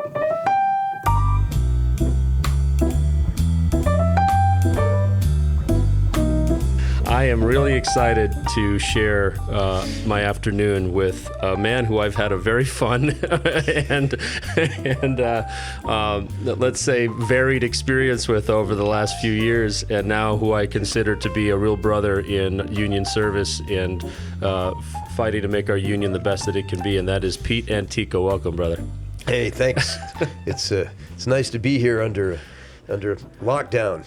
I am really excited to share my afternoon with a man who I've had a very fun and let's say varied experience with over the last few years, and now who I consider to be a real brother in union service and fighting to make our union the best that it can be, and that is Pete Antico. Welcome, brother. Hey, thanks. It's nice to be here under lockdown.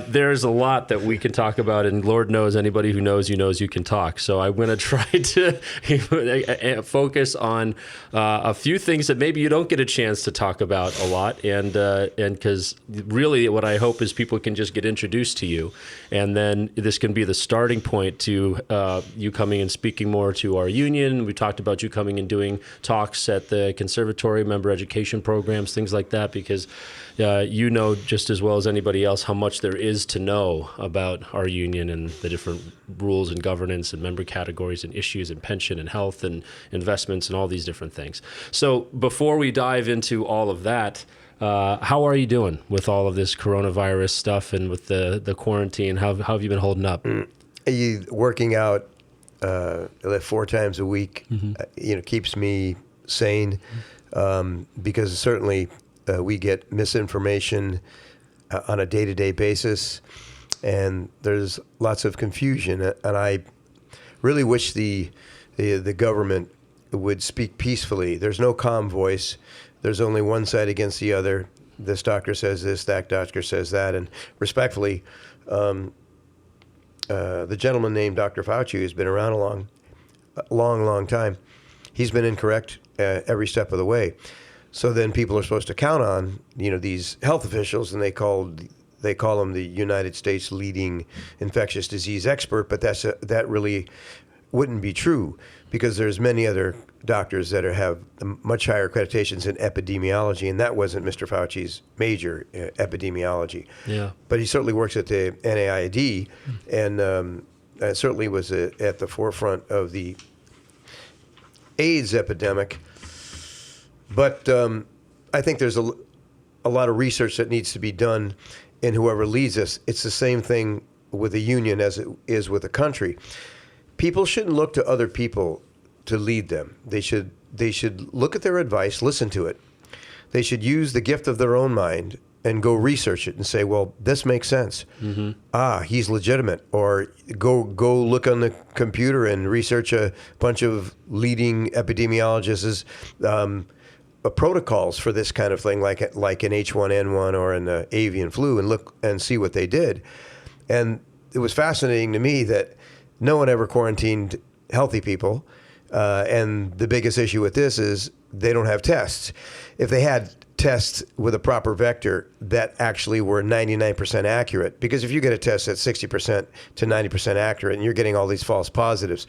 There's a lot that we can talk about, and Lord knows anybody who knows you can talk. So I'm going to try to focus on a few things that maybe you don't get a chance to talk about a lot, and because really what I hope is people can just get introduced to you, and then this can be the starting point to you coming and speaking more to our union. We talked about you coming and doing talks at the conservatory, member education programs, things like that, because you know just as well as anybody else how much there is to know about our union and the different rules and governance and member categories and issues and pension and health and investments and all these different things. So before we dive into all of that, how are you doing with all of this coronavirus stuff and with the quarantine? How have you been holding up? Working out 4 times a week, keeps me sane, because certainly we get misinformation on a day-to-day basis, and there's lots of confusion. And I really wish the government would speak peacefully. There's no calm voice. There's only one side against the other. This doctor says this, that doctor says that. And respectfully, the gentleman named Dr. Fauci, who's been around a long time, he's been incorrect every step of the way. So then people are supposed to count on, these health officials, and they call him the United States leading infectious disease expert, but that really wouldn't be true, because there's many other doctors that have much higher accreditations in epidemiology, and that wasn't Mr. Fauci's major, epidemiology. Yeah. But he certainly works at the NIAID, and certainly was at the forefront of the AIDS epidemic. But I think there's a lot of research that needs to be done in whoever leads us. It's the same thing with a union as it is with a country. People shouldn't look to other people to lead them. They should look at their advice, listen to it. They should use the gift of their own mind and go research it and say, well, this makes sense. Mm-hmm. He's legitimate. Or go look on the computer and research a bunch of leading epidemiologists' protocols for this kind of thing, like an H1N1 or an avian flu, and look and see what they did. And it was fascinating to me that no one ever quarantined healthy people. And the biggest issue with this is they don't have tests. If they had tests with a proper vector that actually were 99% accurate, because if you get a test that's 60% to 90% accurate and you're getting all these false positives,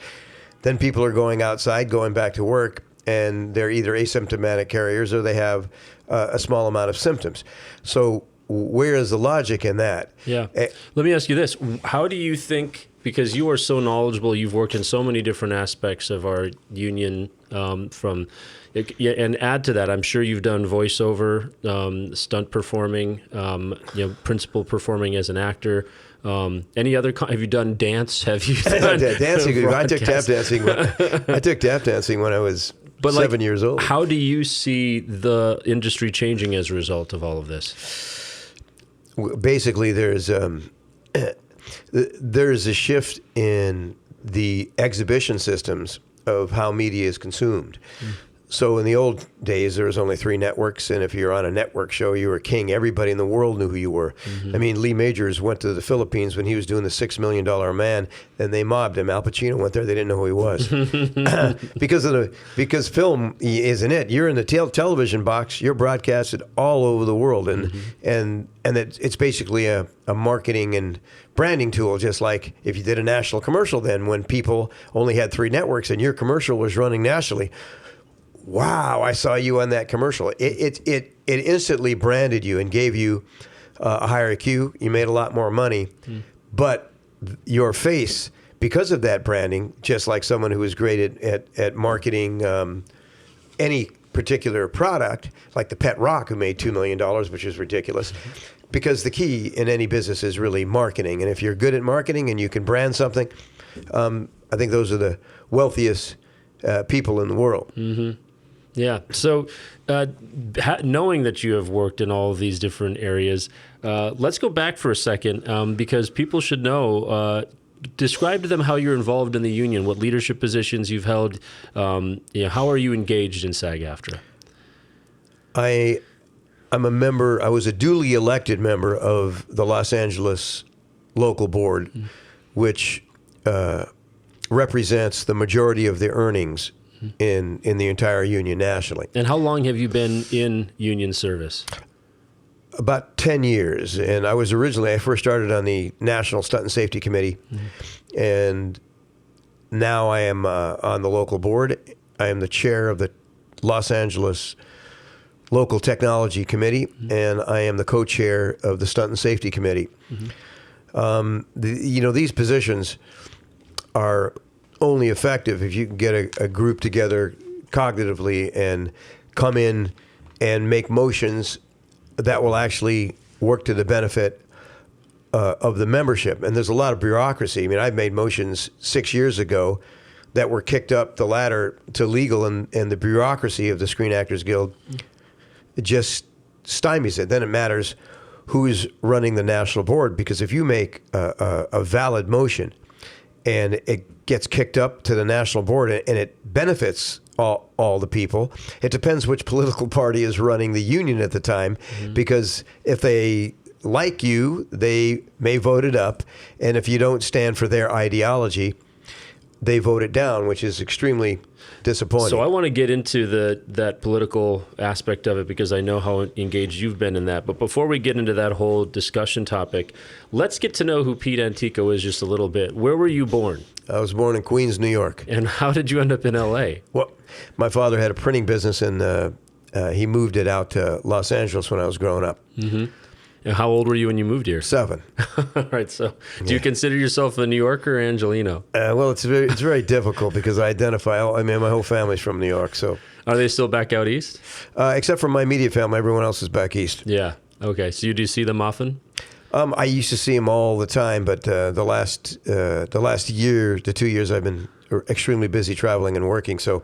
then people are going outside, going back to work, and they're either asymptomatic carriers or they have a small amount of symptoms. So where is the logic in that? Yeah. Let me ask you this. How do you think, because you are so knowledgeable, you've worked in so many different aspects of our union, and add to that, I'm sure you've done voiceover, stunt performing, principal performing as an actor. Any other? Have you done dance? Have you done dancing? I took tap dancing. I took tap dancing when I was 7 years old. How do you see the industry changing as a result of all of this? Basically, there's a shift in the exhibition systems of how media is consumed. So in the old days, there was only 3 networks, and if you're on a network show, you were king. Everybody in the world knew who you were. Mm-hmm. I mean, Lee Majors went to the Philippines when he was doing the $6 Million Man, and they mobbed him. Al Pacino went there; they didn't know who he was because film isn't it. You're in the television box. You're broadcasted all over the world, and it's basically a marketing and branding tool, just like if you did a national commercial then when people only had 3 networks and your commercial was running nationally. Wow, I saw you on that commercial. It instantly branded you and gave you a higher IQ. You made a lot more money. But your face, because of that branding, just like someone who is great at marketing any particular product, like the Pet Rock, who made $2 million, which is ridiculous. Because the key in any business is really marketing. And if you're good at marketing and you can brand something, I think those are the wealthiest people in the world. Mm-hmm. Yeah. So knowing that you have worked in all of these different areas, let's go back for a second because people should know, describe to them how you're involved in the union, what leadership positions you've held. How are you engaged in SAG-AFTRA? I'm a member. I was a duly elected member of the Los Angeles Local Board, which represents the majority of the earnings in the entire union nationally. And how long have you been in union service? About 10 years. And I first started on the National Stunt and Safety Committee, and now I am on the local board. I am the chair of the Los Angeles Local Technology Committee, and I am the co-chair of the Stunt and Safety Committee. These positions are only effective if you can get a group together cognitively and come in and make motions that will actually work to the benefit of the membership. And there's a lot of bureaucracy. I mean, I've made motions 6 years ago that were kicked up the ladder to legal, and the bureaucracy of the Screen Actors Guild just stymies it. Then it matters who's running the national board, because if you make a valid motion and it gets kicked up to the national board and it benefits all the people, it depends which political party is running the union at the time, because if they like you, they may vote it up, and if you don't stand for their ideology, they vote it down, which is extremely disappointing. So I want to get into that political aspect of it, because I know how engaged you've been in that. But before we get into that whole discussion topic, let's get to know who Pete Antico is just a little bit. Where were you born? I was born in Queens, New York. And how did you end up in L.A.? Well, my father had a printing business, and he moved it out to Los Angeles when I was growing up. Mm-hmm. And how old were you when you moved here? 7. All right. So do you consider yourself a New Yorker or Angelino? Well, it's very difficult because I identify, my whole family's from New York. So are they still back out east? Except for my immediate family, everyone else is back east. Yeah. Okay. So you do see them often? I used to see them all the time, but the last year to 2 years, I've been extremely busy traveling and working. So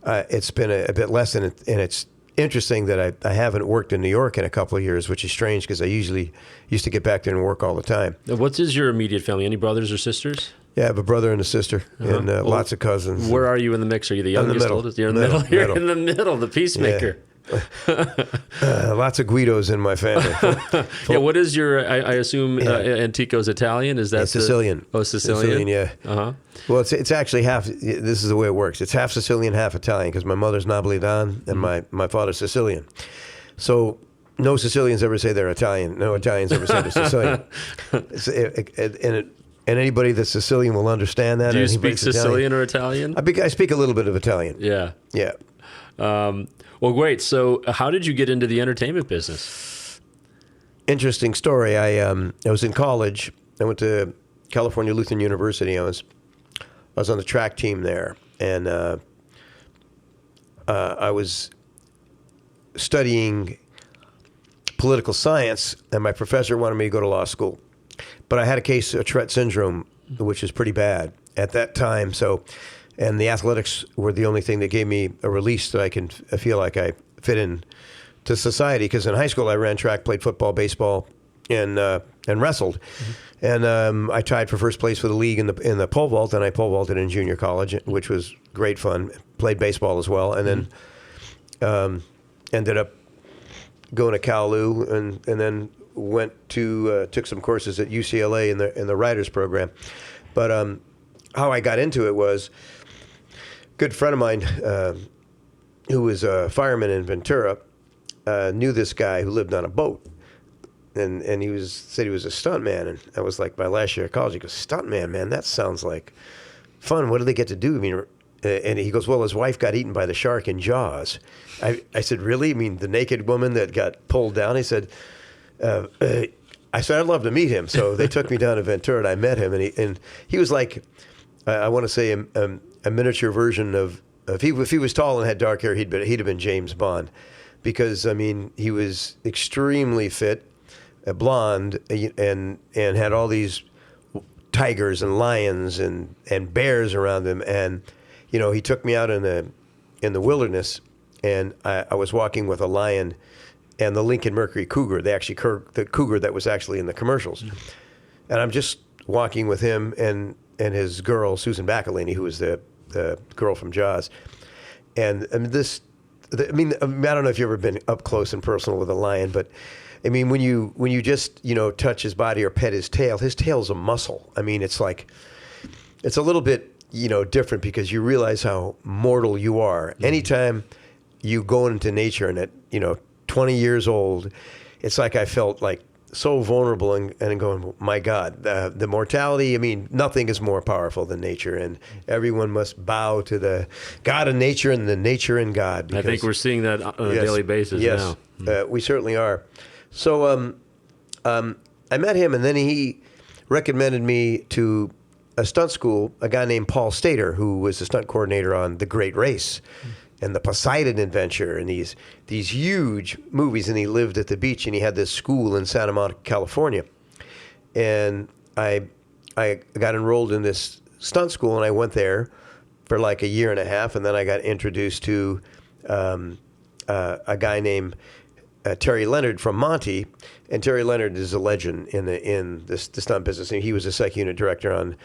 it's been a bit less, and it's interesting that I haven't worked in New York in a couple of years, which is strange because I usually used to get back there and work all the time. What is your immediate family? Any brothers or sisters? Yeah, I have a brother and a sister, and lots of cousins. Where are you in the mix? Are you the youngest, oldest? You're in the middle. You're in the middle, the peacemaker. Yeah. Lots of Guidos in my family. Yeah, what is your, I assume Antico's Italian? Is that Sicilian? Sicilian, yeah. Uh-huh. Well, it's actually half, this is the way it works. It's half Sicilian, half Italian, because my mother's Napolitan and my father's Sicilian. So no Sicilians ever say they're Italian. No Italians ever say they're Sicilian. And anybody that's Sicilian will understand that. Do you speak Sicilian or Italian? I speak a little bit of Italian. Yeah. Yeah. Well, great. So how did you get into the entertainment business? Interesting story. I was in college. I went to California Lutheran University. I was on the track team there, and I was studying political science, and my professor wanted me to go to law school. But I had a case of Tourette Syndrome, which is pretty bad at that time. And the athletics were the only thing that gave me a release that I can feel like I fit in to society. Because in high school, I ran track, played football, baseball, and wrestled. Mm-hmm. And I tied for first place for the league in the pole vault, and I pole vaulted in junior college, which was great fun. Played baseball as well, and then ended up going to Kalu, and then went to took some courses at UCLA in the writers program. But how I got into it was a good friend of mine who was a fireman in Ventura knew this guy who lived on a boat, and he said he was a stuntman, and I was like, my last year of college, he goes, stuntman, man, that sounds like fun. What do they get to do? I mean, and he goes, well, his wife got eaten by the shark in Jaws. I said, really? I mean, the naked woman that got pulled down? He said, I said, I'd love to meet him. So they took me down to Ventura, and I met him, and he was like, I want to say a miniature version of if he was tall and had dark hair, he'd have been James Bond, because I mean he was extremely fit, blonde, and had all these tigers and lions and bears around him, and he took me out in the wilderness, and I was walking with a lion and the Lincoln Mercury cougar. The cougar that was actually in the commercials, and I'm just walking with him and his girl Susan Bacalini, who was the girl from Jaws, and I mean, I don't know if you've ever been up close and personal with a lion, but I mean, when you just touch his body or pet his tail's a muscle. I mean, it's like it's a little bit different, because you realize how mortal you are. Mm-hmm. Anytime you go into nature and at 20 years old, it's like I felt like so vulnerable and going, my God, the mortality. I mean, nothing is more powerful than nature, and everyone must bow to the God of nature and the nature in God. I think we're seeing that on a daily basis now. Yes, we certainly are. So I met him, and then he recommended me to a stunt school, a guy named Paul Stater, who was the stunt coordinator on The Great Race and The Poseidon Adventure and these huge movies. And he lived at the beach, and he had this school in Santa Monica, California. And I got enrolled in this stunt school, and I went there for like a year and a half, and then I got introduced to a guy named Terry Leonard from Monty, and Terry Leonard is a legend in the stunt business. And he was a sec unit director on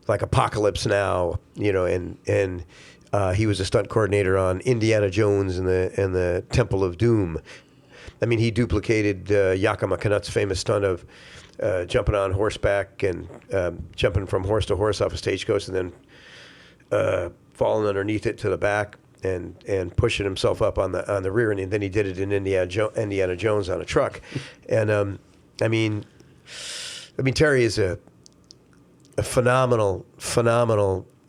like Apocalypse Now, and he was a stunt coordinator on Indiana Jones and the Temple of Doom. I mean, he duplicated Yakima Canutt's famous stunt of jumping on horseback and jumping from horse to horse off a stagecoach, and then falling underneath it to the back. And pushing himself up on the rear, and then he did it in Indiana Jones on a truck, and I mean Terry is a phenomenal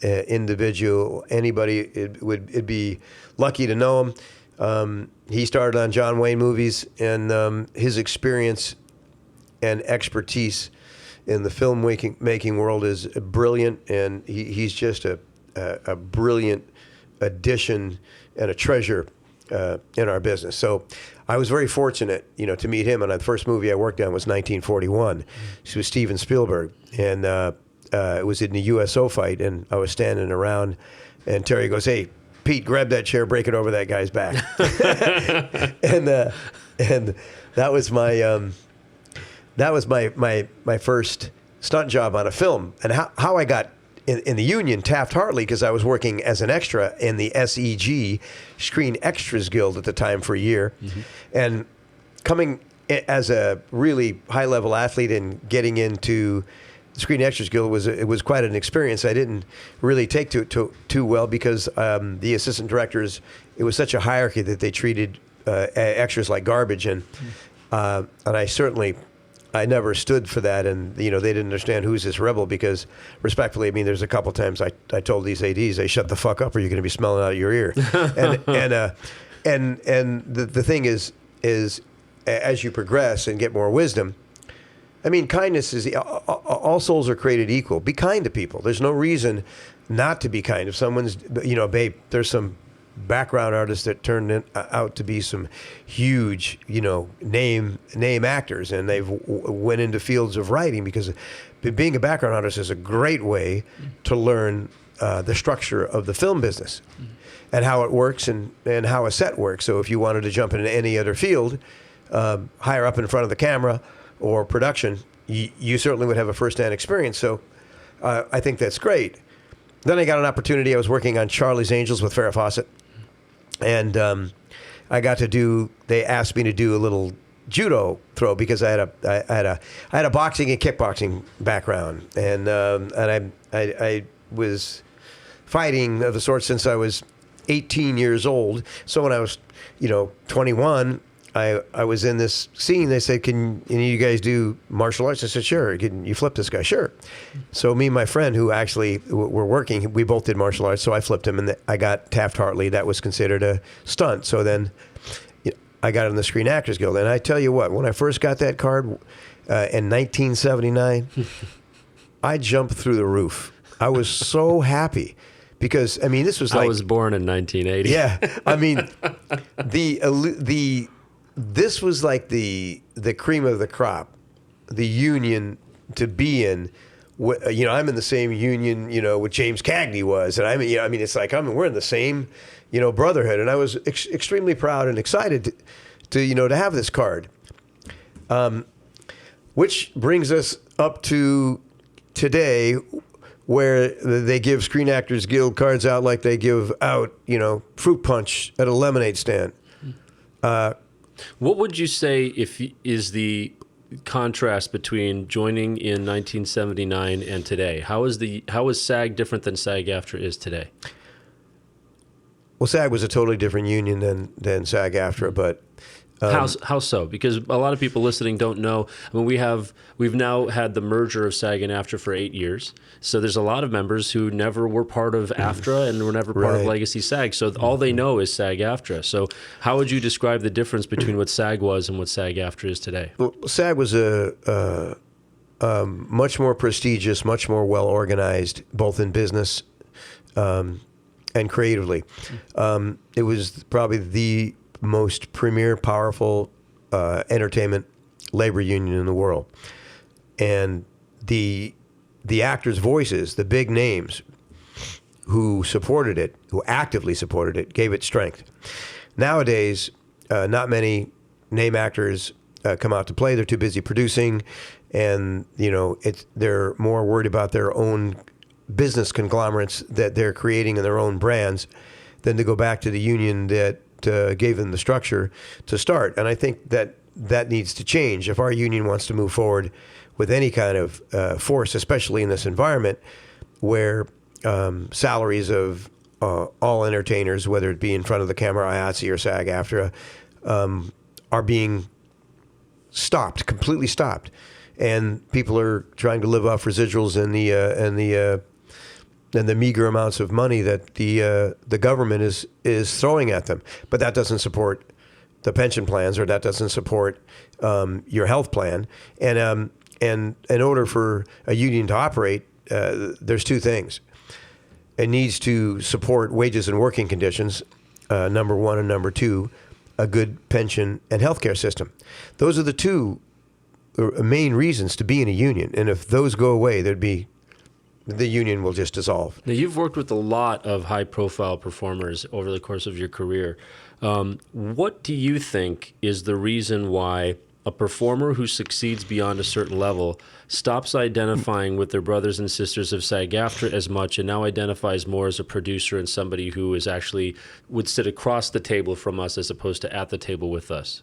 individual. Anybody would be lucky to know him. He started on John Wayne movies, and his experience and expertise in the film making world is brilliant, and he's just a brilliant addition and a treasure in our business. So I was very fortunate, to meet him. And the first movie I worked on was 1941. It was Steven Spielberg, and it was in the USO fight. And I was standing around, and Terry goes, "Hey, Pete, grab that chair, break it over that guy's back." and that was my first stunt job on a film. And how I got in the union, Taft-Hartley, because I was working as an extra in the SEG, Screen Extras Guild at the time, for a year. Mm-hmm. And coming as a really high-level athlete and getting into the Screen Extras Guild was quite an experience. I didn't really take to it too well, because the assistant directors, it was such a hierarchy that they treated extras like garbage. And I never stood for that, and they didn't understand who's this rebel, because respectfully, I mean, there's a couple times I told these ADs, "Hey, shut the fuck up, or you're going to be smelling out of your ear." and the thing is as you progress and get more wisdom, I mean, kindness is all souls are created equal. Be kind to people. There's no reason not to be kind. If someone's babe, there's some background artists that turned out to be some huge, name actors, and they've went into fields of writing, because being a background artist is a great way to learn the structure of the film business and how it works and how a set works. So if you wanted to jump into any other field, higher up in front of the camera or production, you certainly would have a first-hand experience. So I think that's great. Then I got an opportunity. I was working on Charlie's Angels with Farrah Fawcett. And they asked me to do a little judo throw, because I had a boxing and kickboxing background, and I was fighting of the sort since I was 18 years old. So when I was 21, I was in this scene. They said, "Can any of you guys do martial arts?" I said, "Sure." "Can you flip this guy?" "Sure." So me and my friend, who actually were working, we both did martial arts. So I flipped him, and I got Taft-Hartley. That was considered a stunt. So then I got in the Screen Actors Guild. And I tell you what, when I first got that card in 1979, I jumped through the roof. I was so happy, because I mean, this was I like was born in 1980. yeah. I mean, this was like the cream of the crop, the union to be in. You know, I'm in the same union, you know, with James Cagney was, and I mean, it's like we're in the same, you know, brotherhood, and I was extremely proud and excited to have this card, which brings us up to today, where they give Screen Actors Guild cards out like they give out, you know, fruit punch at a lemonade stand. What would you say is the contrast between joining in 1979 and today? How is SAG different than SAG-AFTRA is today? Well, SAG was a totally different union than SAG-AFTRA, but How so? Because a lot of people listening don't know. I mean, we've now had the merger of SAG and AFTRA for 8 years. So there's a lot of members who never were part of AFTRA and were never part of Legacy SAG. So all they know is SAG-AFTRA. So how would you describe the difference between what SAG was and what SAG-AFTRA is today? Well, SAG was a much more prestigious, much more well organized, both in business and creatively. It was probably the most premier, powerful entertainment labor union in the world, and the actors' voices, the big names who supported it, who actively supported it, gave it strength. Nowadays, not many name actors come out to play. They're too busy producing, and they're more worried about their own business conglomerates that they're creating in their own brands than to go back to the union that gave them the structure to start. And I think that needs to change. If our union wants to move forward with any kind of force, especially in this environment where salaries of all entertainers, whether it be in front of the camera, IATSE or SAG-AFTRA, are being stopped, completely stopped. And people are trying to live off residuals and the meager amounts of money that the government is throwing at them. But that doesn't support the pension plans, or that doesn't support your health plan. And in order for a union to operate, there's two things. It needs to support wages and working conditions, number one, and number two, a good pension and healthcare system. Those are the two main reasons to be in a union. And if those go away, the union will just dissolve. Now, you've worked with a lot of high-profile performers over the course of your career. What do you think is the reason why a performer who succeeds beyond a certain level stops identifying with their brothers and sisters of SAG-AFTRA as much and now identifies more as a producer and somebody who is actually would sit across the table from us as opposed to at the table with us?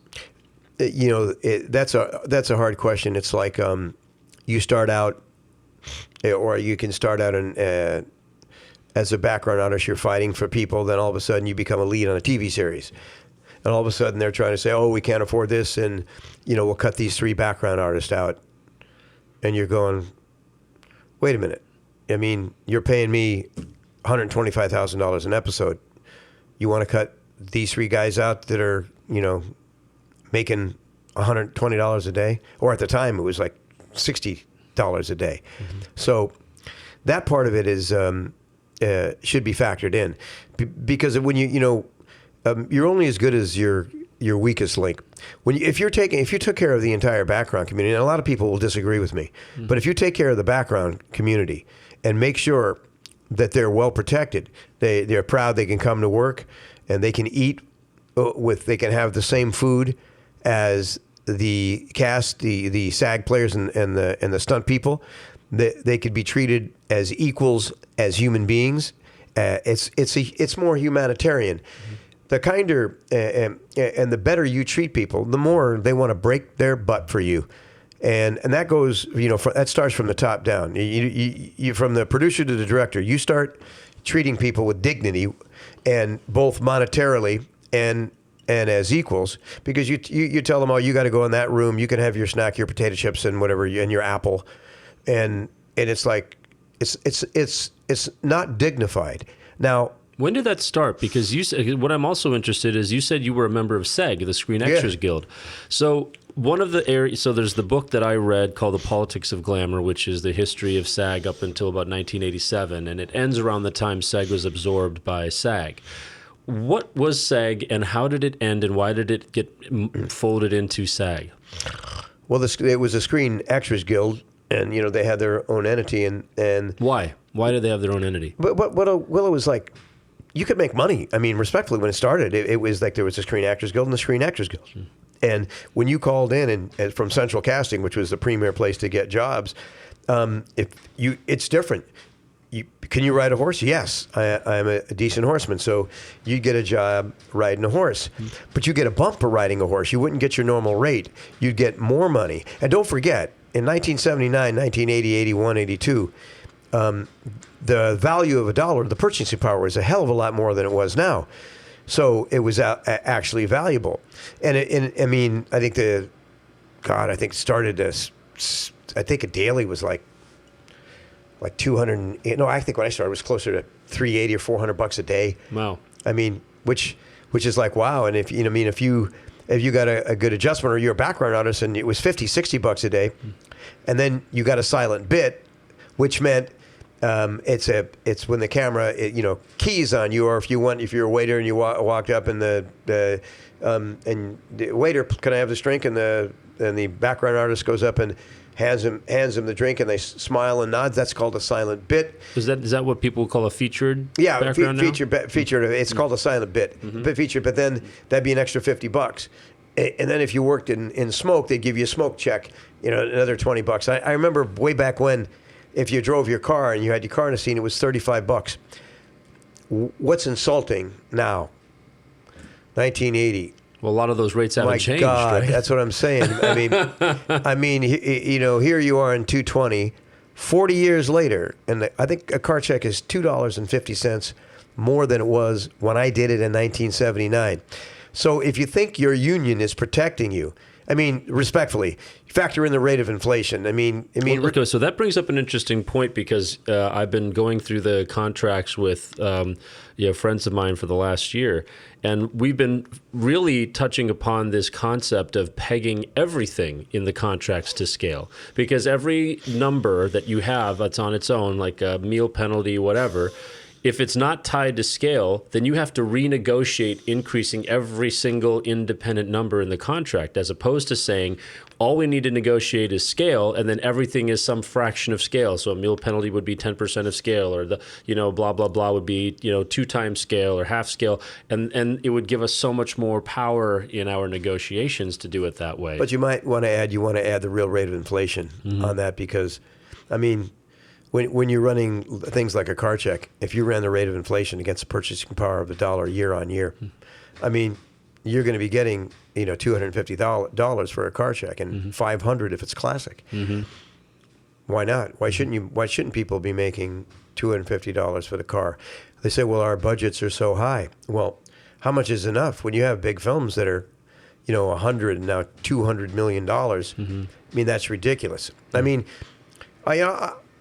That's a hard question. It's like you start out, or you can start out as a background artist, you're fighting for people, then all of a sudden you become a lead on a TV series. And all of a sudden they're trying to say, oh, we can't afford this, and we'll cut these 3 background artists out. And you're going, wait a minute. I mean, you're paying me $125,000 an episode. You want to cut these 3 guys out that are, making $120 a day? Or at the time it was like $60 a day. Mm-hmm. So that part of it is should be factored in, because when you're only as good as your weakest link. If you took care of the entire background community, and a lot of people will disagree with me, but if you take care of the background community and make sure that they're well protected, they're proud, they can come to work, and they can eat they can have the same food as the cast, the SAG players and the stunt people, they could be treated as equals, as human beings. It's more humanitarian. Mm-hmm. The kinder and the better you treat people, the more they want to break their butt for you, and that goes that starts from the top down. You from the producer to the director, you start treating people with dignity, and both monetarily and as equals, because you tell them, oh, you got to go in that room, you can have your snack, your potato chips and whatever, and your apple, and it's like it's not dignified. Now, When did that start? Because what I'm also interested is you said you were a member of SAG, the Screen Actors Guild. So one of the areas, so there's the book that I read called The Politics of Glamour, which is the history of SAG up until about 1987, and it ends around the time SAG was absorbed by SAG. What was SAG, and how did it end, and why did it get folded into SAG? Well, it was a Screen Actors Guild, and they had their own entity, and why? Why did they have their own entity? But it was like, you could make money. I mean, respectfully, when it started, it was like there was a Screen Actors Guild and the Screen Actors Guild. And when you called in and from Central Casting, which was the premier place to get jobs, it's different. Can you ride a horse? Yes, I'm a decent horseman. So you'd get a job riding a horse. But you get a bump for riding a horse. You wouldn't get your normal rate. You'd get more money. And don't forget, in 1979, 1980, 81, 82, the value of a dollar, the purchasing power, was a hell of a lot more than it was now. So it was actually valuable. And I think it started as, I think a daily was like 200. No, I think when I started it was closer to $380 or $400 a day. Wow. I mean, which is like, wow. And if you got a good adjustment, or you're a background artist and it was $50-$60 a day, and then you got a silent bit, which meant it's when the camera keys on you, or if you're a waiter and you walked up and the waiter, can I have this drink, and the background artist goes up and hands him the drink, and they smile and nod. That's called a silent bit. Is that what people call a featured? Yeah, background featured. It's called a silent bit, bit featured. But then that'd be an extra $50. And then if you worked in smoke, they'd give you a smoke check. Another $20. I remember way back when, if you drove your car and you had your car in a scene, it was $35. What's insulting now? 1980. Well, a lot of those rates haven't changed. My God, right? that's what I'm saying. I mean, here you are in 220, 40 years later, and I think a car check is $2.50 more than it was when I did it in 1979. So if you think your union is protecting you, I mean, respectfully, factor in the rate of inflation. Okay, so that brings up an interesting point, because I've been going through the contracts with friends of mine for the last year, and we've been really touching upon this concept of pegging everything in the contracts to scale, because every number that you have that's on its own, like a meal penalty, whatever, if it's not tied to scale, then you have to renegotiate increasing every single independent number in the contract, as opposed to saying, all we need to negotiate is scale, and then everything is some fraction of scale. So a meal penalty would be 10% of scale, or the blah blah blah would be 2 times scale or half scale, and it would give us so much more power in our negotiations to do it that way. But you might want to add the real rate of inflation on that, because, I mean, when you're running things like a car check, if you ran the rate of inflation against the purchasing power of the dollar year on year, I mean, you're going to be getting $250 for a car check, and $500 if it's classic. Why not? Why shouldn't people be making $250 for the car? They say, well, our budgets are so high. Well, how much is enough when you have big films that are, $100 and now $200 million? I mean, that's ridiculous. I mean,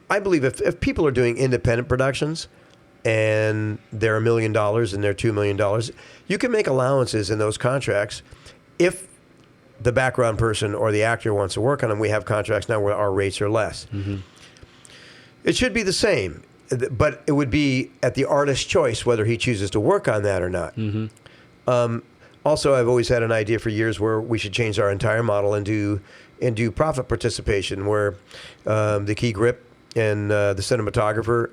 I believe if people are doing independent productions and they're $1 million and they're $2 million, you can make allowances in those contracts if the background person or the actor wants to work on them. We have contracts now where our rates are less. It should be the same, but it would be at the artist's choice whether he chooses to work on that or not. Also, I've always had an idea for years where we should change our entire model and do profit participation, where the key grip and the cinematographer,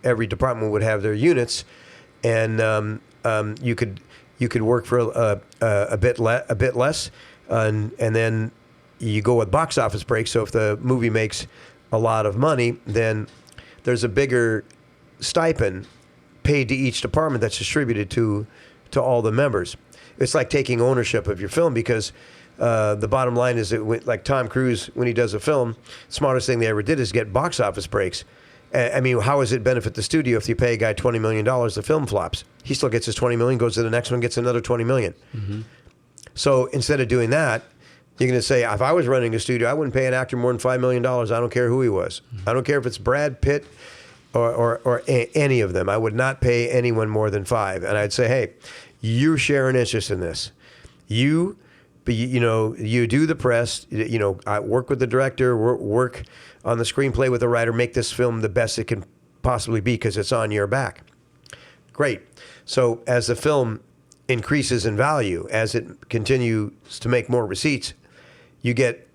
every department would have their units, and you could work for a bit less, and then you go with box office breaks. So if the movie makes a lot of money, then there's a bigger stipend paid to each department that's distributed to all the members. It's like taking ownership of your film, because the bottom line is that, like Tom Cruise, when he does a film, smartest thing they ever did is get box office breaks. I mean, how does it benefit the studio if you pay a guy $20 million, the film flops? He still gets his $20 million, goes to the next one, gets another $20 million. So instead of doing that, you're going to say, if I was running a studio, I wouldn't pay an actor more than $5 million. I don't care who he was. I don't care if it's Brad Pitt, any of them. I would not pay anyone more than $5. And I'd say, hey, you share an interest in this. You do the press, I work with the director, work on the screenplay with the writer, make this film the best it can possibly be because it's on your back. Great. So as the film increases in value, as it continues to make more receipts, you get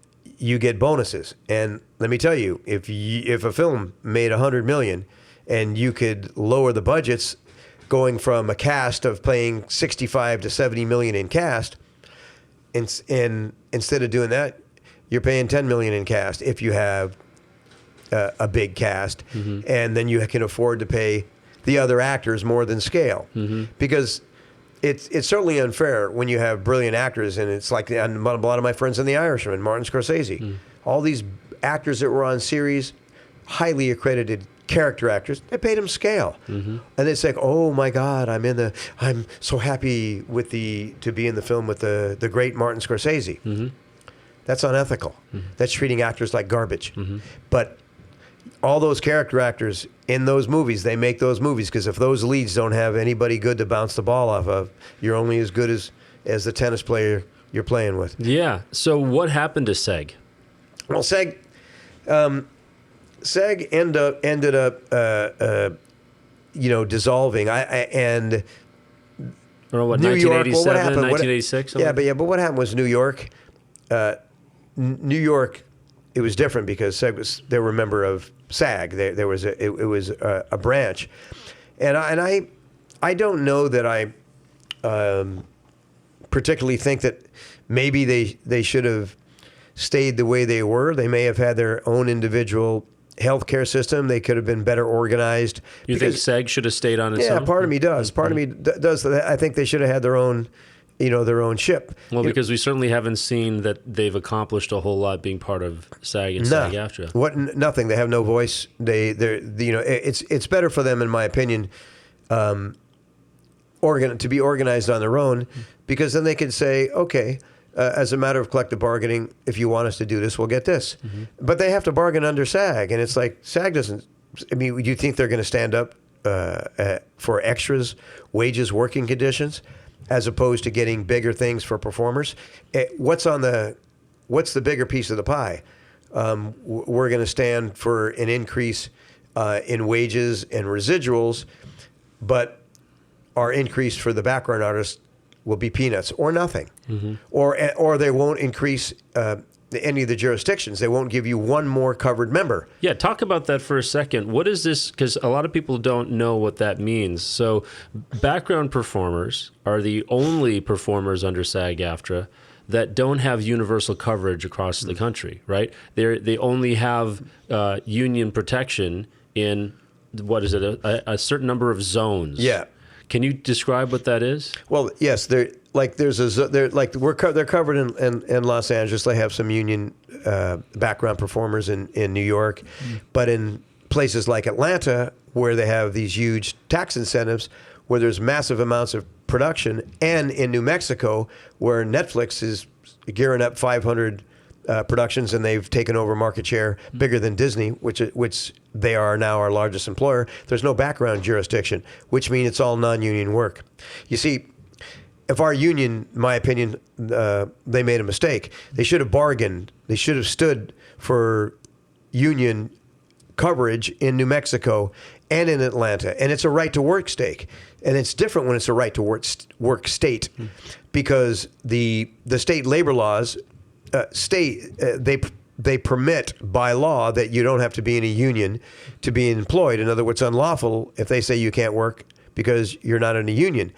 bonuses. And let me tell you, if a film made $100 million and you could lower the budgets going from a cast of paying $65 to $70 million in cast, and instead of doing that, you're paying $10 million in cast if you have a big cast, and then you can afford to pay the other actors more than scale, because it's certainly unfair when you have brilliant actors, and it's like a lot of my friends in The Irishman, Martin Scorsese, all these actors that were on series, highly accredited character actors, they paid them scale, and they say, "Oh my God, I'm so happy to be in the film with the great Martin Scorsese." That's unethical. That's treating actors like garbage. But all those character actors in those movies, they make those movies because if those leads don't have anybody good to bounce the ball off of, you're only as good as the tennis player you're playing with. Yeah. So what happened to SAG? Well, SAG ended up dissolving. And Or what, New York. 1987, Well, what happened? 1986? But what happened was New York. New York, it was different because SAG they were a member of SAG. There was a branch, and I don't know that I particularly think that maybe they should have stayed the way they were. They may have had their own individual healthcare system. They could have been better organized. You think SAG should have stayed on its own? Yeah, part of me does. Part of me does. I think they should have had their own ship. Well, because we certainly haven't seen that they've accomplished a whole lot being part of SAG and SAG-AFTRA. Nothing. They have no voice. It's better for them, in my opinion, to be organized on their own, because then they can say, okay, as a matter of collective bargaining, if you want us to do this, we'll get this. But they have to bargain under SAG, and it's like SAG doesn't. I mean, do you think they're going to stand up for extras, wages, working conditions, as opposed to getting bigger things for performers? What's the bigger piece of the pie? We're going to stand for an increase in wages and residuals, but our increase for the background artists will be peanuts or nothing. Or they won't increase any of the jurisdictions. They won't give you one more covered member. Yeah, talk about that for a second. What is this? Because a lot of people don't know what that means. So background performers are the only performers under SAG-AFTRA that don't have universal coverage across the country, right? They only have union protection in, what is it, a certain number of zones. Yeah. Can you describe what that is? Well, yes, they're covered in Los Angeles. They have some union background performers in New York, but in places like Atlanta, where they have these huge tax incentives, where there's massive amounts of production, and in New Mexico, where Netflix is gearing up 500 productions, and they've taken over market share bigger than Disney, which they are now our largest employer. There's no background jurisdiction, which means it's all non-union work. You see, if our union, in my opinion, they made a mistake. They should have bargained. They should have stood for union coverage in New Mexico and in Atlanta. And it's a right to work stake. And it's different when it's a right to work state, because the state labor laws they permit by law that you don't have to be in a union to be employed. In other words, unlawful if they say you can't work because you're not in a union.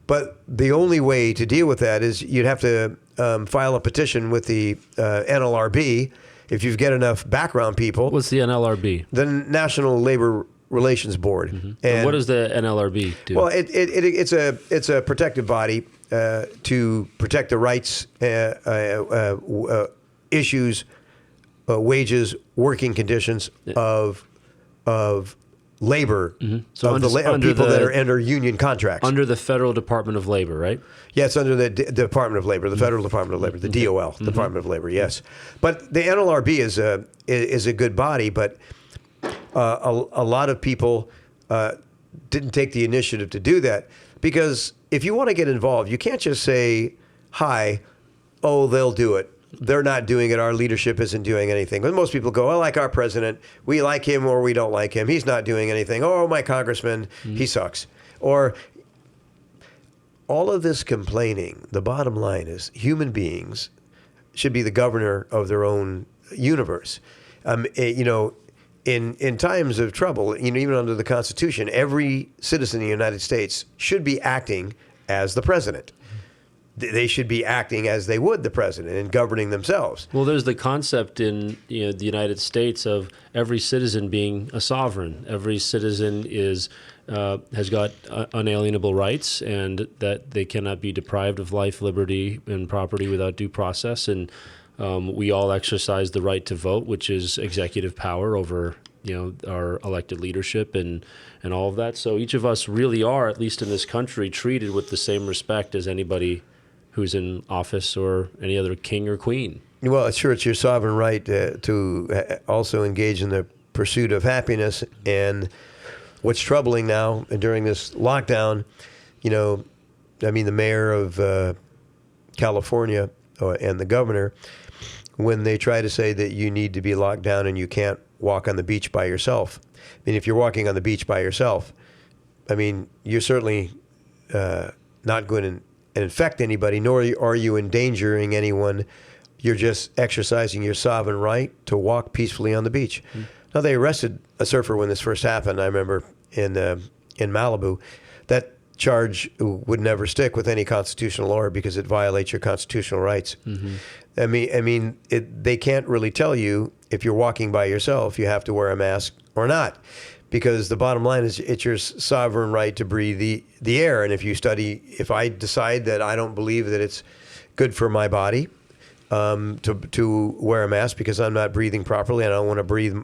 But the only way to deal with that is you'd have to file a petition with the NLRB if you get enough background people. What's the NLRB? The National Labor Relations Board. And what does the NLRB do? Well, it's a protective body to protect the rights, issues, wages, working conditions of labor, So of people that are under union contracts. Under the Federal Department of Labor, right? Yes, under the Department of Labor, the Federal Department of Labor, the DOL, Department of Labor, yes. But the NLRB is a good body, but a lot of people didn't take the initiative to do that, because if you want to get involved, you can't just say, hi, oh, they'll do it. They're not doing it. Our leadership isn't doing anything. But most people go, I like our president. We like him or we don't like him. He's not doing anything. Oh, my congressman, he sucks. Or all of this complaining, the bottom line is human beings should be the governor of their own universe. In times of trouble, even under the Constitution, every citizen in the United States should be acting as the president. They should be acting as they would the president and governing themselves. Well, there's the concept in the United States of every citizen being a sovereign. Every citizen has got unalienable rights, and that they cannot be deprived of life, liberty, and property without due process. And we all exercise the right to vote, which is executive power over our elected leadership and all of that. So each of us really are, at least in this country, treated with the same respect as anybody who's in office or any other king or queen. Well, sure, it's your sovereign right to also engage in the pursuit of happiness. And what's troubling now during this lockdown, the mayor of California and the governor, when they try to say that you need to be locked down and you can't walk on the beach by yourself. If you're walking on the beach by yourself, you're certainly not going to infect anybody, nor are you endangering anyone. You're just exercising your sovereign right to walk peacefully on the beach. Now, they arrested a surfer when this first happened, I remember, in Malibu. That charge would never stick with any constitutional law because it violates your constitutional rights. They can't really tell you if you're walking by yourself, you have to wear a mask or not. Because the bottom line is it's your sovereign right to breathe the air. And if I decide that I don't believe that it's good for my body to wear a mask because I'm not breathing properly and I don't want to breathe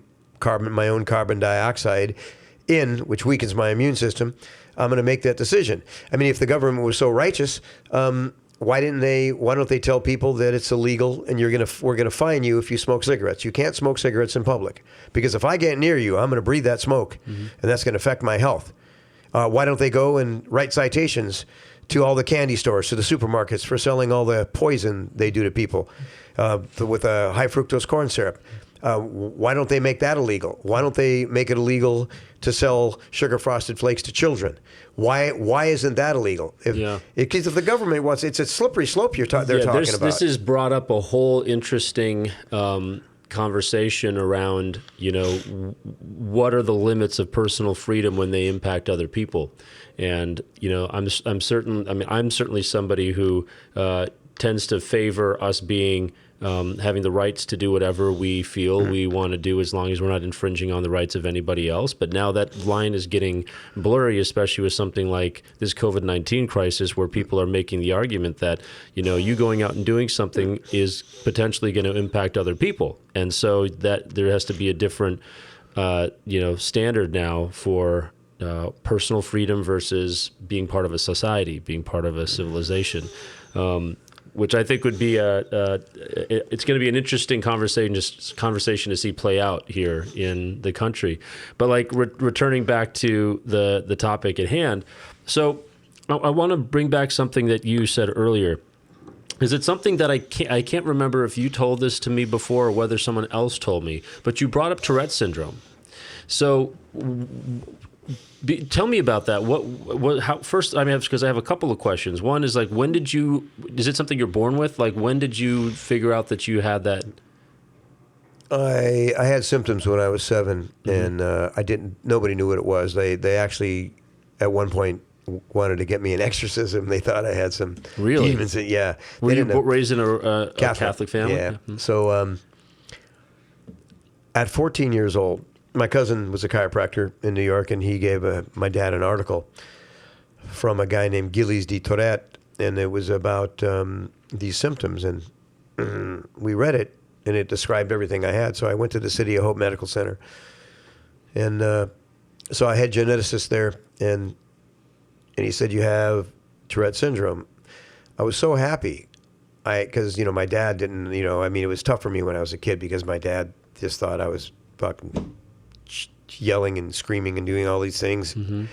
my own carbon dioxide in, which weakens my immune system, I'm going to make that decision. If the government was so righteous, why don't they tell people that it's illegal and we're going to fine you if you smoke cigarettes? You can't smoke cigarettes in public because if I get near you, I'm going to breathe that smoke, and that's going to affect my health. Why don't they go and write citations to all the candy stores, to the supermarkets for selling all the poison they do to people with high fructose corn syrup? Why don't they make that illegal? Why don't they make it illegal to sell sugar frosted flakes to children? Why isn't that illegal? Because if the government wants, it's a slippery slope they're talking about. This has brought up a whole interesting conversation around, what are the limits of personal freedom when they impact other people? And I'm certainly somebody who tends to favor us being having the rights to do whatever we feel we want to do as long as we're not infringing on the rights of anybody else. But now that line is getting blurry, especially with something like this COVID-19 crisis, where people are making the argument that, you going out and doing something is potentially going to impact other people. And so that there has to be a different, standard now for personal freedom versus being part of a society, being part of a civilization. Which I think would be it's going to be an interesting conversation to see play out here in the country. But returning back to the topic at hand, so I want to bring back something that you said earlier. Is it something that I can't remember if you told this to me before or whether someone else told me, but you brought up Tourette Syndrome. So tell me about that. First, because I have a couple of questions. One is is it something you're born with? When did you figure out that you had that? I had symptoms when I was 7, and nobody knew what it was. They actually, at one point, wanted to get me an exorcism. They thought I had some demons. Yeah. Were you raised in a Catholic family? Yeah. So at 14 years old, my cousin was a chiropractor in New York, and he gave my dad an article from a guy named Gilles de Tourette, and it was about these symptoms. And we read it, and it described everything I had. So I went to the City of Hope Medical Center, and so I had geneticists there, and he said, "You have Tourette syndrome." I was so happy, because my dad didn't. It was tough for me when I was a kid because my dad just thought I was fucking yelling and screaming and doing all these things, and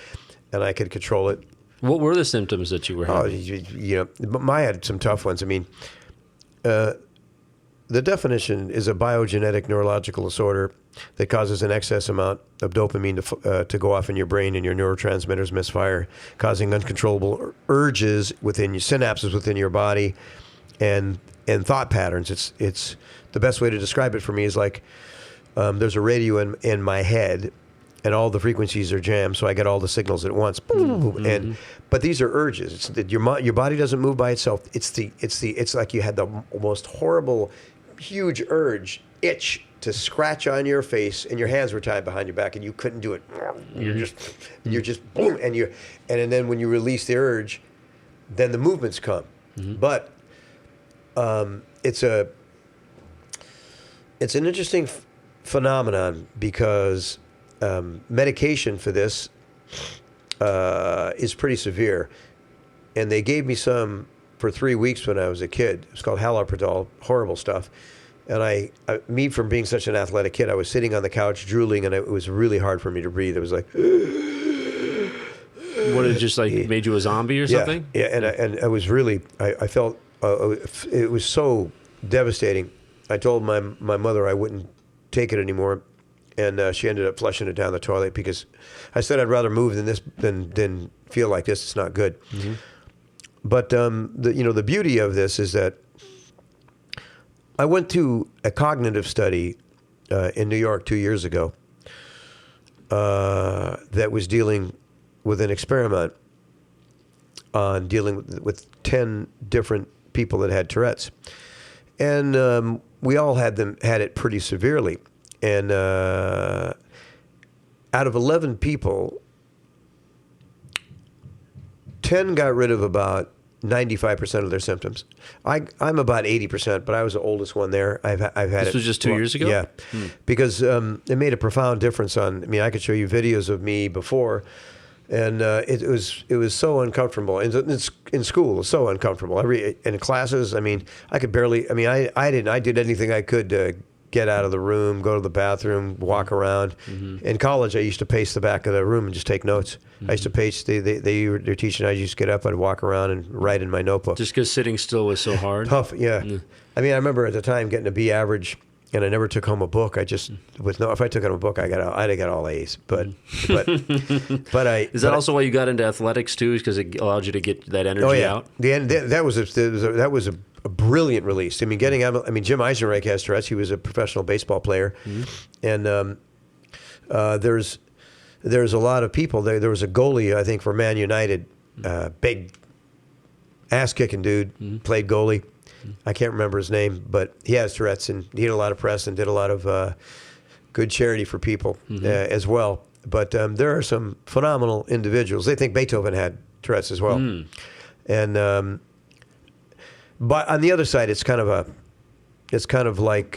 I could control it. What were the symptoms that you were Oh, having? you know, I had some tough ones. I mean, the definition is a biogenetic neurological disorder that causes an excess amount of dopamine to go off in your brain and your neurotransmitters misfire, causing uncontrollable urges within your synapses within your body, and thought patterns. It's the best way to describe it for me is like there's a radio in my head, and all the frequencies are jammed, so I get all the signals at once. But these are urges. It's that your body doesn't move by itself. It's like you had the most horrible, huge itch to scratch on your face, and your hands were tied behind your back, and you couldn't do it. You're just boom, and then when you release the urge, then the movements come. But it's an interesting phenomenon because medication for this is pretty severe, and they gave me some for 3 weeks when I was a kid. It's called haloperidol, horrible stuff. And me from being such an athletic kid, I was sitting on the couch drooling, and it was really hard for me to breathe. It was like, What, it just like made you a zombie or something? Yeah, and I was really, I felt it was so devastating. I told my mother I wouldn't take it anymore, and she ended up flushing it down the toilet because I said I'd rather move than this than feel like this. It's not good. But the beauty of this is that I went to a cognitive study in New York 2 years ago that was dealing with an experiment on dealing with 10 different people that had Tourette's, and we all had it pretty severely. And out of 11 people, 10 got rid of about 95% of their symptoms. I'm about 80%, but I was the oldest one there. I've had it. This was just 2 years ago? Yeah, because it made a profound difference I mean, I could show you videos of me before, and it was so uncomfortable. In school, it was so uncomfortable. In classes, I mean, I could barely. I mean, I did anything I could to get out of the room, go to the bathroom, walk around. In college, I used to pace the back of the room and just take notes. I used to pace. They're teaching. I used to get up, I'd walk around and write in my notebook. Just because sitting still was so hard? Tough, yeah. I mean, I remember at the time getting a B average, and I never took home a book. If I took home a book, I'd have got all A's. But I. Is that also why you got into athletics too? Because it allowed you to get that energy out? That was a brilliant release. I mean, getting out. I mean, Jim Eisenreich has Tourette's. He was a professional baseball player, and there's a lot of people. There was a goalie, I think, for Man United, big ass-kicking dude, played goalie. I can't remember his name, but he has Tourette's, and he had a lot of press and did a lot of good charity for people as well. But there are some phenomenal individuals. They think Beethoven had Tourette's as well, and but on the other side, it's kind of like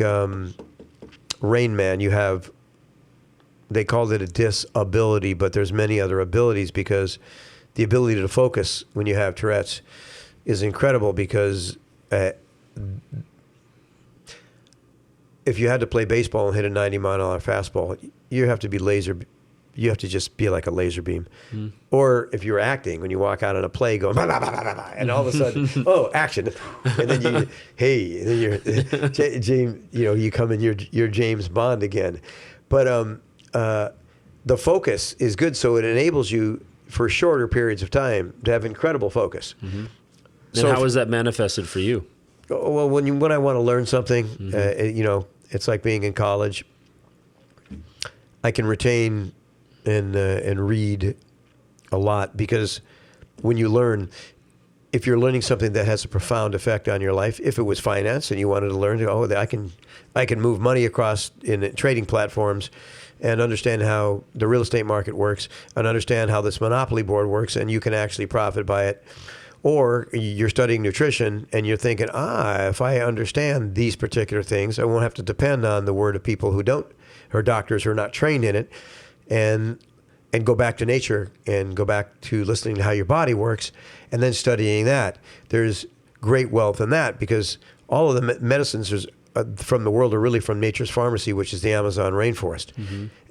Rain Man. You have. They called it a disability, but there's many other abilities because the ability to focus when you have Tourette's is incredible because if you had to play baseball and hit a 90-mile-an-hour fastball, you have to just be like a laser beam. Or if you're acting, when you walk out on a play going, bah, bah, bah, bah, bah, bah, and all of a sudden, oh, action. And then you're, James, you come in, you're James Bond again. But the focus is good, so it enables you for shorter periods of time to have incredible focus. And so how is that manifested for you? Well, when I want to learn something, it's like being in college. I can retain and read a lot because when you learn, if you're learning something that has a profound effect on your life, if it was finance and you wanted to learn, I can move money across in trading platforms and understand how the real estate market works and understand how this monopoly board works, and you can actually profit by it. Or you're studying nutrition and you're thinking, if I understand these particular things, I won't have to depend on the word of people who don't, or doctors who are not trained in it, and go back to nature and go back to listening to how your body works and then studying that. There's great wealth in that because all of the medicines from the world are really from nature's pharmacy, which is the Amazon rainforest.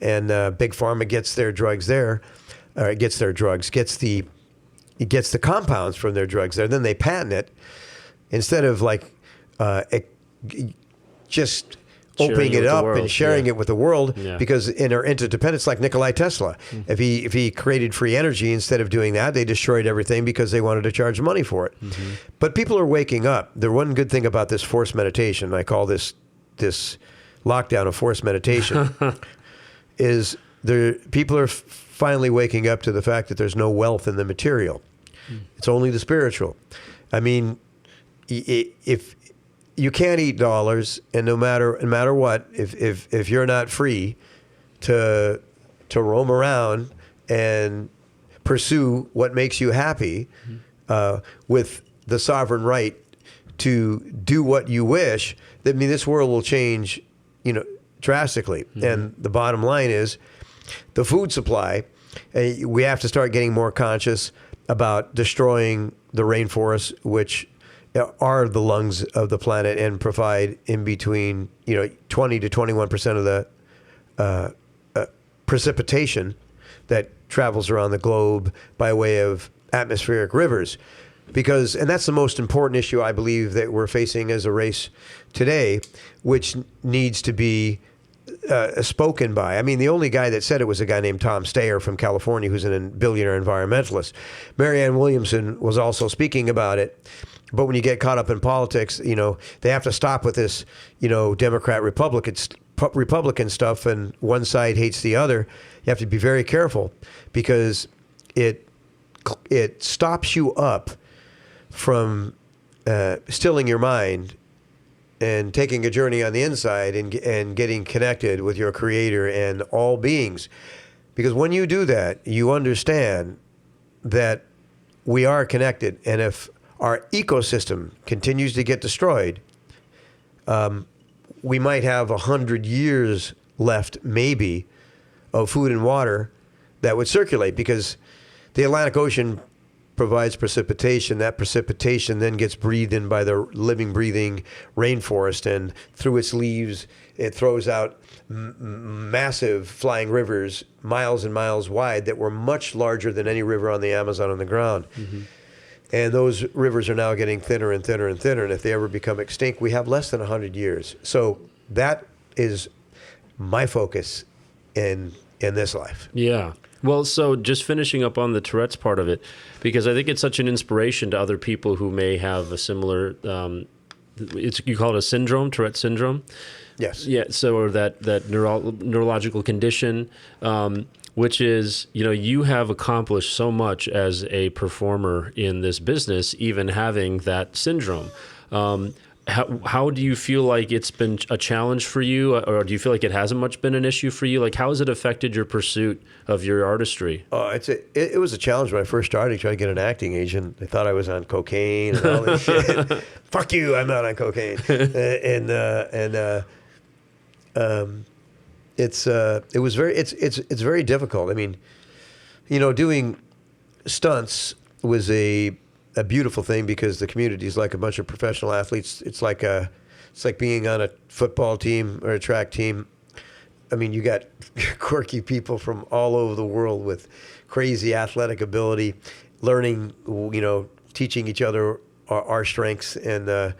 And Big Pharma gets their drugs there, or gets the compounds from their drugs there. Then they patent it instead of just opening it up and sharing it with the world, because in our interdependence, like Nikolai Tesla, if he created free energy, instead of doing that, they destroyed everything because they wanted to charge money for it. But people are waking up. The one good thing about this forced meditation, I call this lockdown of forced meditation, is people are finally waking up to the fact that there's no wealth in the material. It's only the spiritual. I mean, if you can't eat dollars, and no matter what, if you're not free to roam around and pursue what makes you happy, with the sovereign right to do what you wish, I mean, this world will change, drastically. And the bottom line is the food supply. We have to start getting more conscious about destroying the rainforests, which are the lungs of the planet and provide in between 20 to 21% of the precipitation that travels around the globe by way of atmospheric rivers. And that's the most important issue I believe that we're facing as a race today, which needs to be spoken by. I mean, the only guy that said it was a guy named Tom Steyer from California, who's a billionaire environmentalist. Marianne Williamson was also speaking about it. But when you get caught up in politics, they have to stop with this, Republican stuff, and one side hates the other. You have to be very careful, because it stops you up from stilling your mind and taking a journey on the inside and getting connected with your Creator and all beings. Because when you do that, you understand that we are connected, and if our ecosystem continues to get destroyed, we might have 100 years left, maybe, of food and water that would circulate, because the Atlantic Ocean provides precipitation. That precipitation then gets breathed in by the living, breathing rainforest, and through its leaves, it throws out massive flying rivers, miles and miles wide, that were much larger than any river on the Amazon on the ground. And those rivers are now getting thinner and thinner and thinner. And if they ever become extinct, we have less than 100 years. So that is my focus in this life. Yeah. Well, so just finishing up on the Tourette's part of it, because I think it's such an inspiration to other people who may have a similar, you call it a syndrome, Tourette syndrome? Yes. Yeah. So, or that neurological condition, which is, you have accomplished so much as a performer in this business, even having that syndrome. How do you feel like it's been a challenge for you, or do you feel like it hasn't much been an issue for you? Like, how has it affected your pursuit of your artistry? It was a challenge when I first started trying to get an acting agent. They thought I was on cocaine and all this shit. Fuck you, I'm not on cocaine. It's very difficult. I mean, doing stunts was a beautiful thing, because the community is like a bunch of professional athletes. It's like being on a football team or a track team. I mean, you got quirky people from all over the world with crazy athletic ability, learning, teaching each other our strengths and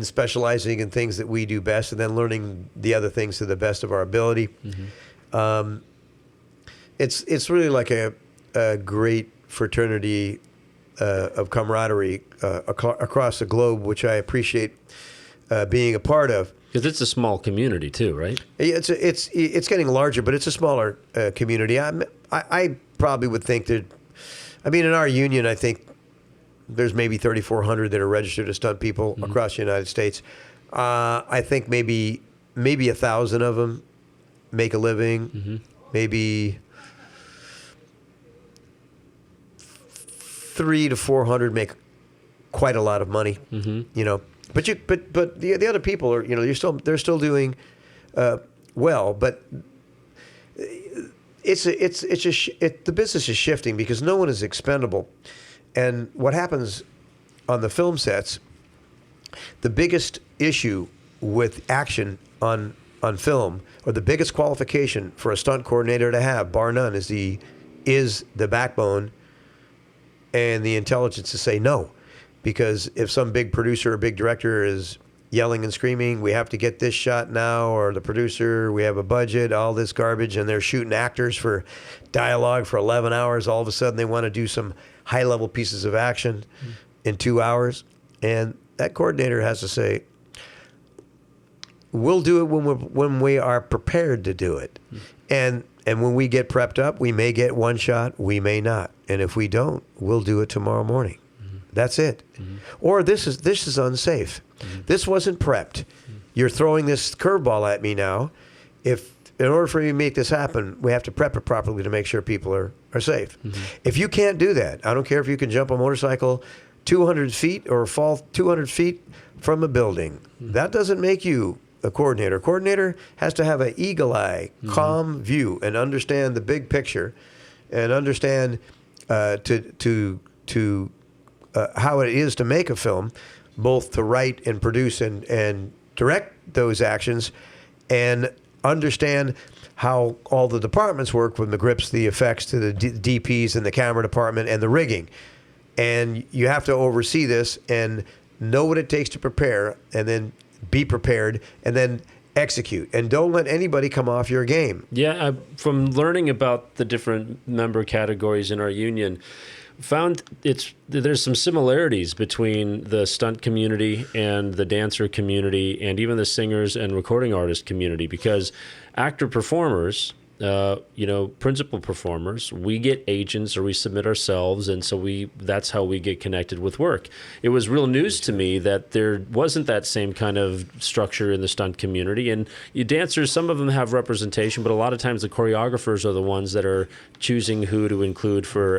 specializing in things that we do best, and then learning the other things to the best of our ability. It's really like a great fraternity of camaraderie across the globe, which I appreciate being a part of. Because it's a small community too, right? It's getting larger, but it's a smaller community. I probably would think that, in our union, I think there's maybe 3,400 that are registered as stunt people across the United States. I think maybe 1,000 of them make a living. Maybe 300 to 400 make quite a lot of money. But the other people are, they're still doing well. But the business is shifting, because no one is expendable. And what happens on the film sets, the biggest issue with action on film, or the biggest qualification for a stunt coordinator to have, bar none, is the backbone and the intelligence to say no. Because if some big producer or big director is yelling and screaming, we have to get this shot now, or the producer, we have a budget, all this garbage, and they're shooting actors for dialogue for 11 hours, all of a sudden they want to do some high-level pieces of action in 2 hours, and that coordinator has to say, we'll do it when we are prepared to do it. And when we get prepped up, we may get one shot, we may not. And if we don't, we'll do it tomorrow morning. That's it. Or this is unsafe. This wasn't prepped. You're throwing this curveball at me now. If in order for me to make this happen, we have to prep it properly to make sure people are safe. If you can't do that, I don't care if you can jump a motorcycle 200 feet or fall 200 feet from a building. That doesn't make you a coordinator. A coordinator has to have an eagle eye, calm view, and understand the big picture, and understand how it is to make a film, both to write and produce and direct those actions, and understand how all the departments work, from the grips, the effects, to the DPs and the camera department and the rigging. And you have to oversee this and know what it takes to prepare, and then be prepared, and then execute. And don't let anybody come off your game. Yeah, from learning about the different member categories in our union, found there's some similarities between the stunt community and the dancer community, and even the singers and recording artist community, because actor performers, principal performers, we get agents or we submit ourselves, and so that's how we get connected with work. It was real news to me that there wasn't that same kind of structure in the stunt community. And dancers, some of them have representation, but a lot of times the choreographers are the ones that are choosing who to include for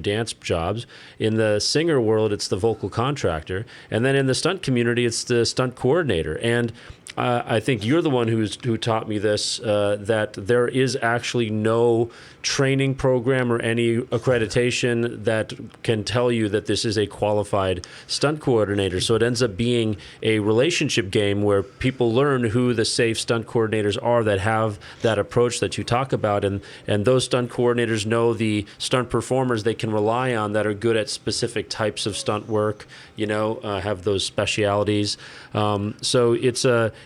dance jobs. In the singer world, it's the vocal contractor, and then in the stunt community, it's the stunt coordinator. And I think you're the one who taught me this, that there is actually no training program or any accreditation that can tell you that this is a qualified stunt coordinator. So it ends up being a relationship game where people learn who the safe stunt coordinators are that have that approach that you talk about. And those stunt coordinators know the stunt performers they can rely on that are good at specific types of stunt work, have those specialities. So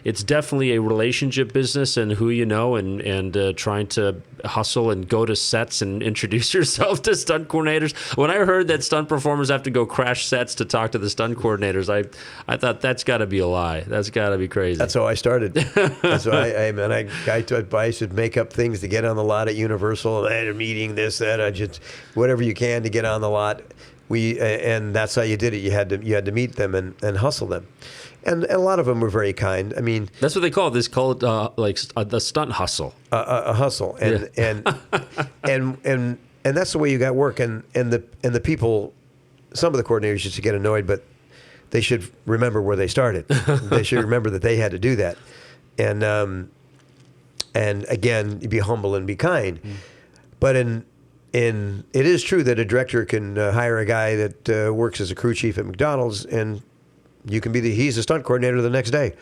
it's definitely a relationship business, and who you know, and trying to hustle and go to sets and introduce yourself to stunt coordinators. When I heard that stunt performers have to go crash sets to talk to the stunt coordinators, I thought that's got to be a lie. That's got to be crazy. That's how I started. That's why I should make up things to get on the lot at Universal. I had a meeting, this, that. I just whatever you can to get on the lot. And that's how you did it. You had to meet them and hustle them. And a lot of them were very kind. I mean, that's what they call it. They call it the stunt hustle. A hustle, and that's the way you got work. And the people, some of the coordinators used to get annoyed, but they should remember where they started. They should remember that they had to do that, and again, be humble and be kind. But it is true that a director can hire a guy that works as a crew chief at McDonald's, and you can he's a stunt coordinator the next day.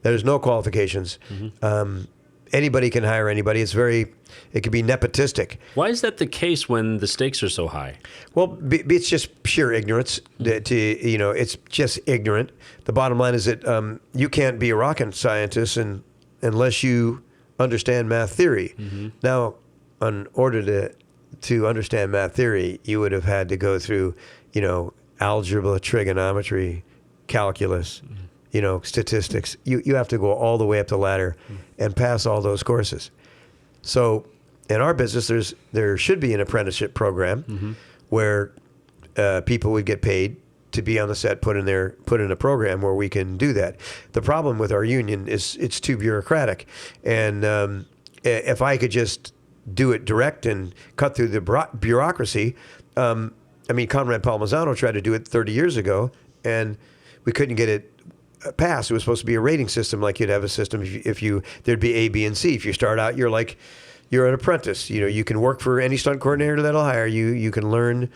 There's no qualifications. Anybody can hire anybody. It can be nepotistic. Why is that the case when the stakes are so high? Well, it's just pure ignorance. It's just ignorant. The bottom line is that you can't be a rocket scientist unless you understand math theory. Now, in order to understand math theory, you would have had to go through, algebra, trigonometry, calculus, statistics. You have to go all the way up the ladder and pass all those courses. So in our business, there should be an apprenticeship program where people would get paid to be on the set, put in a program where we can do that. The problem with our union is it's too bureaucratic. And if I could just do it direct and cut through the bureaucracy, Conrad Palmisano tried to do it 30 years ago, and we couldn't get it passed. It was supposed to be a rating system, like you'd have a system there'd be A, B, and C. If you start out, you're an apprentice. You can work for any stunt coordinator that'll hire you. You can learn,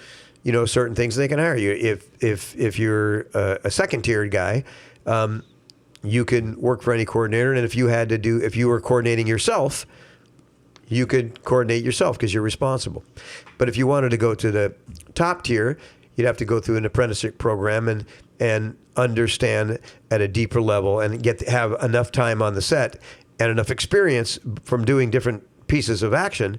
certain things, and they can hire you. If you're a second-tiered guy, you can work for any coordinator. And if you were coordinating yourself, you could coordinate yourself because you're responsible. But if you wanted to go to the top tier, you'd have to go through an apprenticeship program and understand at a deeper level and have enough time on the set and enough experience from doing different pieces of action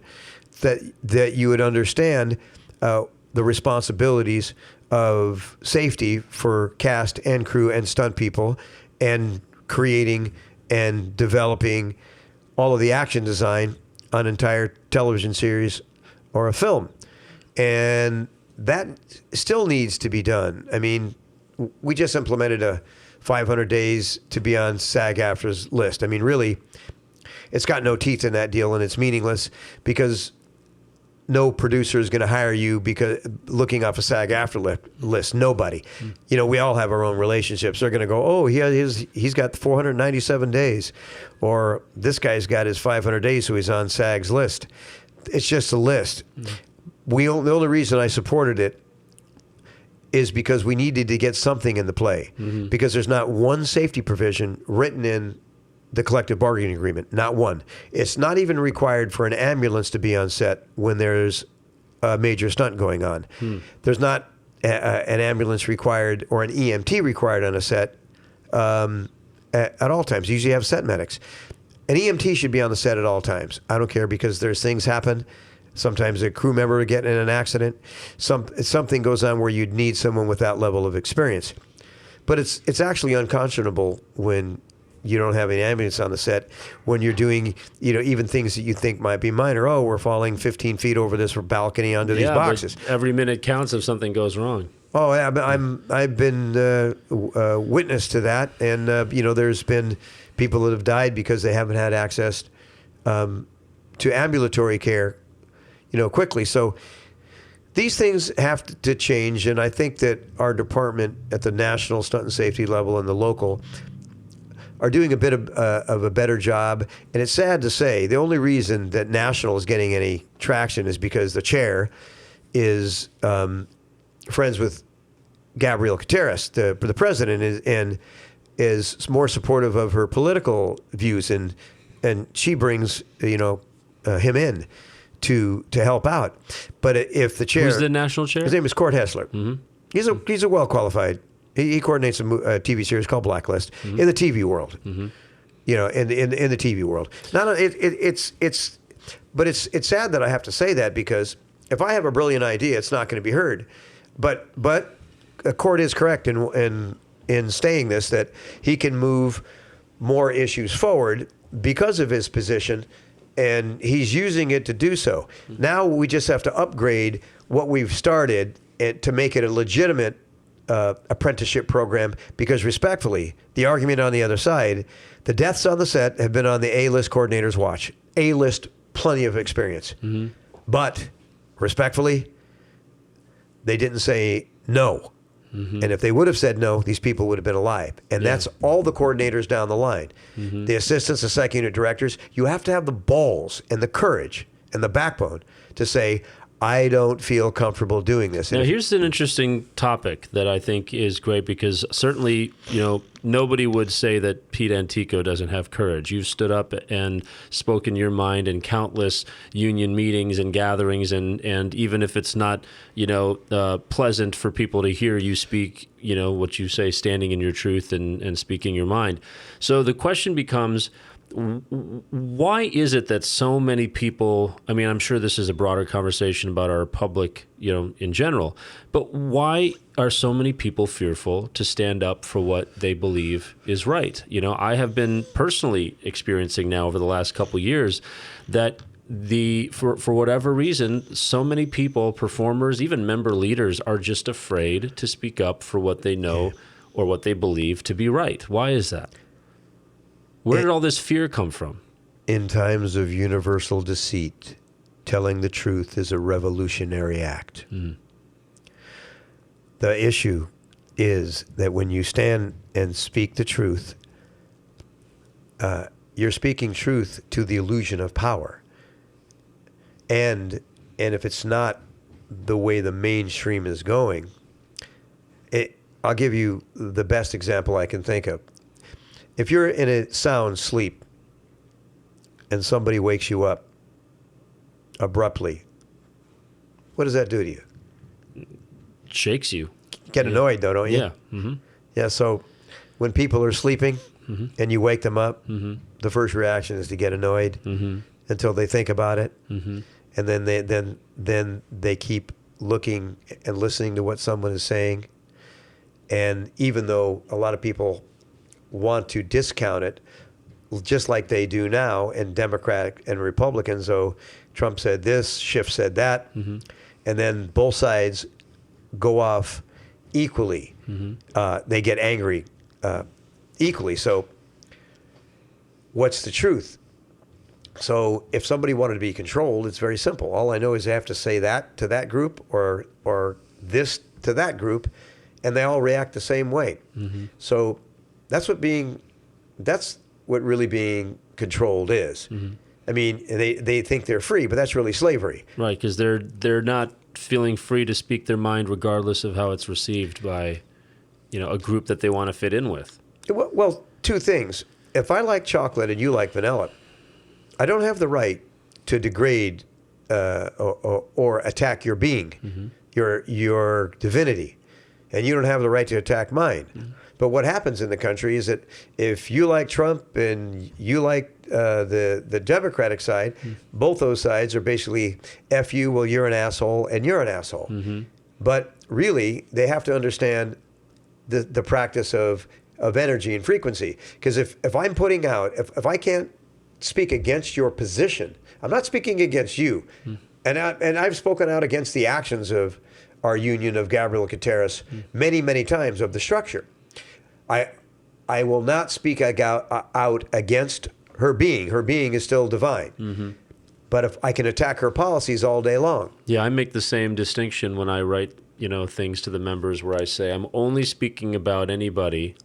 that you would understand the responsibilities of safety for cast and crew and stunt people, and creating and developing all of the action design on an entire television series or a film. And that still needs to be done. I mean, we just implemented a 500 days to be on SAG-AFTRA's list. I mean, really, it's got no teeth in that deal, and it's meaningless because no producer is going to hire you because looking off a SAG-AFTRA list. Nobody. You know, we all have our own relationships. They're going to go, oh, he's got 497 days, or this guy's got his 500 days, so he's on SAG's list. It's just a list. The only reason I supported it is because we needed to get something in the play, because there's not one safety provision written in the collective bargaining agreement, not one. It's not even required for an ambulance to be on set when there's a major stunt going on. There's not an ambulance required or an EMT required on a set at all times. You usually have set medics. An EMT should be on the set at all times. I don't care, because there's things happen. Sometimes a crew member will get in an accident. Something goes on where you'd need someone with that level of experience. But it's actually unconscionable when you don't have an ambulance on the set, when you're doing, even things that you think might be minor. Oh, we're falling 15 feet over this balcony onto these boxes. But every minute counts if something goes wrong. Oh, yeah, I've been witness to that, and there's been people that have died because they haven't had access to ambulatory care, quickly. So these things have to change, and I think that our department at the national stunt and safety level and the local are doing a bit of a better job. And it's sad to say, the only reason that national is getting any traction is because the chair is friends with Gabrielle Gutierrez, the president, and is more supportive of her political views, and she brings him in to help out. But if the chair, who's the national chair? His name is Court Hessler. He's a well qualified. He coordinates a TV series called Blacklist in the TV world. In the TV world. But it's sad that I have to say that, because if I have a brilliant idea, it's not going to be heard. But Court is correct in saying this, that he can move more issues forward because of his position, and he's using it to do so. Now we just have to upgrade what we've started to make it a legitimate apprenticeship program, because respectfully, the argument on the other side, the deaths on the set have been on the A-list coordinator's watch. A-list, plenty of experience. But respectfully, they didn't say no. And if they would have said no, these people would have been alive. And that's all the coordinators down the line. The assistants, the second unit directors, you have to have the balls and the courage and the backbone to say, I don't feel comfortable doing this. Now, here's an interesting topic that I think is great, because certainly, nobody would say that Pete Antico doesn't have courage. You've stood up and spoken your mind in countless union meetings and gatherings, and even if it's not, pleasant for people to hear you speak, what you say, standing in your truth and speaking your mind. So the question becomes, why is it that so many people, I mean, I'm sure this is a broader conversation about our public, in general, but why are so many people fearful to stand up for what they believe is right? I have been personally experiencing now over the last couple of years that for whatever reason, so many people, performers, even member leaders, are just afraid to speak up for what they know or what they believe to be right. Why is that? Where did all this fear come from? In times of universal deceit, telling the truth is a revolutionary act. The issue is that when you stand and speak the truth, you're speaking truth to the illusion of power. And if it's not the way the mainstream is going, I'll give you the best example I can think of. if you're in a sound sleep and somebody wakes you up abruptly, what does that do to you? Shakes you. Get annoyed, though, don't you? Yeah. Mm-hmm. Yeah, so when people are sleeping and you wake them up, Mm-hmm. the first reaction is to get annoyed until they think about it. Mm-hmm. And then they keep looking and listening to what someone is saying. And even though a lot of people want to discount it, just like they do now, and Democratic and Republicans, though Trump said this, Schiff said that, and then both sides go off equally. They get angry equally. So what's the truth? So if somebody wanted to be controlled, it's very simple. All I know is they have to say that to that group or this to that group, and they all react the same way. So that's what really being controlled is. I mean, they think they're free, but that's really slavery. Right, because they're not feeling free to speak their mind regardless of how it's received by, a group that they want to fit in with. Well, two things. If I like chocolate and you like vanilla, I don't have the right to degrade or attack your being, your divinity, and you don't have the right to attack mine. But what happens in the country is that if you like Trump and you like the Democratic side, both those sides are basically F you, well, you're an asshole, and you're an asshole. But really, they have to understand the practice of energy and frequency. Because if I'm putting out, if I can't speak against your position, I'm not speaking against you. And I've spoken out against the actions of our union of Gabriela Gutierrez many, many times of the structure. I will not speak out against her being. Her being is still divine. But if I can attack her policies all day long. Yeah, I make the same distinction when I write, things to the members where I say I'm only speaking about anybody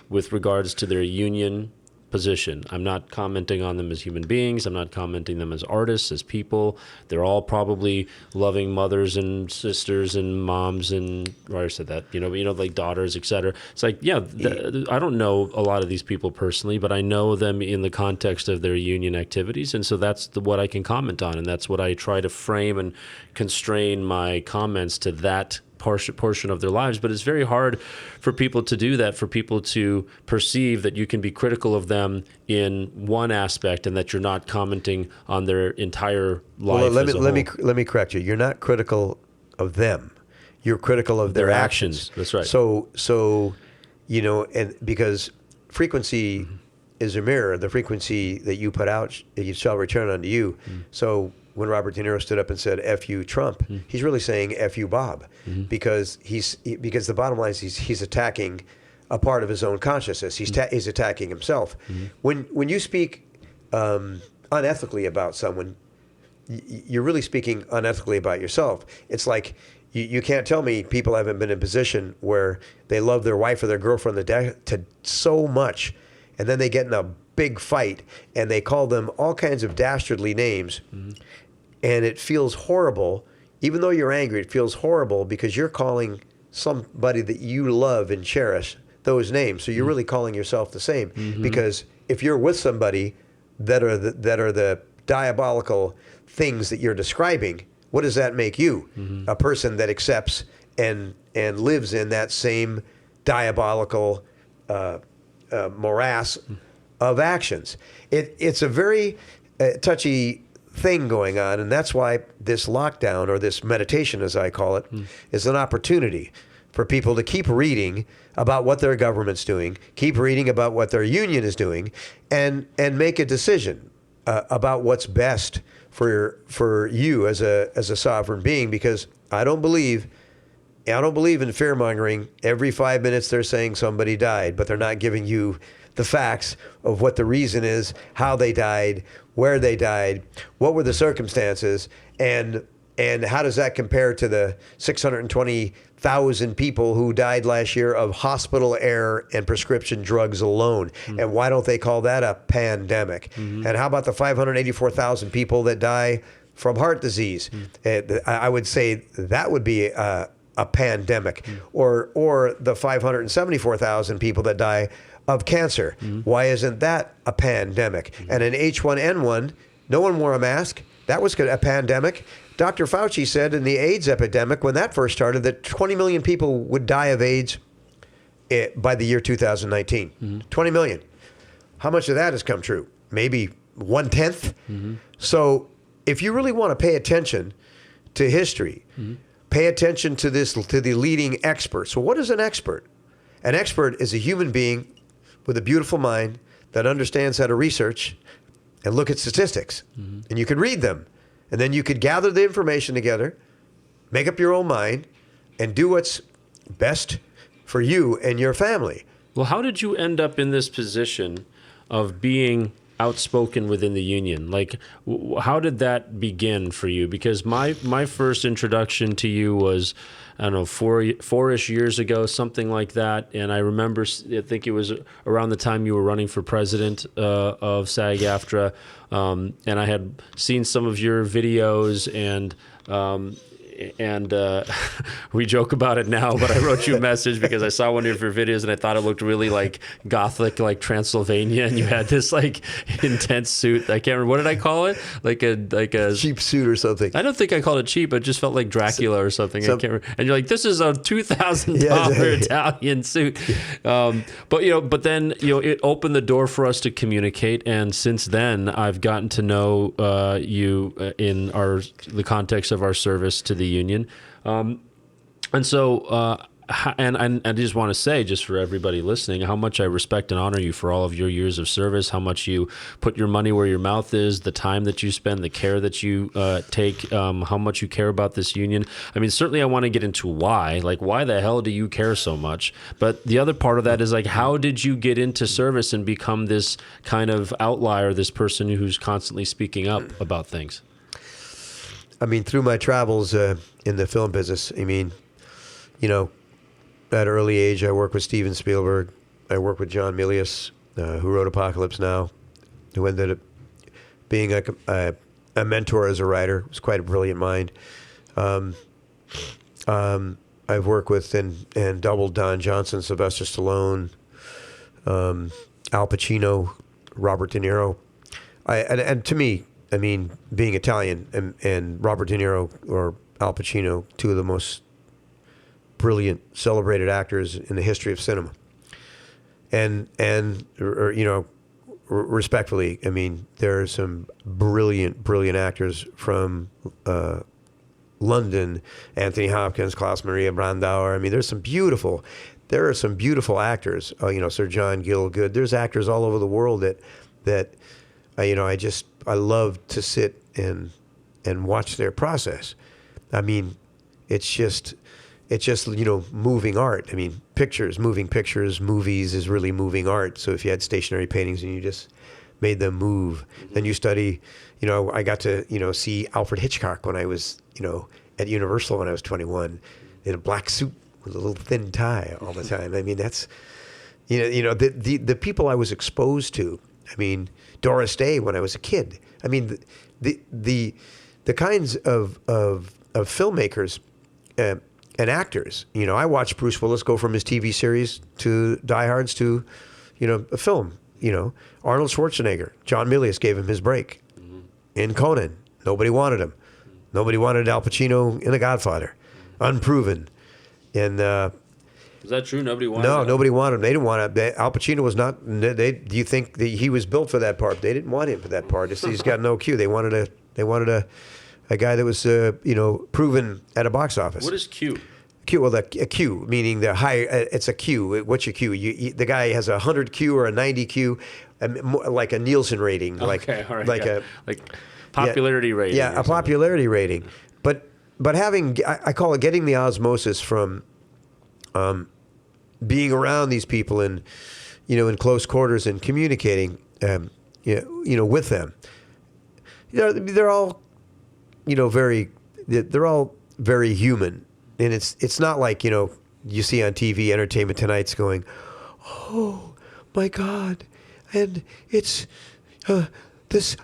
with regards to their union position. I'm not commenting on them as human beings. I'm not commenting them as artists, as people. They're all probably loving mothers and sisters and moms and, I said that, like daughters, etc. It's like, yeah, I don't know a lot of these people personally, but I know them in the context of their union activities. And so that's what I can comment on. And that's what I try to frame and constrain my comments to that portion of their lives. But it's very hard for people to do that, for people to perceive that you can be critical of them in one aspect and that you're not commenting on their entire life. Well, let me correct you. You're not critical of them. You're critical of their actions. That's right. So and because frequency is a mirror, the frequency that you put out, it shall return unto you. So when Robert De Niro stood up and said "F you, Trump," he's really saying "F you, Bob," because because the bottom line is he's attacking a part of his own consciousness. He's attacking himself. When you speak unethically about someone, you're really speaking unethically about yourself. It's like you can't tell me people haven't been in a position where they love their wife or their girlfriend to so much, and then they get in a big fight and they call them all kinds of dastardly names. And it feels horrible, even though you're angry, it feels horrible because you're calling somebody that you love and cherish those names. So you're really calling yourself the same. Because if you're with somebody that are the diabolical things that you're describing, what does that make you? A person that accepts and lives in that same diabolical morass of actions. It's a very touchy thing going on, and that's why this lockdown, or this meditation as I call it, is an opportunity for people to keep reading about what their government's doing, keep reading about what their union is doing, and make a decision about what's best for you as a sovereign being. Because I don't believe in fear mongering. Every 5 minutes they're saying somebody died, but they're not giving you the facts of what the reason is, how they died, where they died, what were the circumstances, and how does that compare to the 620,000 people who died last year of hospital error and prescription drugs alone? And why don't they call that a pandemic? And how about the 584,000 people that die from heart disease? I would say that would be a pandemic. Or the 574,000 people that die of cancer. Why isn't that a pandemic? And in H1N1, no one wore a mask. That was a pandemic. Dr. Fauci said in the AIDS epidemic, when that first started, that 20 million people would die of AIDS by the year 2019. 20 million. How much of that has come true? Maybe 1/10. So if you really want to pay attention to history, pay attention to the leading experts. So what is an expert? An expert is a human being with a beautiful mind that understands how to research and look at statistics. And you could read them. And then you could gather the information together, make up your own mind, and do what's best for you and your family. Well, how did you end up in this position of being outspoken within the union? Like, how did that begin for you? Because my first introduction to you was, I don't know, four-ish years ago, something like that. And I remember, I think it was around the time you were running for president of SAG-AFTRA. And I had seen some of your videos, and we joke about it now, but I wrote you a message because I saw one of your videos and I thought it looked really like Gothic, like Transylvania, and you had this like intense suit. I can't remember, what did I call it? Like a Cheap suit or something. I don't think I called it cheap. It just felt like Dracula or something. I can't remember. And you're like, this is a $2,000 Italian suit. But then it opened the door for us to communicate, and since then I've gotten to know you in the context of our service to the union. And I just want to say, just for everybody listening, how much I respect and honor you for all of your years of service, how much you put your money where your mouth is, the time that you spend, the care that you take, how much you care about this union. I mean, certainly I want to get into why the hell do you care so much? But the other part of that is like, how did you get into service and become this kind of outlier, this person who's constantly speaking up about things? I mean, through my travels in the film business, I mean, at an early age, I worked with Steven Spielberg. I worked with John Milius, who wrote Apocalypse Now, who ended up being a mentor as a writer. He was quite a brilliant mind. I've worked with and doubled Don Johnson, Sylvester Stallone, Al Pacino, Robert De Niro. And to me, I mean, being Italian and Robert De Niro or Al Pacino, two of the most brilliant, celebrated actors in the history of cinema. Respectfully, I mean, there are some brilliant actors from London, Anthony Hopkins, Klaus Maria Brandauer. I mean, there are some beautiful actors. Sir John Gielgud. There's actors all over the world that I love to sit and watch their process. I mean, it's just moving art. I mean, moving pictures, movies is really moving art. So if you had stationary paintings and you just made them move, then you study. I got to see Alfred Hitchcock when I was at Universal when I was 21 in a black suit with a little thin tie all the time. I mean, that's the people I was exposed to. I mean, Doris Day when I was a kid. I mean, the kinds of filmmakers and actors. I watched Bruce Willis go from his TV series to Die Hards to, a film. Arnold Schwarzenegger, John Milius gave him his break in Conan. Nobody wanted him. Nobody wanted Al Pacino in The Godfather. Unproven. And is that true? Nobody wanted him? No, nobody wanted him. They didn't want him. Al Pacino was not. Do you think that he was built for that part? They didn't want him for that part. He's got no cue. They wanted a guy that was proven at a box office. What is Q? Q, well, a Q, meaning the high. It's a Q. What's your Q? The guy has a 100 Q or a 90 Q, like a Nielsen rating, Okay, all right, like popularity rating. Yeah, a popularity rating. But having, I call it getting the osmosis from being around these people and in close quarters and communicating, with them. They're all, they're all very human. And it's not like, you see on TV, Entertainment Tonight's going, oh, my God, and it's this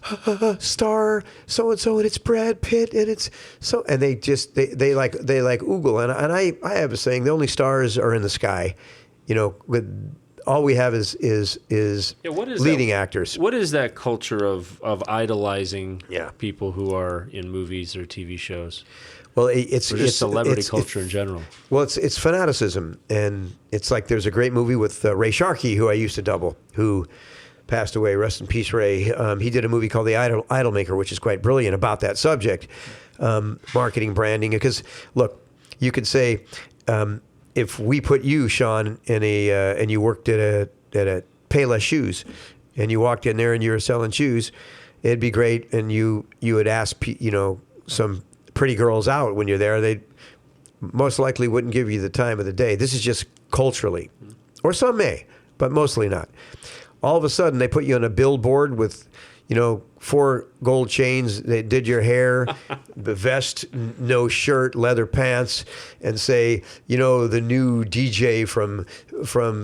star so-and-so, and it's Brad Pitt, and it's so, and they like oogle. And I have a saying, the only stars are in the sky, with all we have is What is leading that, actors. What is that culture of idolizing Yeah. people who are in movies or TV shows? Well, it's Or just it's celebrity it's- culture in general. Well, it's fanaticism, and it's like there's a great movie with Ray Sharkey, who I used to double, who passed away. Rest in peace, Ray. He did a movie called The Idol Maker, which is quite brilliant about that subject, marketing, branding. Because look, you could say if we put you, Sean, in and you worked at a Payless Shoes, and you walked in there and you were selling shoes, it'd be great, and you would ask some pretty girls out when you're there. They most likely wouldn't give you the time of the day. This is just culturally, or some may, but mostly not. All of a sudden, they put you on a billboard with, 4 gold chains. They did your hair, the vest, no shirt, leather pants, and say, the new DJ from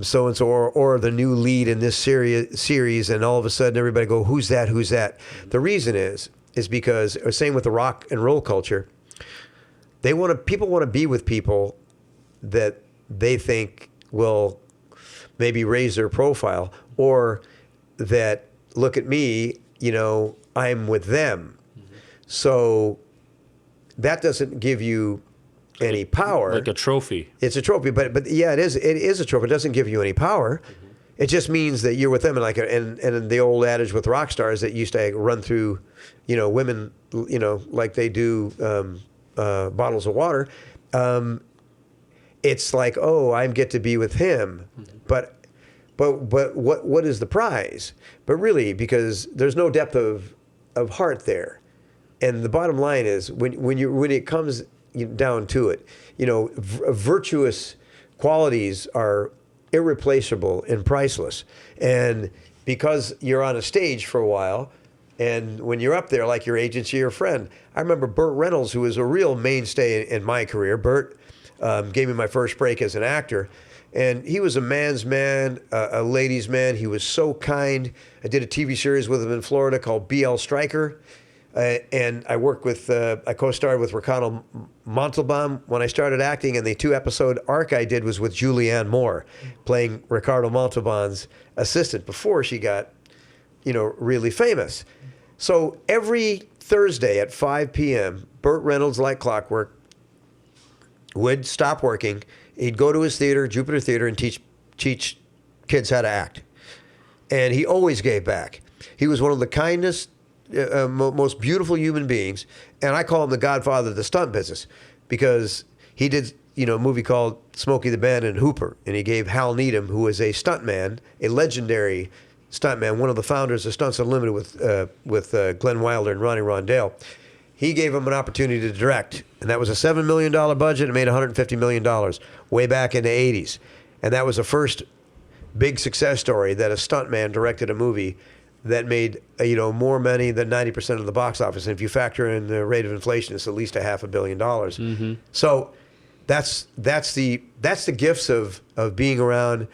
so and so, or the new lead in this series, and all of a sudden, everybody go, "Who's that? Who's that?" The reason is because, or same with the rock and roll culture, people want to be with people that they think will maybe raise their profile, or that look at me, I'm with them. So that doesn't give you any power. Like a trophy. It's a trophy, but yeah, it is a trophy. It doesn't give you any power. It just means that you're with them, and the old adage with rock stars that used to run through, women, like they do bottles of water. It's like, oh, I get to be with him, but what is the prize? But really, because there's no depth of heart there, and the bottom line is when it comes down to it, virtuous qualities are irreplaceable and priceless. And because you're on a stage for a while, and when you're up there, like your agent's your friend. I remember Burt Reynolds, who was a real mainstay in my career. Burt gave me my first break as an actor. And he was a man's man, a ladies' man. He was so kind. I did a TV series with him in Florida called BL Stryker. And I worked I co-starred with Ricardo Montalban when I started acting, and the 2-episode arc I did was with Julianne Moore, playing Ricardo Montalban's assistant before she got, really famous. So every Thursday at 5 p.m., Burt Reynolds, like clockwork, would stop working. He'd go to his theater, Jupiter Theater, and teach kids how to act. And he always gave back. He was one of the kindest, most beautiful human beings, and I call him the godfather of the stunt business, because he did, a movie called Smokey the Bandit and Hooper, and he gave Hal Needham, who was a stuntman, a legendary stuntman, one of the founders of Stunts Unlimited with Glenn Wilder and Ronnie Rondale. He gave him an opportunity to direct, and that was a $7 million budget. It made $150 million way back in the 80s, and that was the first big success story that a stuntman directed a movie that made more money than 90% of the box office. And if you factor in the rate of inflation, it's at least $500 million. Mm-hmm. So that's the gifts of being around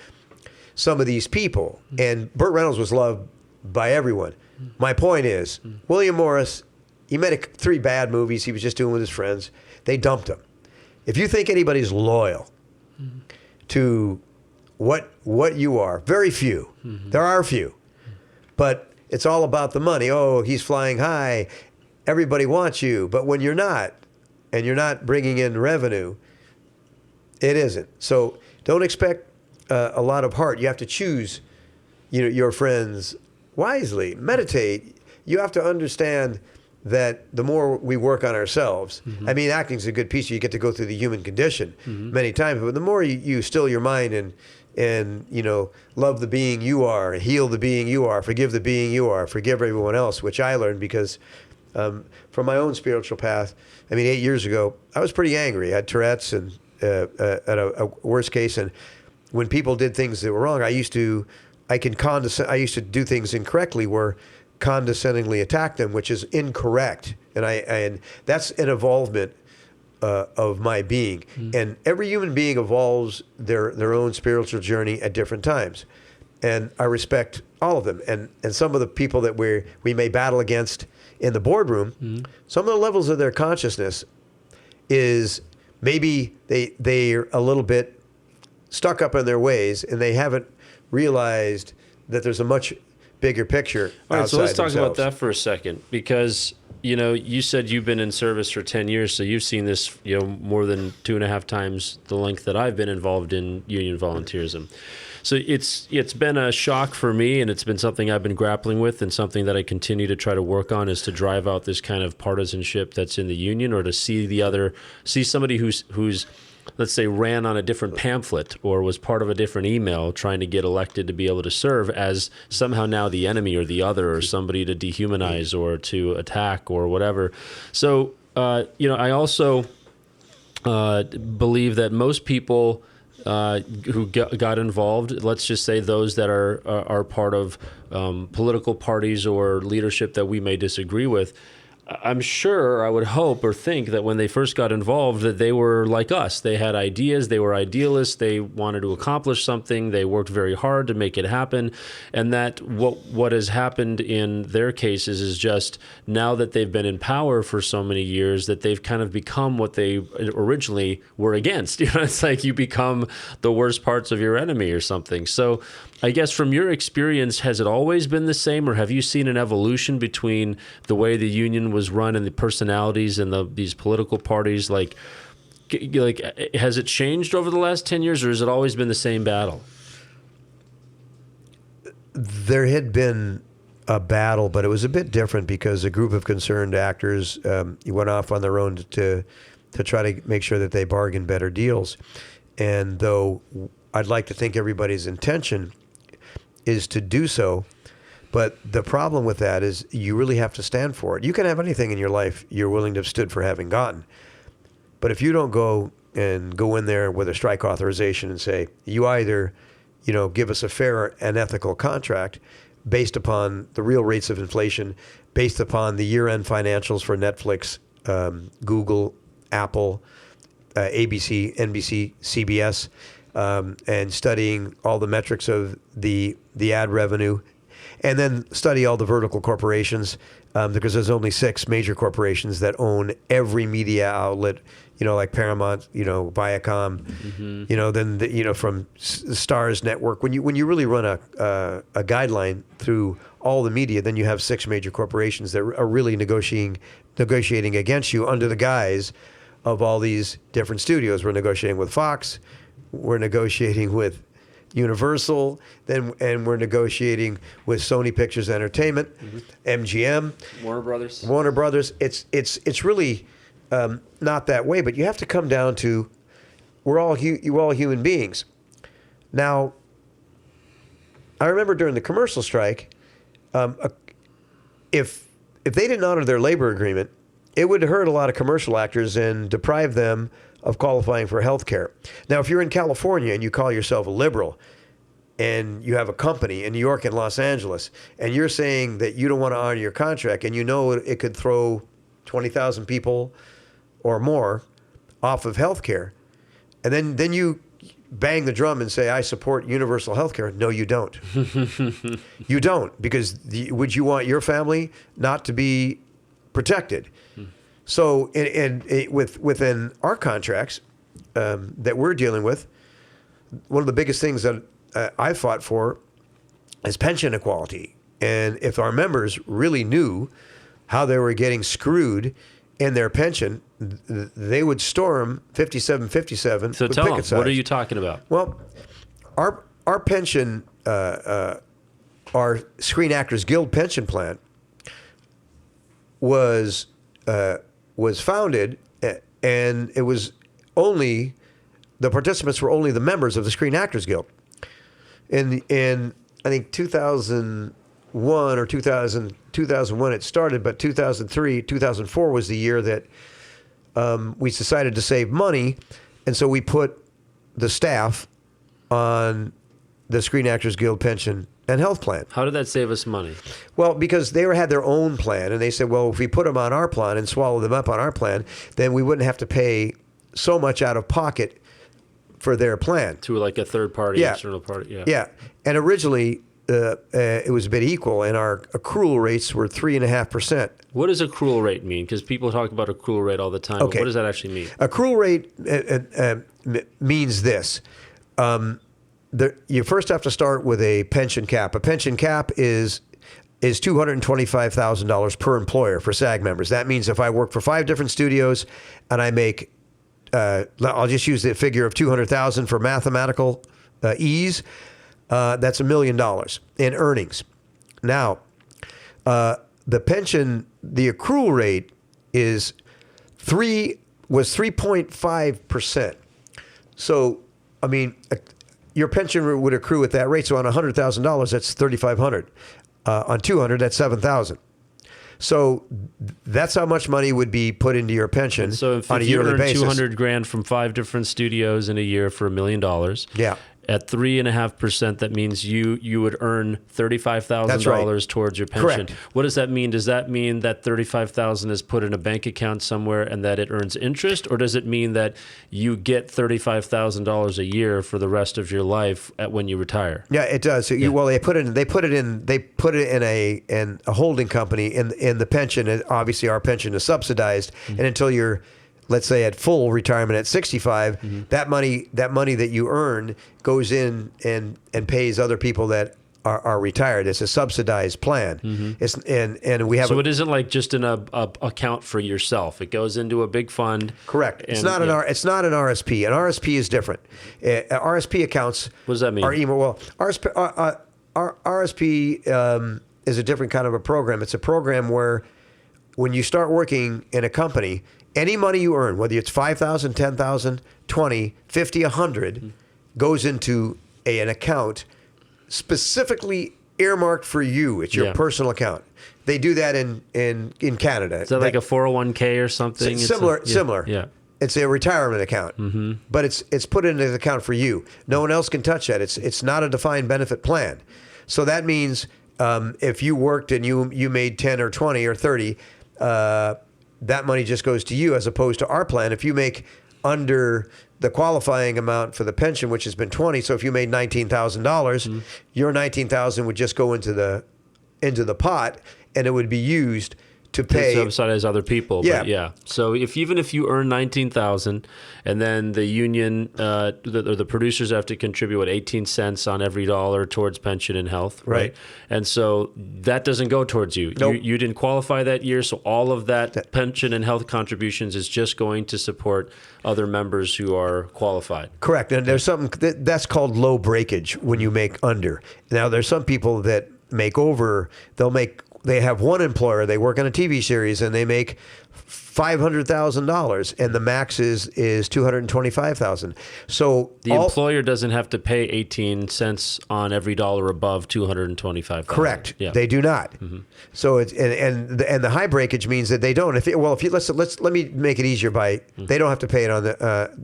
some of these people. And Burt Reynolds was loved by everyone. My point is, William Morris, he made 3 bad movies he was just doing with his friends. They dumped him. If you think anybody's loyal to what you are, very few. There are few. But it's all about the money. Oh, he's flying high. Everybody wants you. But when you're not, and you're not bringing in revenue, it isn't. So don't expect a lot of heart. You have to choose, your friends wisely. Meditate. You have to understand that the more we work on ourselves, I mean, acting's a good piece. You get to go through the human condition many times. But the more you still your mind and love the being you are, heal the being you are, forgive the being you are, forgive everyone else, which I learned because from my own spiritual path. I mean, 8 years ago, I was pretty angry. I had Tourette's and at a worst case, and when people did things that were wrong, I used to do things incorrectly, where condescendingly attack them, which is incorrect, and that's an evolvement of my being. And every human being evolves their own spiritual journey at different times, and I respect all of them. And some of the people that we may battle against in the boardroom, some of the levels of their consciousness is maybe they're a little bit stuck up in their ways, and they haven't realized that there's a much bigger picture. All right, so let's outside talk about themselves. that for a second, because you said you've been in service for 10 years, so you've seen this more than 2.5 times the length that I've been involved in union volunteerism. So it's been a shock for me, and it's been something I've been grappling with, and something that I continue to try to work on, is to drive out this kind of partisanship that's in the union, or to see somebody who's let's say ran on a different pamphlet or was part of a different email trying to get elected to be able to serve as somehow now the enemy or the other, or somebody to dehumanize or to attack or whatever. So, I also believe that most people who got involved, let's just say those that are part of political parties or leadership that we may disagree with, I'm sure, I would hope or think that when they first got involved that they were like us. They had ideas, they were idealists, they wanted to accomplish something, they worked very hard to make it happen, and that what has happened in their cases is just now that they've been in power for so many years that they've kind of become what they originally were against. It's like you become the worst parts of your enemy or something. So I guess from your experience, has it always been the same, or have you seen an evolution between the way the union was run and the personalities and these political parties? Like, has it changed over the last 10 years, or has it always been the same battle? There had been a battle, but it was a bit different because a group of concerned actors went off on their own to try to make sure that they bargained better deals. And though I'd like to think everybody's intention is to do so, but the problem with that is you really have to stand for it. You can have anything in your life you're willing to have stood for having gotten, but if you don't go in there with a strike authorization and say, you either give us a fair and ethical contract based upon the real rates of inflation, based upon the year-end financials for Netflix, Google, Apple, ABC, NBC, CBS, and studying all the metrics of the ad revenue, and then study all the vertical corporations, because there's only 6 major corporations that own every media outlet, like Paramount, Viacom, then from Stars Network. When you really run a guideline through all the media, then you have 6 major corporations that are really negotiating against you under the guise of all these different studios. We're negotiating with Fox, we're negotiating with Universal, and we're negotiating with Sony Pictures Entertainment, MGM, Warner Brothers. It's really not that way, but you have to come down to we're all human beings. Now, I remember during the commercial strike, if they didn't honor their labor agreement, it would hurt a lot of commercial actors and deprive them of qualifying for health care. Now, if you're in California and you call yourself a liberal and you have a company in New York and Los Angeles, and you're saying that you don't want to honor your contract, and it could throw 20,000 people or more off of health care, and then you bang the drum and say, I support universal health care. No, you don't. You don't, because would you want your family not to be protected? So, within our contracts that we're dealing with, one of the biggest things that I fought for is pension equality. And if our members really knew how they were getting screwed in their pension, they would storm 5757. So tell them, what are you talking about? Well, our pension, our Screen Actors Guild pension plan was founded, and it was only, the participants were only the members of the Screen Actors Guild. In I think 2001 or 2001 it started, but 2004 was the year that we decided to save money, and so we put the staff on the Screen Actors Guild pension and health plan. How did that save us money? Well, because they had their own plan, and they said, well, if we put them on our plan and swallow them up on our plan, then we wouldn't have to pay so much out of pocket for their plan. To like a third party, external party. Yeah. And originally, it was a bit equal, and our accrual rates were 3.5%. What does accrual rate mean? Because people talk about accrual rate all the time. Okay. What does that actually mean? Accrual rate means this. you first have to start with a pension cap. A pension cap is $225,000 per employer for SAG members. That means if I work for 5 different studios and I make, I'll just use the figure of $200,000 for mathematical ease, that's $1 million in earnings. Now, the pension, the accrual rate was 3.5%. So, I mean, your pension would accrue at that rate. So on $100,000, that's $3,500. On $200,000, that's $7,000. So that's how much money would be put into your pension so if on a you yearly earn basis. $200,000 from 5 different studios in a year for $1 million. Yeah. At 3.5%, that means you would earn $35,000 towards your pension. Correct. What does that mean? Does that mean that $35,000 is put in a bank account somewhere and that it earns interest, or does it mean that you get $35,000 a year for the rest of your life when you retire? Yeah, it does. So well, they put it in a holding company in the pension. And obviously, our pension is subsidized, and until you're, let's say, at full retirement at 65, that money that you earn goes in and pays other people that are retired. It's a subsidized plan. And we have so it isn't like just an account for yourself. It goes into a big fund. Correct. It's not an RSP. An RSP is different. RSP accounts. What does that mean? RSP is a different kind of a program. It's a program where when you start working in a company, any money you earn, whether it's $5,000, $10,000, $20,000, $50,000, $100,000, goes into an account specifically earmarked for you. It's your personal account. They do that in Canada. Is that like a 401k or something? Similar. Yeah. It's a retirement account, but it's put in an account for you. No one else can touch that. It's not a defined benefit plan. So that means if you worked and you made 10 or 20 or 30, that money just goes to you, as opposed to our plan. If you make under the qualifying amount for the pension, which has been 20, so if you made $19,000, your $19,000 would just go into the pot, and it would be used to pay to subsidize other people. Yeah. But yeah. So even if you earn $19,000, and then the union the producers have to contribute 18 cents on every dollar towards pension and health, right? And so that doesn't go towards you. Nope. You didn't qualify that year, so all of that pension and health contributions is just going to support other members who are qualified. Correct. And there's something that's called low breakage when you make under. Now there's some people that make over. They have one employer, they work on a TV series, and they make $500,000, and the max is $225,000. So the employer doesn't have to pay 18 cents on every dollar above $225,000. Correct. Yeah. They do not. So it's and the high breakage means that they don't. Let me make it easier by they don't have to pay it on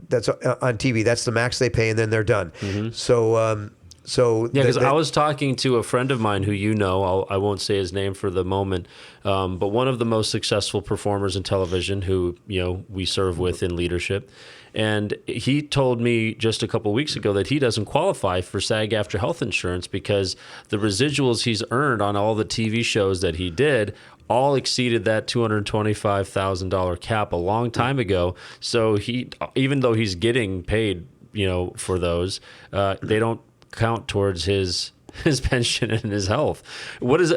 that's on TV. That's the max they pay, and then they're done. So yeah, because I was talking to a friend of mine who I won't say his name for the moment, but one of the most successful performers in television who we serve with in leadership, and he told me just a couple of weeks ago that he doesn't qualify for SAG-AFTRA health insurance because the residuals he's earned on all the TV shows that he did all exceeded that $225,000 cap a long time ago. So even though he's getting paid, for those, they don't count towards his pension and his health. What is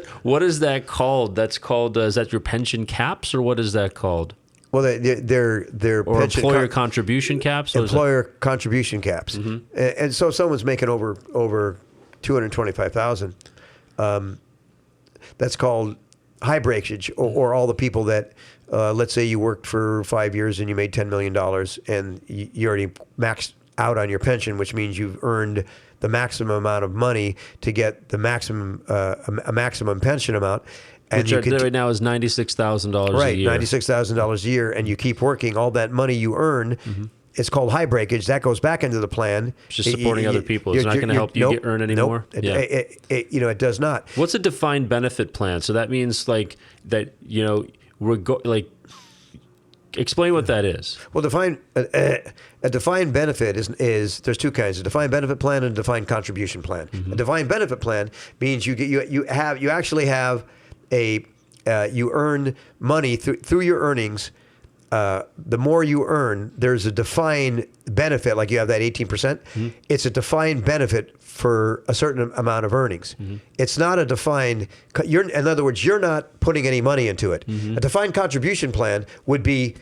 that called? That's called is that your pension caps, or what is that called? Well, they're or pension employer contribution caps. Employer contribution caps, and so if someone's making over $225,000, that's called high breakage, or all the people that. Let's say you worked for 5 years and you made $10 million, and you already maxed out on your pension, which means you've earned the maximum amount of money to get the maximum a maximum pension amount. And which right now is $96,000 a year. Right, $96,000 a year, and you keep working. All that money you earn, it's called high breakage. That goes back into the plan. It's just supporting other people. It's not going to help you earn anymore. Nope. It does not. What's a defined benefit plan? So that means like that. Explain what that is. Well, a defined benefit is there's two kinds: a defined benefit plan and a defined contribution plan. A defined benefit plan means you actually have you earn money through your earnings the more you earn, there's a defined benefit, like you have that 18%. It's a defined benefit for a certain amount of earnings. It's not a defined, in other words, you're not putting any money into it. A defined contribution plan would be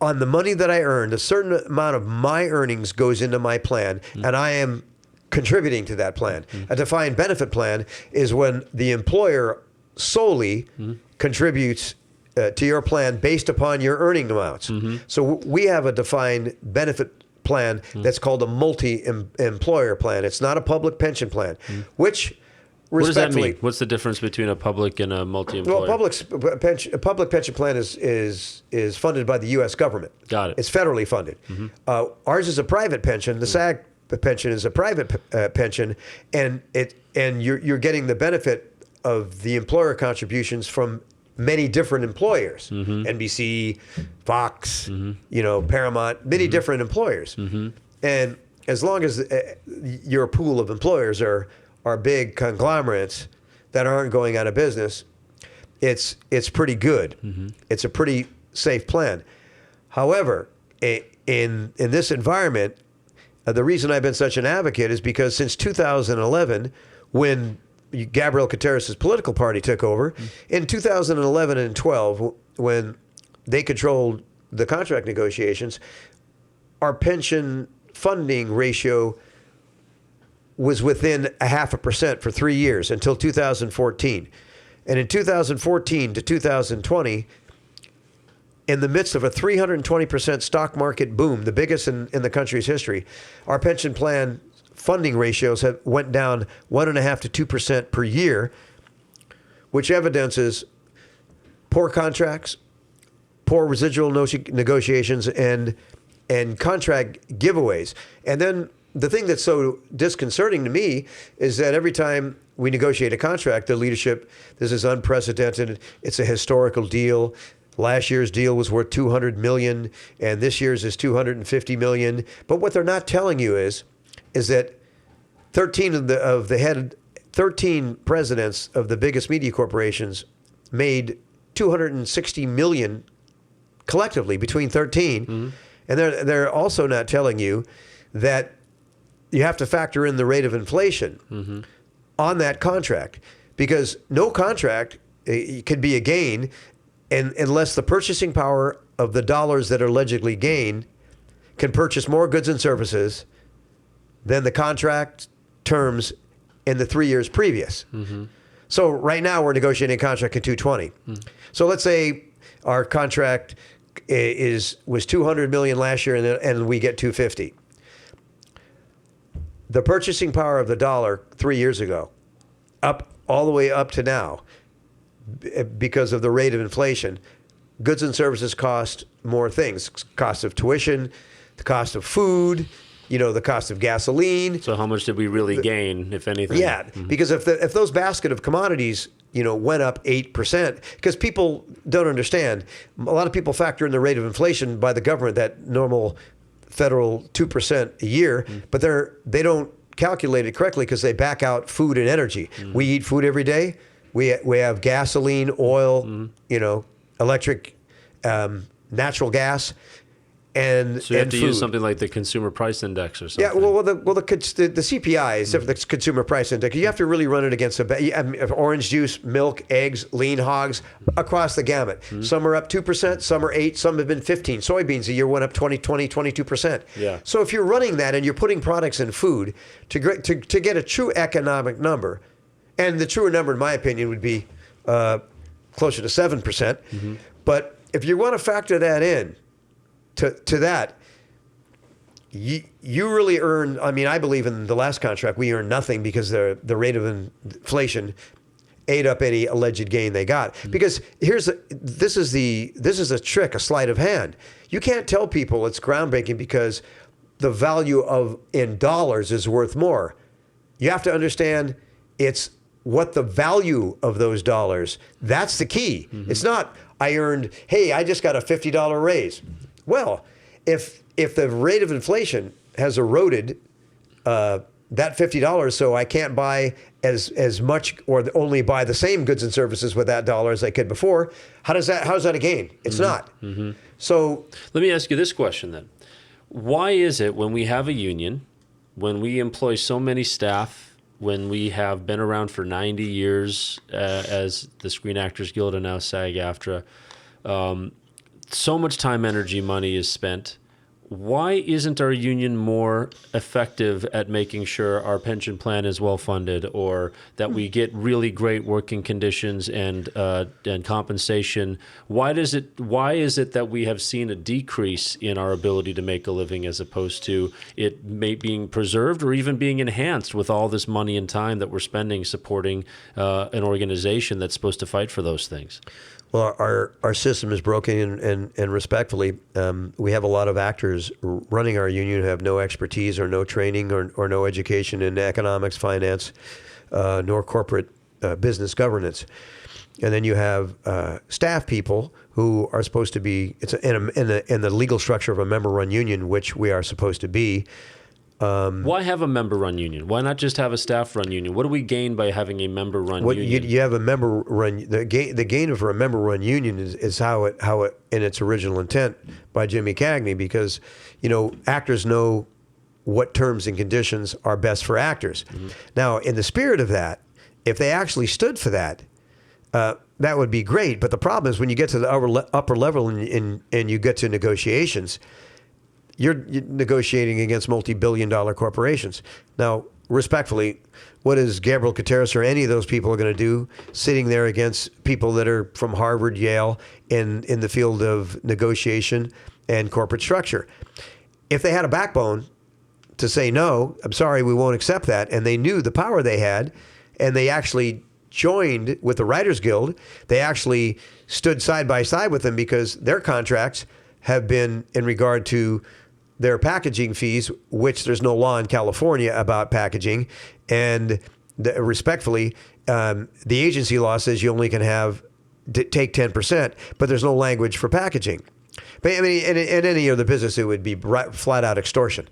on the money that I earned, a certain amount of my earnings goes into my plan, and I am contributing to that plan. A defined benefit plan is when the employer solely contributes to your plan based upon your earning amounts. So we have a defined benefit plan that's called a multi-employer plan. It's not a public pension plan, which What does that respectfully, mean? What's the difference between a public and a multi-employer? well, a public pension plan is funded by the U.S. government. Got it. It's federally funded. Ours is a private pension. The SAG pension is a private pension, and you're getting the benefit of the employer contributions from many different employers, NBC, Fox, Paramount, many different employers. And as long as your pool of employers are big conglomerates that aren't going out of business, it's pretty good. It's a pretty safe plan. However, in this environment, the reason I've been such an advocate is because since 2011, when Gabriel Contreras' political party took over, in 2011 and 12, when they controlled the contract negotiations, our pension funding ratio was within 0.5% for 3 years until 2014. And in 2014 to 2020, in the midst of a 320% stock market boom, the biggest in the country's history, our pension plan funding ratios went down 1.5% to 2% per year, which evidences poor contracts, poor residual negotiations, and contract giveaways. And then the thing that's so disconcerting to me is that every time we negotiate a contract, the leadership, this is unprecedented, it's a historical deal. Last year's deal was worth $200 million, and this year's is $250 million. But what they're not telling you is that 13 presidents of the biggest media corporations made $260 million collectively between 13. And they're also not telling you that you have to factor in the rate of inflation on that contract, because no contract could be a gain unless the purchasing power of the dollars that are allegedly gained can purchase more goods and services than the contract terms in the 3 years previous. So right now we're negotiating a contract at 220. So let's say our contract was 200 million last year, and we get 250. The purchasing power of the dollar 3 years ago, up all the way up to now, because of the rate of inflation, goods and services cost more things. Cost of tuition, the cost of food, the cost of gasoline. So how much did we really gain, if anything? Yeah, because if those basket of commodities, went up 8%, because people don't understand. A lot of people factor in the rate of inflation by the government, that normal federal 2% a year, but they don't calculate it correctly because they back out food and energy. We eat food every day. We have gasoline, oil, electric, natural gas, and so you have to food. use something like the Consumer Price Index or something. Yeah, the CPI is the Consumer Price Index. You have to really run it against orange juice, milk, eggs, lean hogs, across the gamut. Some are up 2%, some are 8%, some have been 15%. Soybeans a year went up 22%. Yeah. So if you're running that and you're putting products in food to get a true economic number, and the truer number, in my opinion, would be closer to 7%. But if you want to factor that in, to that, you really earn. I mean, I believe in the last contract we earned nothing because the rate of inflation ate up any alleged gain they got. Because this is a trick, a sleight of hand. You can't tell people it's groundbreaking because the value in dollars is worth more. You have to understand it's what the value of those dollars. That's the key. It's not I just got a $50 raise. Well, if the rate of inflation has eroded that $50, so I can't buy as much or only buy the same goods and services with that dollar as I could before. How's that a gain? It's not. So let me ask you this question then. Why is it when we have a union, when we employ so many staff, when we have been around for 90 years as the Screen Actors Guild and now SAG-AFTRA, so much time, energy, money is spent. Why isn't our union more effective at making sure our pension plan is well funded, or that we get really great working conditions and compensation? Why is it that we have seen a decrease in our ability to make a living as opposed to it being preserved or even being enhanced with all this money and time that we're spending supporting an organization that's supposed to fight for those things? Well, our system is broken, and respectfully, we have a lot of actors running our union who have no expertise or no training or no education in economics, finance, nor corporate business governance. And then you have staff people who are supposed to be, it's in the legal structure of a member-run union, which we are supposed to be. Why have a member-run union? Why not just have a staff-run union? What do we gain by having a member-run union? You have a member-run. The gain of a member-run union is how it in its original intent by Jimmy Cagney, because actors know what terms and conditions are best for actors. Now, in the spirit of that, if they actually stood for that, that would be great. But the problem is when you get to the upper level and you get to negotiations, you're negotiating against multi-billion-dollar corporations. Now, respectfully, what is Gabriel Kateris or any of those people are going to do sitting there against people that are from Harvard, Yale, in the field of negotiation and corporate structure? If they had a backbone to say, no, I'm sorry, we won't accept that, and they knew the power they had, and they actually joined with the Writers Guild, they actually stood side by side with them because their contracts have been in regard to their packaging fees, which there's no law in California about packaging. And respectfully, the agency law says you only can take 10%, but there's no language for packaging. But I mean, in any other business, it would be flat out extortion.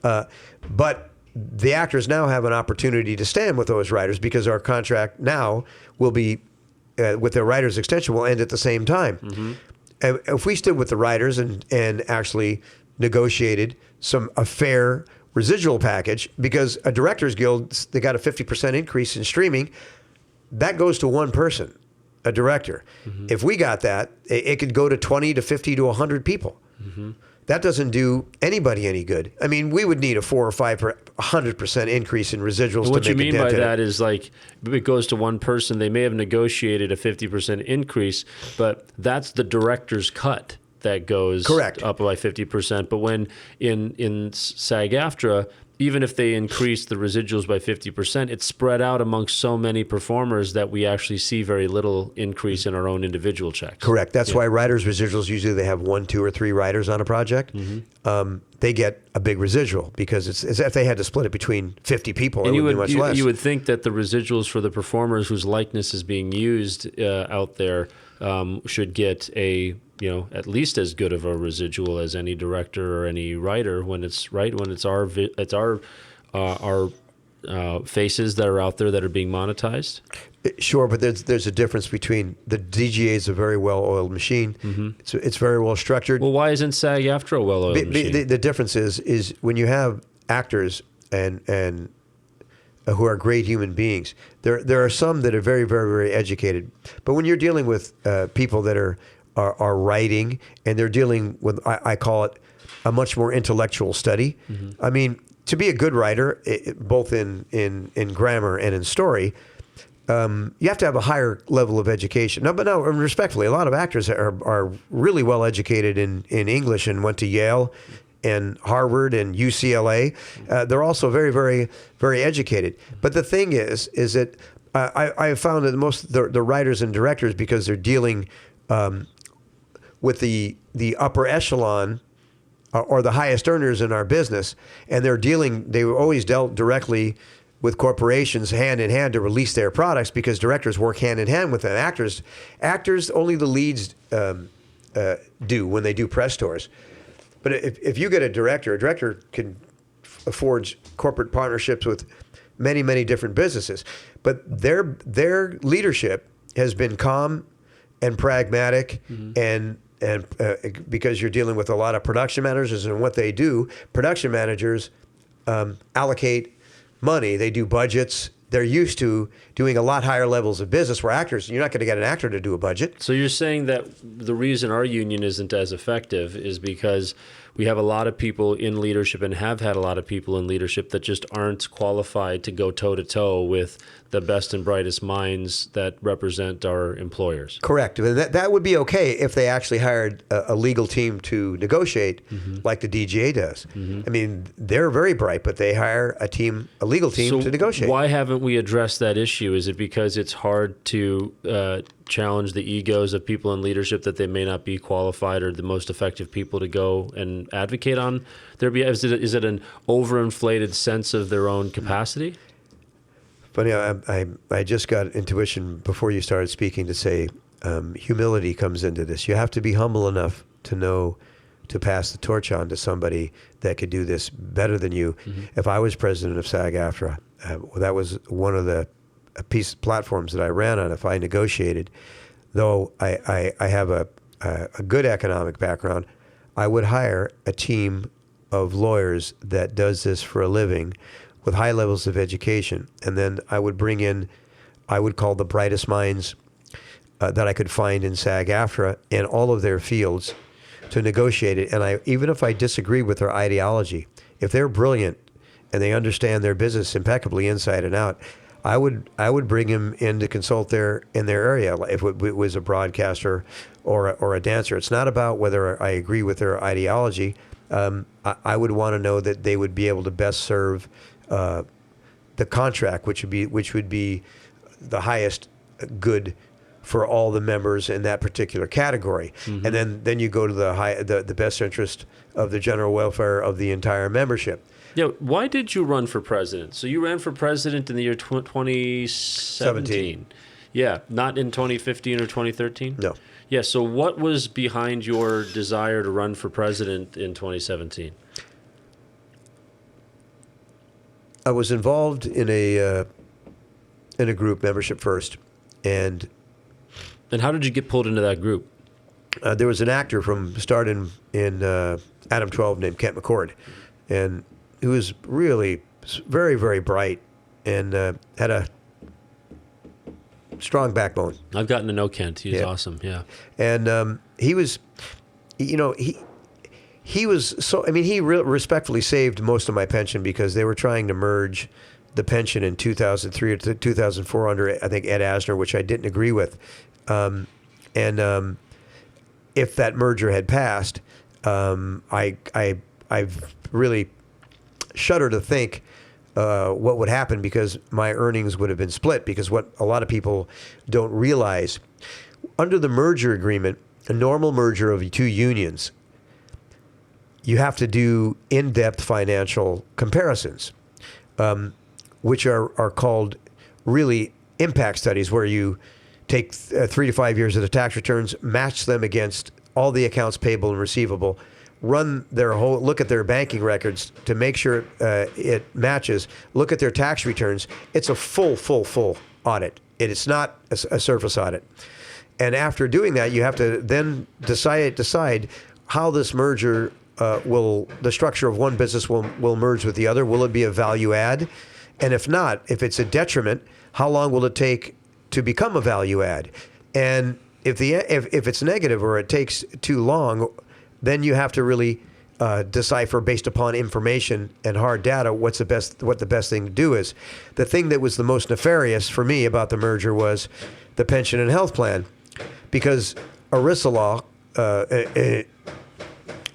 But the actors now have an opportunity to stand with those writers because our contract now will be, with their writers' extension, will end at the same time. And if we stood with the writers and actually negotiated a fair residual package, because a Directors Guild, they got a 50% increase in streaming, that goes to one person, a director. If we got that, it could go to 20 to 50 to 100 people. That doesn't do anybody any good. I mean, we would need a 4 or 5 or 100% increase in residuals to make a dent in it. What you mean by that is, like, it goes to one person. They may have negotiated a 50% increase, but that's the director's cut that goes up by 50%. But when in SAG-AFTRA, even if they increase the residuals by 50%, it's spread out amongst so many performers that we actually see very little increase in our own individual checks. Correct. That's why writers' residuals, usually they have 1, 2, or 3 writers on a project. They get a big residual because it's as if they had to split it between 50 people. And it would be much less. You would think that the residuals for the performers whose likeness is being used out there should get at least as good of a residual as any director or any writer when it's our faces that are out there that are being monetized. Sure, but there's a difference between the DGA is a very well-oiled machine. It's very well structured. Well, why isn't SAG-AFTRA a well-oiled machine? The difference is when you have actors and who are great human beings, there are some that are very, very, very educated. But when you're dealing with people that are writing and they're dealing with, I call it a much more intellectual study. I mean, to be a good writer, both in grammar and in story, you have to have a higher level of education. No, respectfully, a lot of actors are really well educated in English and went to Yale and Harvard and UCLA. They're also very, very, very educated. But the thing is that I have found that most the writers and directors, because they're dealing with the upper echelon or the highest earners in our business, and they were always dealt directly with corporations hand in hand to release their products, because directors work hand in hand with them. Actors only the leads do when they do press tours. But if you get a director can forge corporate partnerships with many, many different businesses. But their leadership has been calm and pragmatic, and because you're dealing with a lot of production managers, and what they do, production managers allocate money. They do budgets. They're used to doing a lot higher levels of business, where actors, you're not going to get an actor to do a budget. So you're saying that the reason our union isn't as effective is because we have a lot of people in leadership, and have had a lot of people in leadership, that just aren't qualified to go toe-to-toe with the best and brightest minds that represent our employers. Correct. And that would be okay if they actually hired a legal team to negotiate, like the DGA does. I mean, they're very bright, but they hire a legal team to negotiate. Why haven't we addressed that issue? Is it because it's hard to challenge the egos of people in leadership, that they may not be qualified or the most effective people to go and advocate on their behalf? Is it an overinflated sense of their own capacity? Funny, I just got intuition before you started speaking to say humility comes into this. You have to be humble enough to know to pass the torch on to somebody that could do this better than you. If I was president of SAG-AFTRA, that was one of the platforms that I ran on. If I negotiated, though I have a good economic background, I would hire a team of lawyers that does this for a living, with high levels of education. And then I would bring in, I would call the brightest minds that I could find in SAG-AFTRA in all of their fields to negotiate it. And even if I disagree with their ideology, if they're brilliant and they understand their business impeccably inside and out, I would bring them in to consult in their area. If it was a broadcaster or a dancer, it's not about whether I agree with their ideology. I would want to know that they would be able to best serve the contract, which would be the highest good for all the members in that particular category. And then you go to the best interest of the general welfare of the entire membership. Yeah, why did you run for president? So you ran for president in the year 2017. Yeah, not in 2015 or 2013? No. Yeah, so what was behind your desire to run for president in 2017? I was involved in a group, Membership First, and how did you get pulled into that group? There was an actor starred in Adam 12 named Kent McCord, and he was really very, very bright and had a strong backbone. I've gotten to know Kent. He's awesome. Yeah, and he was, he was so. I mean, he respectfully saved most of my pension because they were trying to merge the pension in 2003 or 2004 under, I think, Ed Asner, which I didn't agree with. And if that merger had passed, I've really shudder to think what would happen, because my earnings would have been split. Because what a lot of people don't realize, under the merger agreement, a normal merger of two unions, you have to do in-depth financial comparisons, which are called really impact studies, where you take 3 to 5 years of the tax returns, match them against all the accounts payable and receivable, look at their banking records to make sure it matches, look at their tax returns. It's a full audit. It's not a surface audit. And after doing that, you have to then decide how this merger the structure of one business will merge with the other. Will it be a value add? And if not, if it's a detriment, how long will it take to become a value add? And if it's negative or it takes too long, then you have to really decipher based upon information and hard data what the best thing to do is. The thing that was the most nefarious for me about the merger was the pension and health plan, because ERISA law,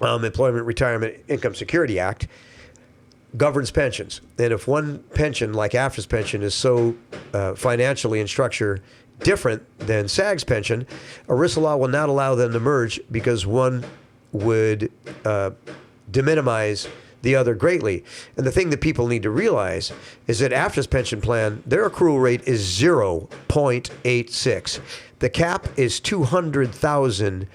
Employment Retirement Income Security Act, governs pensions. And if one pension, like AFTRA's pension, is so financially in structure different than SAG's pension, ERISA law will not allow them to merge, because one would deminimize the other greatly. And the thing that people need to realize is that AFTRA's pension plan, their accrual rate is 0.86. The cap is $200,000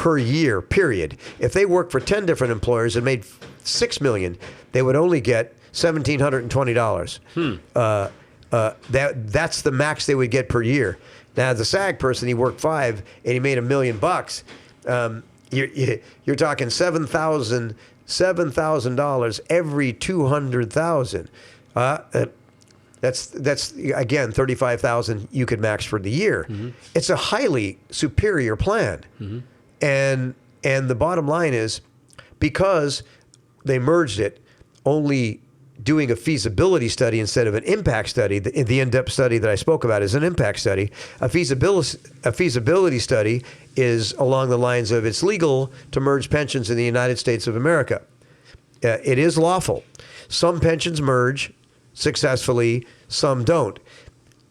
per year, period. If they worked for 10 different employers and made $6 million, they would only get $1,720. That's the max they would get per year. Now, the SAG person, he worked 5 and he made $1 million. You're talking $7,000 every 200,000. That's again $35,000 you could max for the year. It's a highly superior plan, and the bottom line is, because they merged it, only doing a feasibility study instead of an impact study. The in-depth study that I spoke about is an impact study. A feasibility study is along the lines of, it's legal to merge pensions in the United States of America. It is lawful. Some pensions merge successfully, some don't.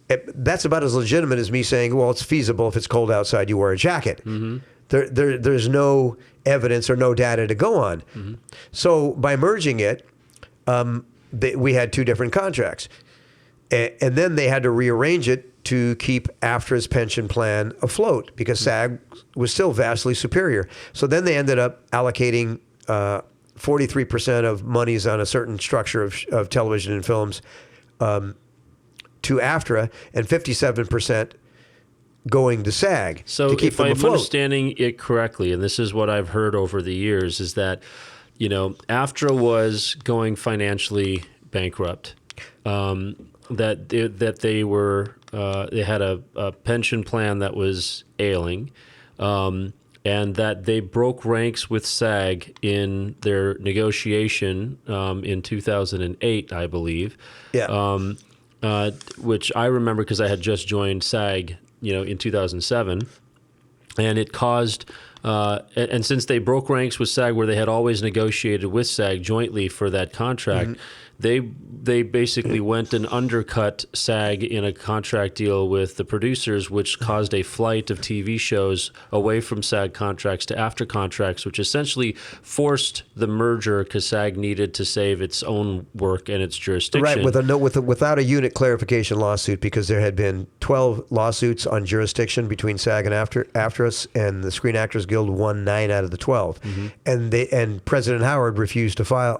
That's about as legitimate as me saying, well, it's feasible if it's cold outside, you wear a jacket. There's no evidence or no data to go on. So by merging it, we had 2 different contracts. And then they had to rearrange it to keep AFTRA's pension plan afloat, because SAG was still vastly superior. So then they ended up allocating 43% of monies on a certain structure of television and films to AFTRA, and 57% going to SAG So to keep if them I'm afloat. understanding it correctly, and this is what I've heard over the years, is that, AFTRA was going financially bankrupt. That they were they had a pension plan that was ailing, and that they broke ranks with SAG in their negotiation in 2008, I believe. Yeah. Which I remember because I had just joined SAG, in 2007, and it caused. And since they broke ranks with SAG, where they had always negotiated with SAG jointly for that contract, they basically went and undercut SAG in a contract deal with the producers, which caused a flight of TV shows away from SAG contracts to AFTRA contracts, which essentially forced the merger because SAG needed to save its own work and its jurisdiction. Right, without a unit clarification lawsuit, because there had been 12 lawsuits on jurisdiction between SAG and AFTRA, and the Screen Actors Guild won 9 out of the 12, and President Howard refused to file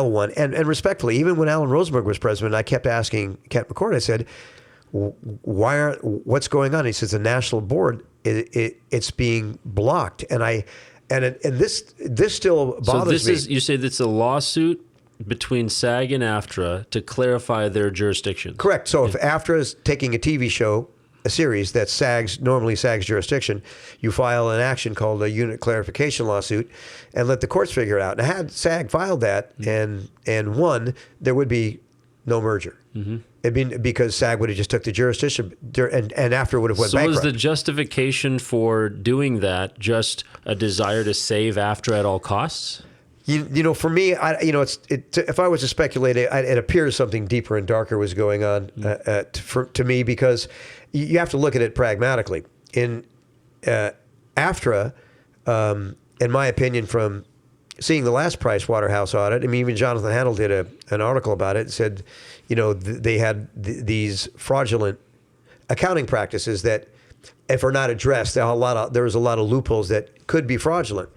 one, and respectfully, even when Alan Rosenberg was president, I kept asking Kent McCord. I said, what's going on? He says the national board, it's being blocked, and this still bothers me. You say that's a lawsuit between SAG and AFTRA to clarify their jurisdiction. Correct. So if AFTRA is taking a TV show, a series that's normally SAG's jurisdiction, you file an action called a unit clarification lawsuit and let the courts figure it out. And had SAG filed that and won, there would be no merger. It'd be because SAG would have just took the jurisdiction, and AFTRA would have went bankrupt. So was the justification for doing that just a desire to save AFTRA at all costs? For me, if I was to speculate, it appears something deeper and darker was going on to me, because you have to look at it pragmatically. In AFTRA, in my opinion, from seeing the last Pricewaterhouse audit, I mean, even Jonathan Handel did an article about it and said, they had these fraudulent accounting practices that, if are not addressed, there was a lot of loopholes that could be fraudulent.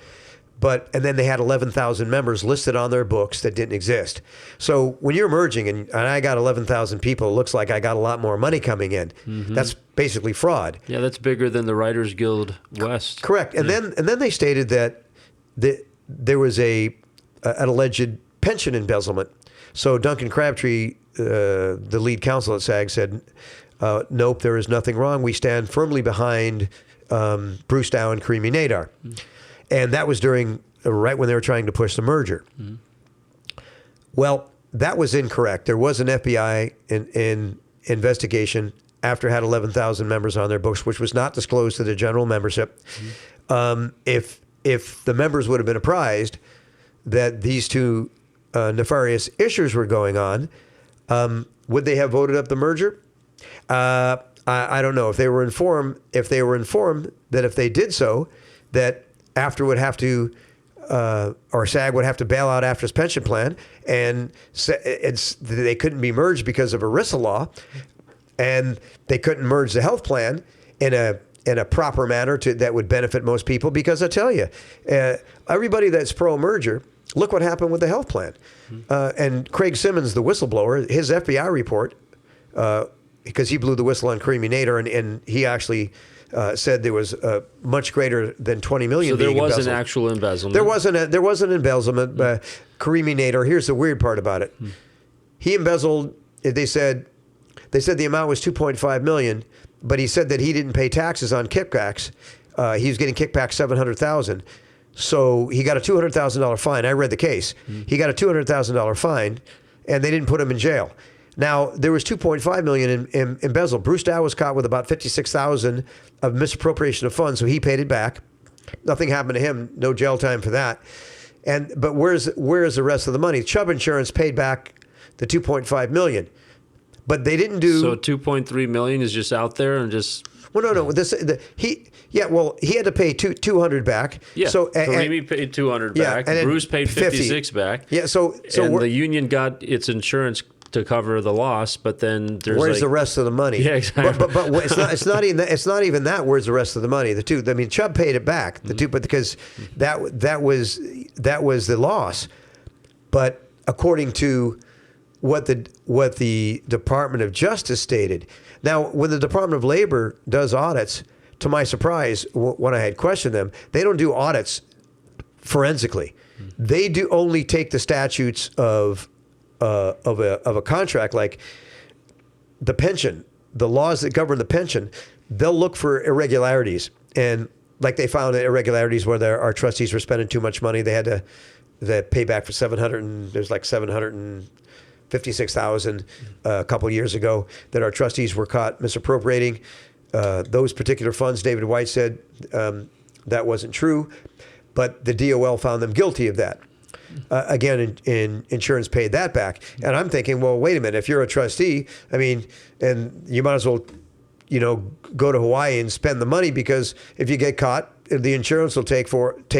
And then they had 11,000 members listed on their books that didn't exist. So when you're merging and I got 11,000 people, it looks like I got a lot more money coming in. That's basically fraud. Yeah, that's bigger than the Writers Guild West. Correct. And then they stated that there was an alleged pension embezzlement. So Duncan Crabtree, the lead counsel at SAG, said, nope, there is nothing wrong. We stand firmly behind Bruce Dow and Karimi Nadar. And that was right when they were trying to push the merger. Well, that was incorrect. There was an FBI investigation. AFTRA had 11,000 members on their books, which was not disclosed to the general membership. If the members would have been apprised that these two nefarious issues were going on, would they have voted up the merger? I don't know. If they were informed that if they did so, that AFTRA would have to, or SAG would have to bail out AFTRA's pension plan, and they couldn't be merged because of ERISA law, and they couldn't merge the health plan in a in a proper manner that would benefit most people. Because I tell you, everybody that's pro-merger, look what happened with the health plan. And Craig Simmons, the whistleblower, his FBI report, because he blew the whistle on Creamy Nader, and he actually said there was much greater than $20 million. So there being was embezzled. an actual embezzlement. There was an embezzlement. Creamy Nader. Here's the weird part about it. He embezzled. They said the amount was $2.5 million, but he said that he didn't pay taxes on kickbacks. He was getting kickbacks $700,000. So he got a $200,000 fine. I read the case. He got a $200,000 fine, and they didn't put him in jail. Now, there was $2.5 million in embezzle. Bruce Dow was caught with about $56,000 of misappropriation of funds, so he paid it back. Nothing happened to him. No jail time for that. But where's the rest of the money? Chubb Insurance paid back the $2.5 million, but they didn't do. So $2.3 million is just out there and just. Well, no. He had to pay 200 back. Yeah. So Karimi paid 200 back. and Bruce paid 56 back. Yeah. So and the union got its insurance to cover the loss, but then there's where's the rest of the money? Yeah, exactly. But it's not even that. Where's the rest of the money? Chubb paid it back. But because that was the loss. But according to what the Department of Justice stated. Now, when the Department of Labor does audits, to my surprise, when I had questioned them, they don't do audits forensically. They do only take the statutes of a contract, like the pension, the laws that govern the pension. They'll look for irregularities, and like they found irregularities where our trustees were spending too much money. They had to pay back for $756,000 a couple of years ago that our trustees were caught misappropriating those particular funds. David White said that wasn't true, but the DOL found them guilty of that. Again, insurance paid that back. And I'm thinking, well, wait a minute. If you're a trustee, and you might as well, go to Hawaii and spend the money, because if you get caught, the insurance will take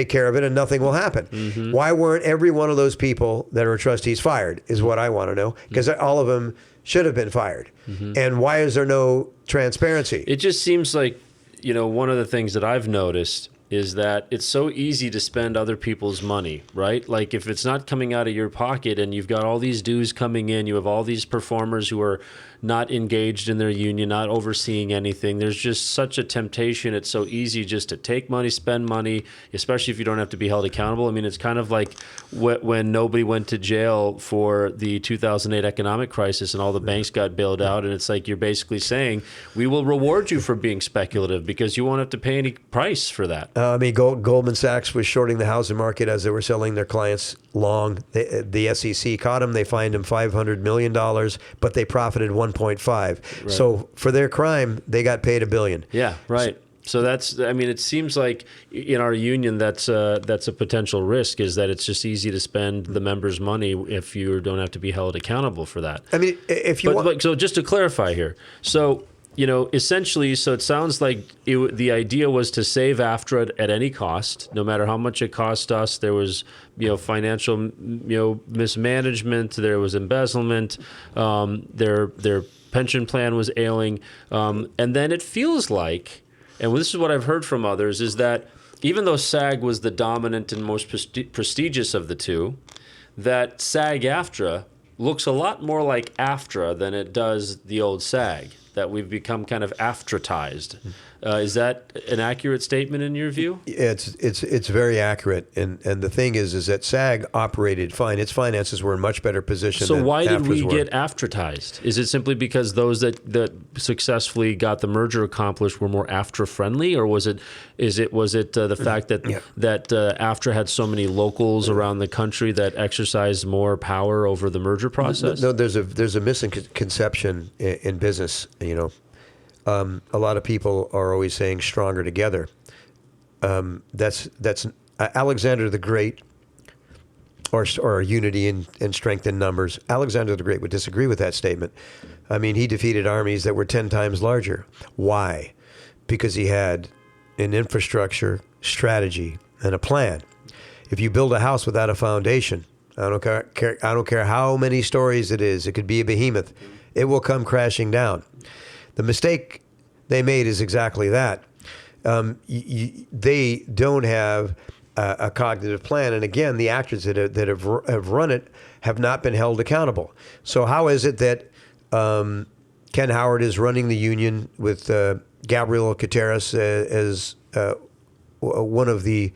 care of it and nothing will happen. Mm-hmm. Why weren't every one of those people that are trustees fired is what I want to know, because all of them should have been fired. Mm-hmm. And why is there no transparency? It just seems like, one of the things that I've noticed is that it's so easy to spend other people's money, right? Like if it's not coming out of your pocket and you've got all these dues coming in, you have all these performers who are not engaged in their union, not overseeing anything. There's just such a temptation. It's so easy just to take money, spend money, especially if you don't have to be held accountable. It's kind of like when nobody went to jail for the 2008 economic crisis and all the banks got bailed out. And it's like you're basically saying, we will reward you for being speculative because you won't have to pay any price for that. Goldman Sachs was shorting the housing market as they were selling their clients long. The SEC caught them. They fined them $500 million, but they profited 1.5. Right. So for their crime, they got paid $1 billion. Yeah, right. So that's, it seems like in our union, that's a potential risk, is that it's just easy to spend the members' money if you don't have to be held accountable for that. So just to clarify here, so essentially, so it sounds like the idea was to save AFTRA at any cost, no matter how much it cost us. There was, financial, mismanagement. There was embezzlement. Their pension plan was ailing, and then it feels like, and this is what I've heard from others, is that even though SAG was the dominant and most prestigious of the two, that SAG-AFTRA looks a lot more like AFTRA than it does the old SAG. That we've become kind of AFTRAtized. Is that an accurate statement in your view? It's very accurate, and the thing is that SAG operated fine. Its finances were in much better position. So than why did we were. get AFTRAtized? Is it simply because those that successfully got the merger accomplished were more AFTRA friendly, or was it the fact that AFTRA had so many locals around the country that exercised more power over the merger process? No, there's a misconception in business. A lot of people are always saying stronger together. That's Alexander the Great, or unity and strength in numbers. Alexander the Great would disagree with that statement. He defeated armies that were 10 times larger. Why? Because he had an infrastructure, strategy, and a plan. If you build a house without a foundation, I don't care how many stories it is. It could be a behemoth. It will come crashing down. The mistake they made is exactly that. they don't have a cognitive plan. And again, the actors that have run it have not been held accountable. So how is it that Ken Howard is running the union with Gabriel Gutierrez as one of the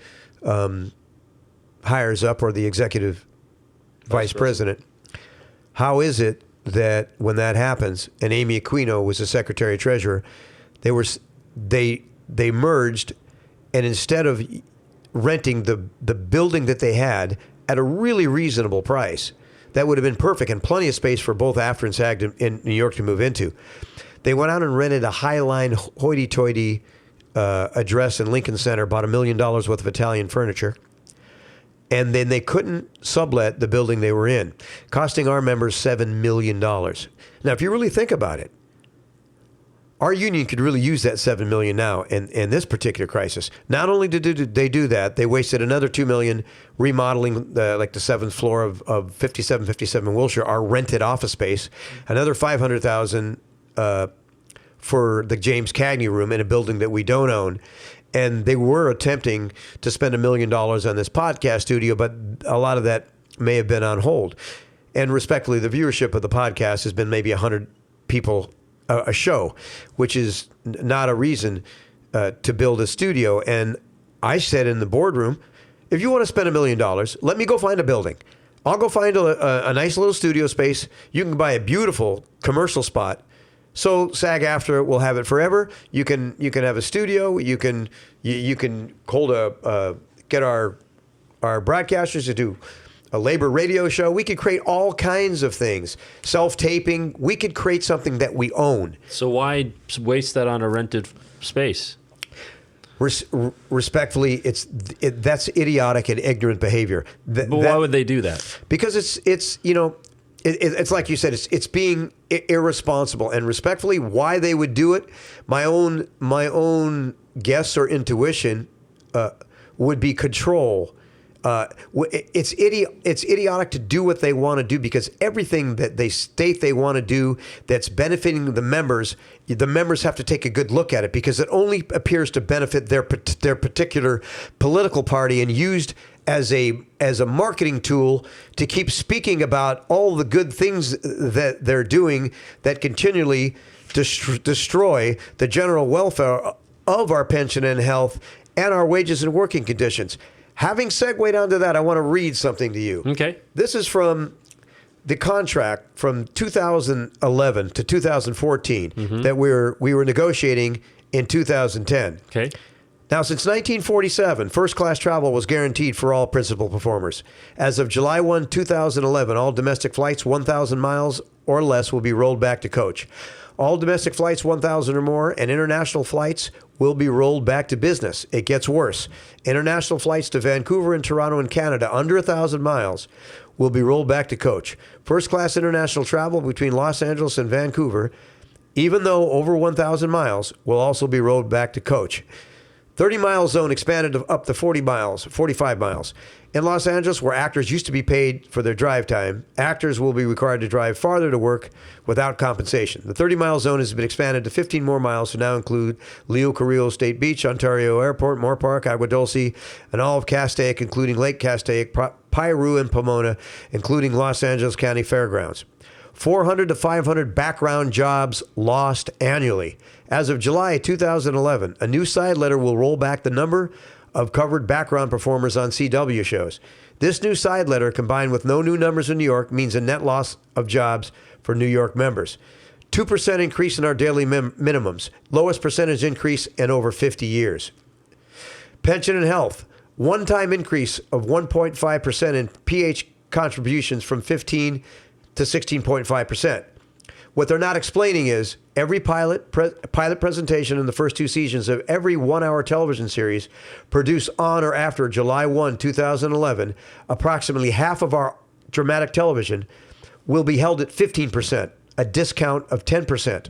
hires up, or the executive vice president? How is it that when that happens, and Amy Aquino was the secretary treasurer, they merged, and instead of renting the building that they had at a really reasonable price, that would have been perfect and plenty of space for both AFTRA and SAG in New York to move into, they went out and rented a Highline hoity-toity address in Lincoln Center, bought $1 million worth of Italian furniture, and then they couldn't sublet the building they were in, costing our members $7 million. Now, if you really think about it, our union could really use that $7 million now in this particular crisis. Not only did they do that, they wasted another $2 million remodeling the 7th floor of 5757 Wilshire, our rented office space, another $500,000 for the James Cagney room in a building that we don't own. And they were attempting to spend $1 million on this podcast studio, but a lot of that may have been on hold. And respectfully, the viewership of the podcast has been maybe 100 people a show, which is not a reason to build a studio. And I said in the boardroom, if you want to spend $1 million, let me go find a building. I'll go find a nice little studio space. You can buy a beautiful commercial spot. So SAG-AFTRA will have it forever. You can have a studio. You can hold get our broadcasters to do a labor radio show. We could create all kinds of things. Self-taping. We could create something that we own. So why waste that on a rented space? Respectfully, that's idiotic and ignorant behavior. But why would they do that? Because it's like you said, it's being irresponsible. And respectfully, why they would do it, my own guess or intuition would be control. It's idiotic to do what they want to do, because everything that they state they want to do that's benefiting the members have to take a good look at it, because it only appears to benefit their particular political party, and used as a marketing tool to keep speaking about all the good things that they're doing that continually destroy the general welfare of our pension and health and our wages and working conditions. Having segued onto that, I want to read something to you. Okay. This is from the contract from 2011 to 2014 that we were negotiating in 2010. Okay. Now, since 1947, first-class travel was guaranteed for all principal performers. As of July 1, 2011, all domestic flights 1,000 miles or less will be rolled back to coach. All domestic flights 1,000 or more and international flights will be rolled back to business. It gets worse. International flights to Vancouver and Toronto in Canada under 1,000 miles will be rolled back to coach. First-class international travel between Los Angeles and Vancouver, even though over 1,000 miles, will also be rolled back to coach. 30-mile zone expanded to up to 45 miles. In Los Angeles, where actors used to be paid for their drive time, actors will be required to drive farther to work without compensation. The 30-mile zone has been expanded to 15 more miles to now include Leo Carrillo State Beach, Ontario Airport, Moore Park, Agua Dulce, and all of Castaic, including Lake Castaic, Piru, and Pomona, including Los Angeles County Fairgrounds. 400 to 500 background jobs lost annually. As of July 2011, a new side letter will roll back the number of covered background performers on CW shows. This new side letter, combined with no new numbers in New York, means a net loss of jobs for New York members. 2% increase in our daily minimums, lowest percentage increase in over 50 years. Pension and health, one-time increase of 1.5% in PH contributions from 15 to 16.5%. What they're not explaining is every pilot presentation in the first two seasons of every one-hour television series produced on or after July 1, 2011, approximately half of our dramatic television will be held at 15%, a discount of 10%.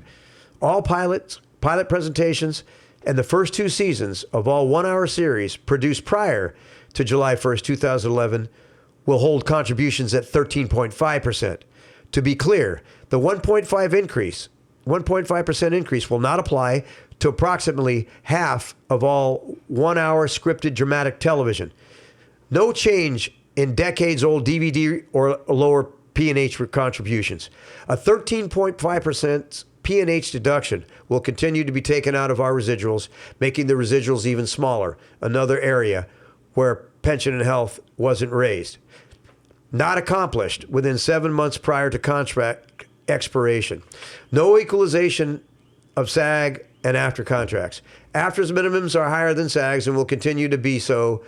All pilot presentations and the first two seasons of all one-hour series produced prior to July 1st, 2011 will hold contributions at 13.5%. To be clear, the 1.5% increase will not apply to approximately half of all 1-hour scripted dramatic television. No change in decades-old DVD or lower P&H contributions. A 13.5% P&H deduction will continue to be taken out of our residuals, making the residuals even smaller, another area where pension and health wasn't raised. Not accomplished within 7 months prior to contract expiration. No equalization of SAG and AFTRA contracts. AFTRA's minimums are higher than SAG's and will continue to be so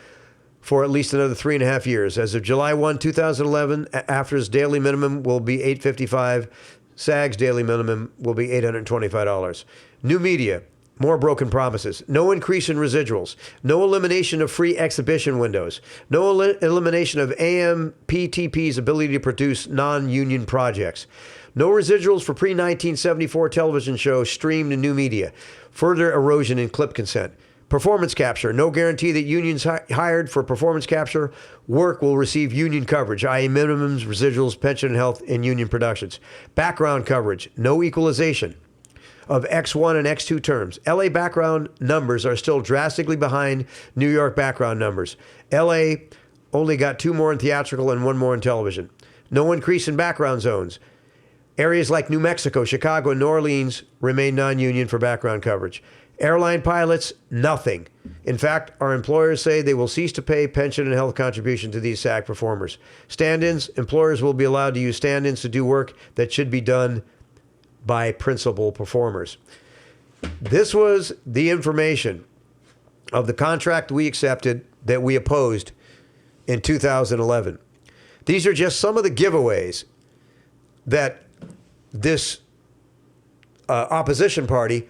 for at least another 3.5 years. As of July 1, 2011, AFTRA's daily minimum will be $855. SAG's daily minimum will be $825. New media, more broken promises. No increase in residuals. No elimination of free exhibition windows. No elimination of AMPTP's ability to produce non-union projects. No residuals for pre-1974 television shows streamed in new media. Further erosion in clip consent. Performance capture. No guarantee that unions hired for performance capture work will receive union coverage, i.e. minimums, residuals, pension and health in union productions. Background coverage. No equalization of X1 and X2 terms. LA background numbers are still drastically behind New York background numbers. LA only got 2 more in theatrical and 1 more in television. No increase in background zones. Areas like New Mexico, Chicago, and New Orleans remain non-union for background coverage. Airline pilots, nothing. In fact, our employers say they will cease to pay pension and health contribution to these SAG performers. Stand-ins, employers will be allowed to use stand-ins to do work that should be done by principal performers. This was the information of the contract we accepted that we opposed in 2011. These are just some of the giveaways that this opposition party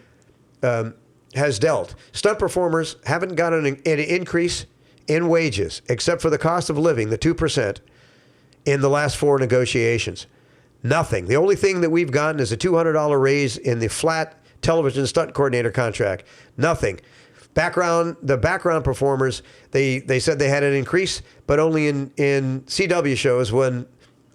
has dealt. Stunt performers haven't gotten an increase in wages, except for the cost of living, the 2%, in the last 4 negotiations. Nothing. The only thing that we've gotten is a $200 raise in the flat television stunt coordinator contract. Nothing. The background performers, they said they had an increase, but only in CW shows when,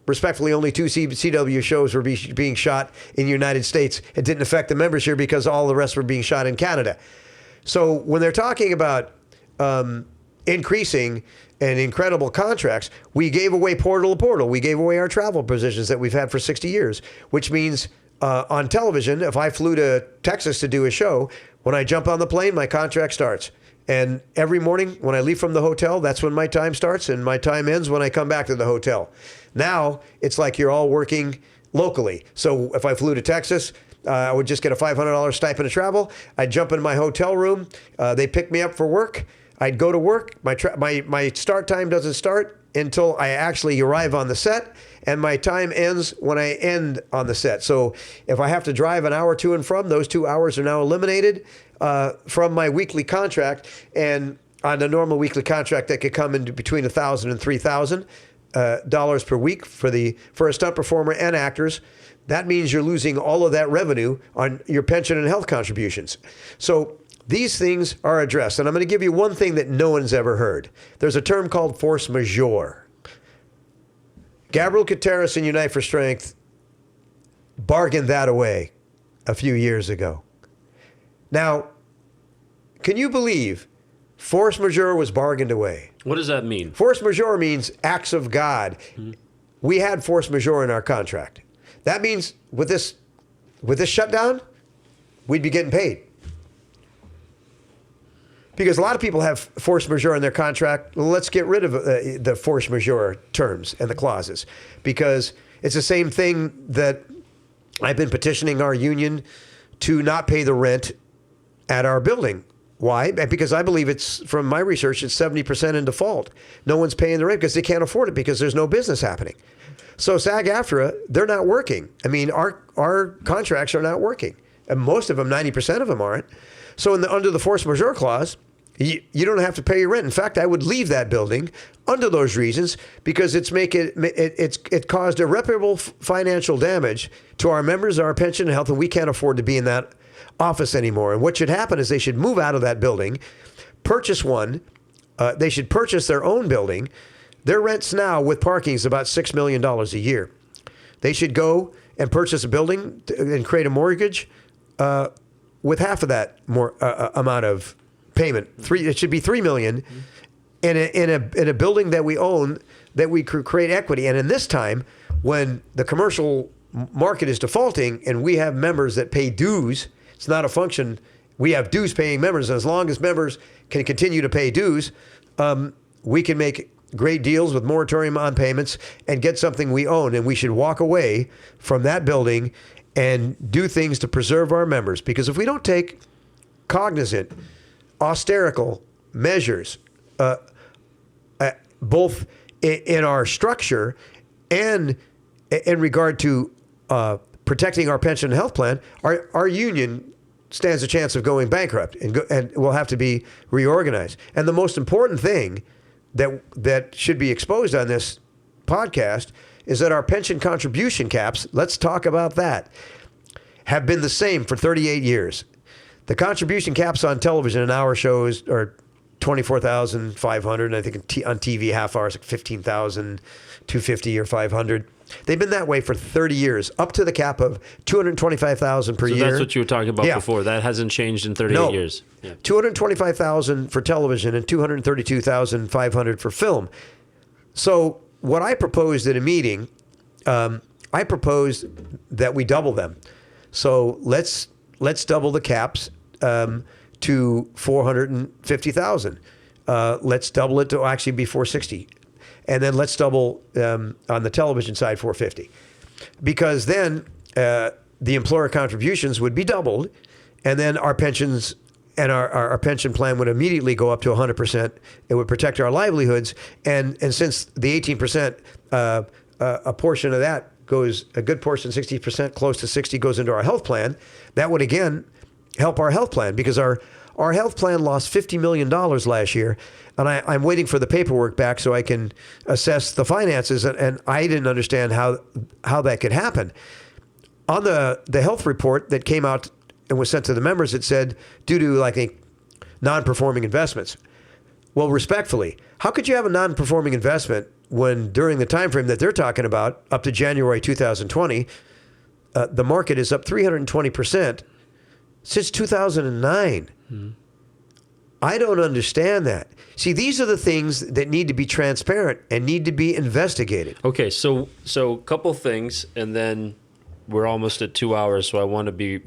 respectfully, only 2 CW shows were being shot in the United States. It didn't affect the members here because all the rest were being shot in Canada. So when they're talking about increasing and incredible contracts, we gave away portal to portal. We gave away our travel positions that we've had for 60 years, which means on television, if I flew to Texas to do a show, when I jump on the plane, my contract starts. And every morning when I leave from the hotel, that's when my time starts, and my time ends when I come back to the hotel. Now, it's like you're all working locally. So if I flew to Texas, I would just get a $500 stipend of travel. I'd jump in my hotel room. They pick me up for work. I'd go to work. My start time doesn't start until I actually arrive on the set, and my time ends when I end on the set. So if I have to drive an hour to and from, those 2 hours are now eliminated from my weekly contract. And on a normal weekly contract, that could come into between $1,000 and $3,000 per week for a stunt performer and actors. That means you're losing all of that revenue on your pension and health contributions. So these things are addressed. And I'm going to give you one thing that no one's ever heard. There's a term called force majeure. Gabriel Gutierrez and Unite for Strength bargained that away a few years ago. Now, can you believe force majeure was bargained away? What does that mean? Force majeure means acts of God. Mm-hmm. We had force majeure in our contract. That means with this shutdown, we'd be getting paid. Because a lot of people have force majeure in their contract. Well, let's get rid of the force majeure terms and the clauses, because it's the same thing that I've been petitioning our union to not pay the rent at our building. Why? Because I believe it's, from my research, it's 70% in default. No one's paying the rent because they can't afford it because there's no business happening. So SAG-AFTRA, they're not working. I mean, our contracts are not working. And most of them, 90% of them aren't. So under the force majeure clause, you don't have to pay your rent. In fact, I would leave that building under those reasons, because it caused irreparable financial damage to our members, our pension and health, and we can't afford to be in that office anymore. And what should happen is they should move out of that building, purchase one. They should purchase their own building. Their rents now with parking is about $6 million a year. They should go and purchase a building and create a mortgage with half of that more amount of payment. It should be $3 million in a building that we own, that we create equity. And in this time, when the commercial market is defaulting and we have members that pay dues, it's not a function. We have dues paying members. And as long as members can continue to pay dues, we can make great deals with moratorium on payments and get something we own. And we should walk away from that building and do things to preserve our members. Because if we don't take cognizant, austerical measures, both in our structure and in regard to protecting our pension and health plan, our union stands a chance of going bankrupt and will have to be reorganized. And the most important thing that should be exposed on this podcast is that our pension contribution caps, let's talk about that, have been the same for 38 years. The contribution caps on television in hour shows are 24,500. I think on TV half hours, like 15,250 or 500. They've been that way for 30 years, up to the cap of 225,000 per year. So that's what you were talking about before. That hasn't changed in 38 years. Yeah. 225,000 for television and 232,500 for film. So what I proposed at a meeting, I proposed that we double them. So let's double the caps to 450,000. Let's double it to actually be 460. And then let's double on the television side 450. Because then the employer contributions would be doubled, and then our pensions and our pension plan would immediately go up to 100%. It would protect our livelihoods. And since the 18%, a portion of that goes, a good portion, 60%, close to 60, goes into our health plan, that would again help our health plan, because our health plan lost $50 million last year, and I'm waiting for the paperwork back so I can assess the finances, and I didn't understand how that could happen. On the health report that came out and was sent to the members, it said due to, like, non-performing investments. Well, respectfully, how could you have a non-performing investment when during the time frame that they're talking about, up to January 2020, the market is up 320% since 2009? I don't understand that. See, these are the things that need to be transparent and need to be investigated. Okay, so a couple things, and then we're almost at 2 hours, so I want to be,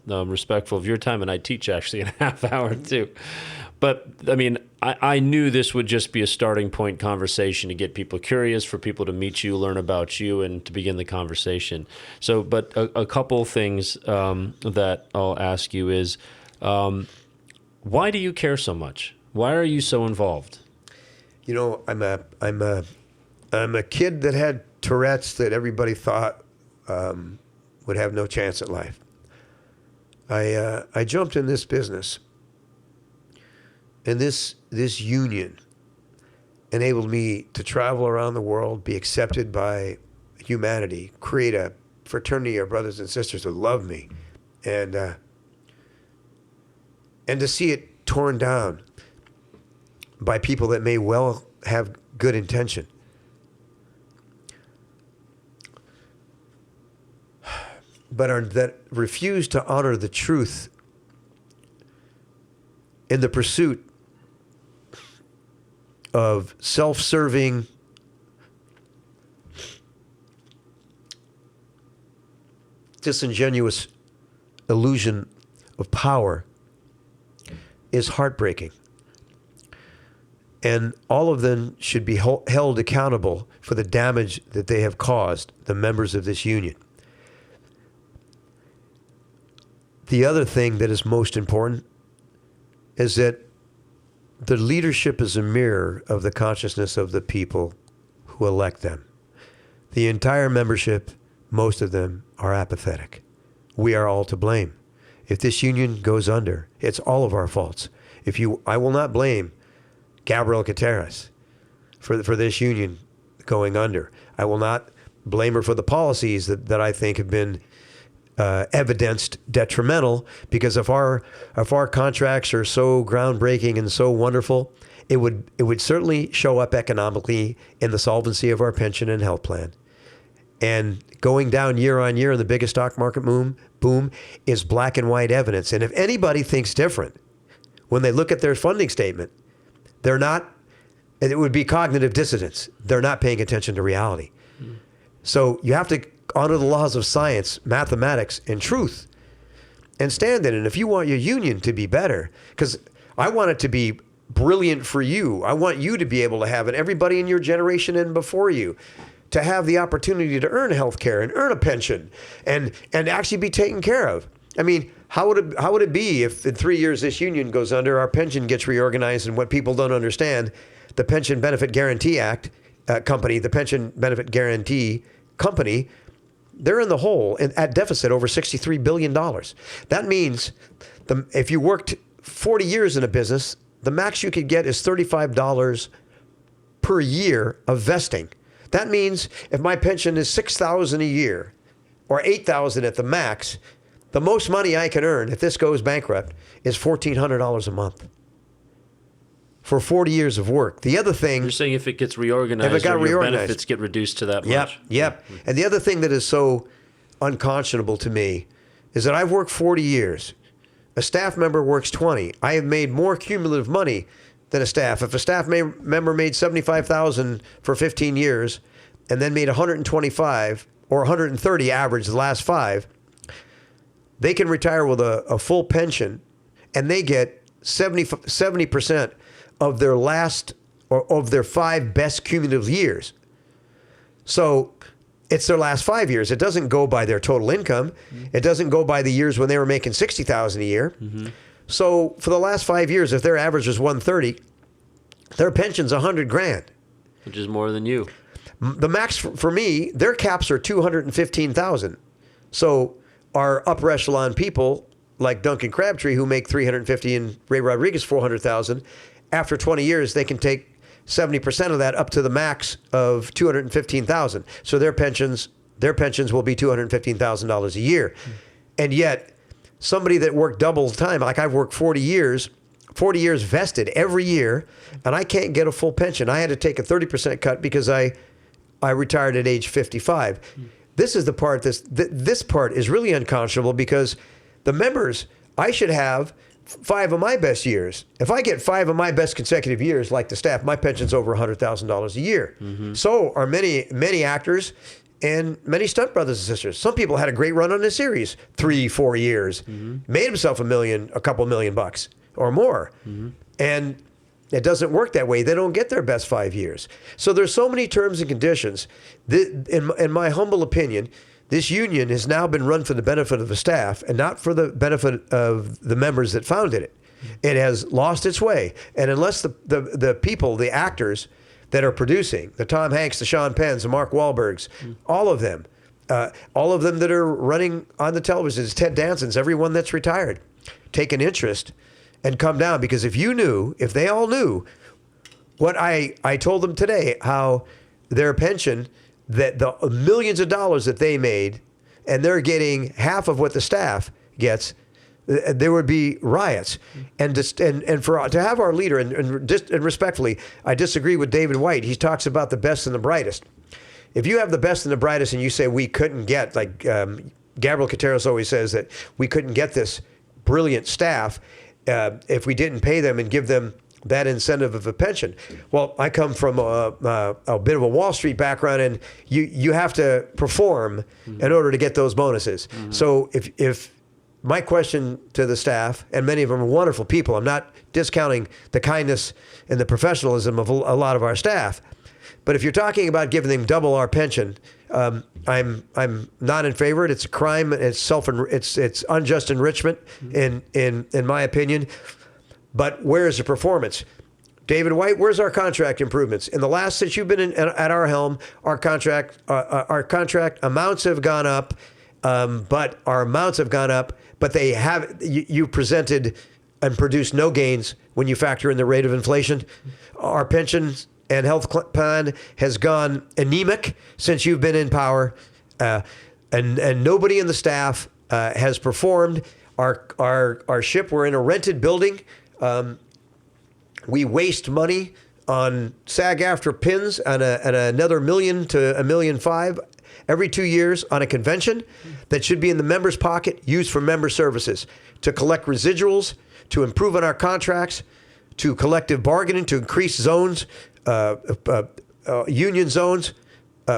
respectful of your time, and I teach actually in a half hour too. But I mean, I knew this would just be a starting point conversation to get people curious, for people to meet you, learn about you, and to begin the conversation. So, but a couple things that I'll ask you is, why do you care so much? Why are you so involved? I'm a kid that had Tourette's that everybody thought would have no chance at life. I jumped in this business, and this union enabled me to travel around the world, be accepted by humanity, create a fraternity of brothers and sisters who love me, and to see it torn down by people that may well have good intention. But that refuse to honor the truth in the pursuit of self-serving, disingenuous illusion of power is heartbreaking. And all of them should be held accountable for the damage that they have caused, the members of this union. The other thing that is most important is that the leadership is a mirror of the consciousness of the people who elect them. The entire membership, most of them, are apathetic. We are all to blame. If this union goes under, it's all of our faults. I will not blame Gabrielle Gutierrez for this union going under. I will not blame her for the policies that I think have been evidenced detrimental, because if our contracts are so groundbreaking and so wonderful, it would certainly show up economically in the solvency of our pension and health plan. And going down year on year in the biggest stock market boom boom, is black and white evidence. And if anybody thinks different when they look at their funding statement, they're not, it would be cognitive dissonance. They're not paying attention to reality. So you have to honor the laws of science, mathematics, and truth and stand in it. And if you want your union to be better, because I want it to be brilliant for you. I want you to be able to have it, everybody in your generation and before you, to have the opportunity to earn health care and earn a pension and actually be taken care of. I mean, how would it be if in 3 years this union goes under, our pension gets reorganized, and what people don't understand, the Pension Benefit Guarantee Act company, the Pension Benefit Guarantee Company, they're in the hole at deficit over $63 billion. That means if you worked 40 years in a business, the max you could get is $35 per year of vesting. That means if my pension is $6,000 a year or $8,000 at the max, the most money I can earn if this goes bankrupt is $1,400 a month for 40 years of work. The other thing... You're saying if it gets reorganized, if it got or your reorganized, benefits get reduced to that much. Yep. And the other thing that is so unconscionable to me is that I've worked 40 years. A staff member works 20. I have made more cumulative money than a staff. If a staff member made $75,000 for 15 years and then made 125 or 130 average the last 5, they can retire with a full pension, and they get 70% of their last or of their 5 best cumulative years. So it's their last 5 years. It doesn't go by their total income. It doesn't go by the years when they were making $60,000 a year. So for the last 5 years, if their average is 130, their pension's $100,000, which is more than you. The max for me, their caps are $215,000. So our upper echelon people like Duncan Crabtree, who make $350,000, and Ray Rodriguez $400,000, after 20 years they can take 70% of that up to the max of $215,000. So their pensions will be $215,000 a year. And yet somebody that worked double the time, like I've worked 40 years vested every year, and I can't get a full pension. I had to take a 30% cut because I retired at age 55. This is the part, this part is really unconscionable, because the members, I should have 5 of my best years. If I get 5 of my best consecutive years, like the staff, my pension's over $100,000 a year. So are many actors and many stunt brothers and sisters. Some people had a great run on a series, 3-4 years, made himself a couple million bucks or more. And it doesn't work that way. They don't get their best 5 years. So there's so many terms and conditions. In my humble opinion, this union has now been run for the benefit of the staff and not for the benefit of the members that founded it. It has lost its way. And unless the people, the actors that are producing, the Tom Hanks, the Sean Penns, the Mark Wahlbergs, all of them that are running on the televisions, Ted Danson's, everyone that's retired, take an interest and come down. Because if they all knew what I told them today, how their pension, that the millions of dollars that they made, and they're getting half of what the staff gets, there would be riots. And to have our leader, and respectfully, I disagree with David White. He talks about the best and the brightest. If you have the best and the brightest, and you say we couldn't get, like Gabriel Cateros always says, that we couldn't get this brilliant staff if we didn't pay them and give them that incentive of a pension. Well, I come from a bit of a Wall Street background, and you have to perform in order to get those bonuses. So if my question to the staff, and many of them are wonderful people, I'm not discounting the kindness and the professionalism of a lot of our staff, but if you're talking about giving them double our pension, I'm not in favor. It's a crime. It's unjust enrichment in my opinion. But where is the performance? David White, where's our contract improvements? In the last, since you've been at our helm, our contract amounts have gone up, but they have, you presented and produced no gains when you factor in the rate of inflation. Our pensions and health plan has gone anemic since you've been in power, and nobody in the staff has performed. Our ship, we're in a rented building. We waste money on SAG-AFTRA pins and another $1 million to $1.5 million. every 2 years on a convention that should be in the members' pocket, used for member services, to collect residuals, to improve on our contracts, to collective bargaining, to increase zones, union zones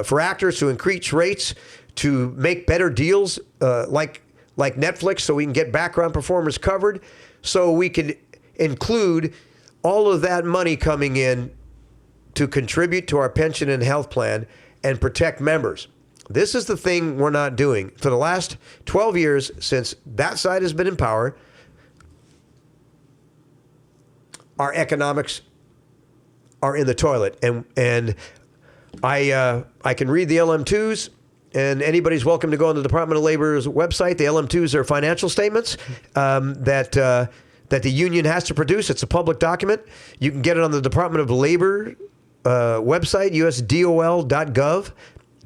for actors, to increase rates, to make better deals like Netflix, so we can get background performers covered, so we can include all of that money coming in to contribute to our pension and health plan and protect members. This is the thing we're not doing. For the last 12 years, since that side has been in power, our economics are in the toilet. And I can read the LM2s, and anybody's welcome to go on the Department of Labor's website. The LM2s are financial statements that the union has to produce. It's a public document. You can get it on the Department of Labor website, usdol.gov,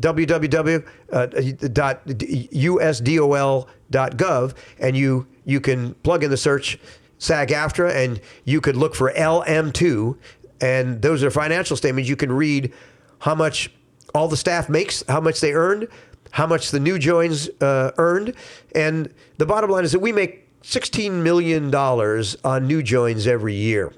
www.usdol.gov, and you can plug in the search SAG-AFTRA, and you could look for LM2, and those are financial statements. You can read how much all the staff makes, how much they earned, how much the new joins earned, and the bottom line is that we make $16 million on new joins every year.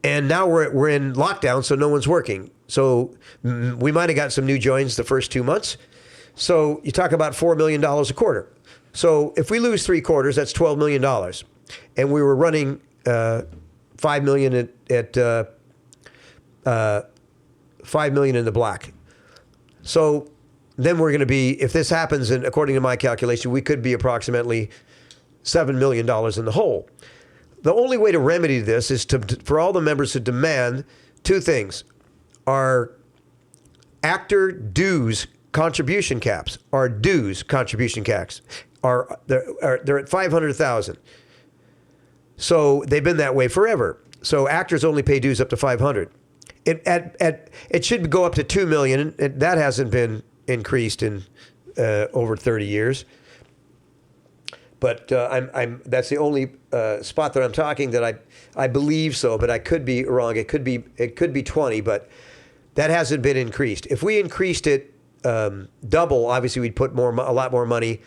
And now we're in lockdown, so no one's working. So we might have got some new joins the first 2 months. So you talk about $4 million a quarter. So if we lose 3 quarters, that's $12 million. And we were running $5 million at $5 million in the black. So then we're going to be, if this happens, and according to my calculation, we could be approximately $7 million in the hole. The only way to remedy this is for all the members to demand 2 things. Our actor dues contribution caps, they're at $500,000. So they've been that way forever. So actors only pay dues up to $500,000. It should go up to $2 million. That hasn't been increased in over 30 years. But that's the only spot that I'm talking that I believe so, but I could be wrong. It could be 20, but that hasn't been increased. If we increased it double, obviously we'd put a lot more money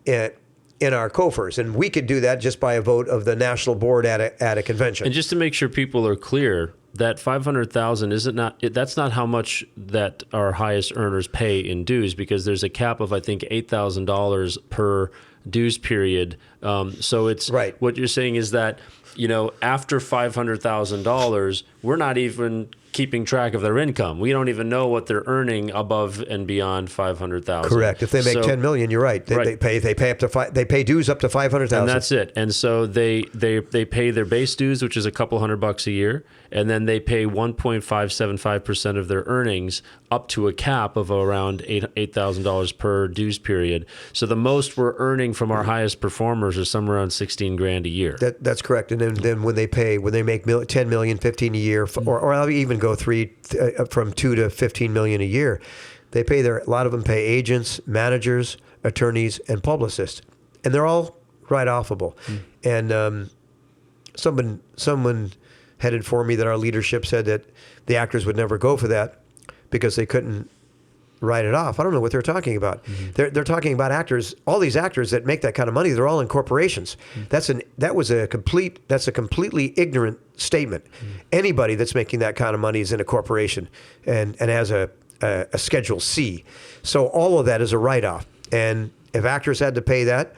in our coffers, and we could do that just by a vote of the national board at a convention. And just to make sure people are clear, that $500,000 that's not how much that our highest earners pay in dues, because there's a cap of, I think, $8,000 per dues period. So it's right. What you're saying is that, after $500,000, we're not even keeping track of their income. We don't even know what they're earning above and beyond $500,000. Correct. If they make $10 million, you're right. They pay dues up to $500,000. And that's it. And so they pay their base dues, which is a couple $100 a year, and then they pay 1.575% of their earnings up to a cap of around $8,000 per dues period. So the most we're earning from our highest performers is somewhere around $16,000 a year. That's correct. And then when they make $10 million, $15 a year, or I'll even go from $2 to $15 million a year, a lot of them pay agents, managers, attorneys, and publicists, and they're all write-offable. And someone had informed me that our leadership said that the actors would never go for that because they couldn't write it off. I don't know what they're talking about. They're talking about actors. All these actors that make that kind of money, they're all in corporations. That's a completely ignorant statement. Anybody that's making that kind of money is in a corporation and has a Schedule C. So all of that is a write-off. And if actors had to pay that,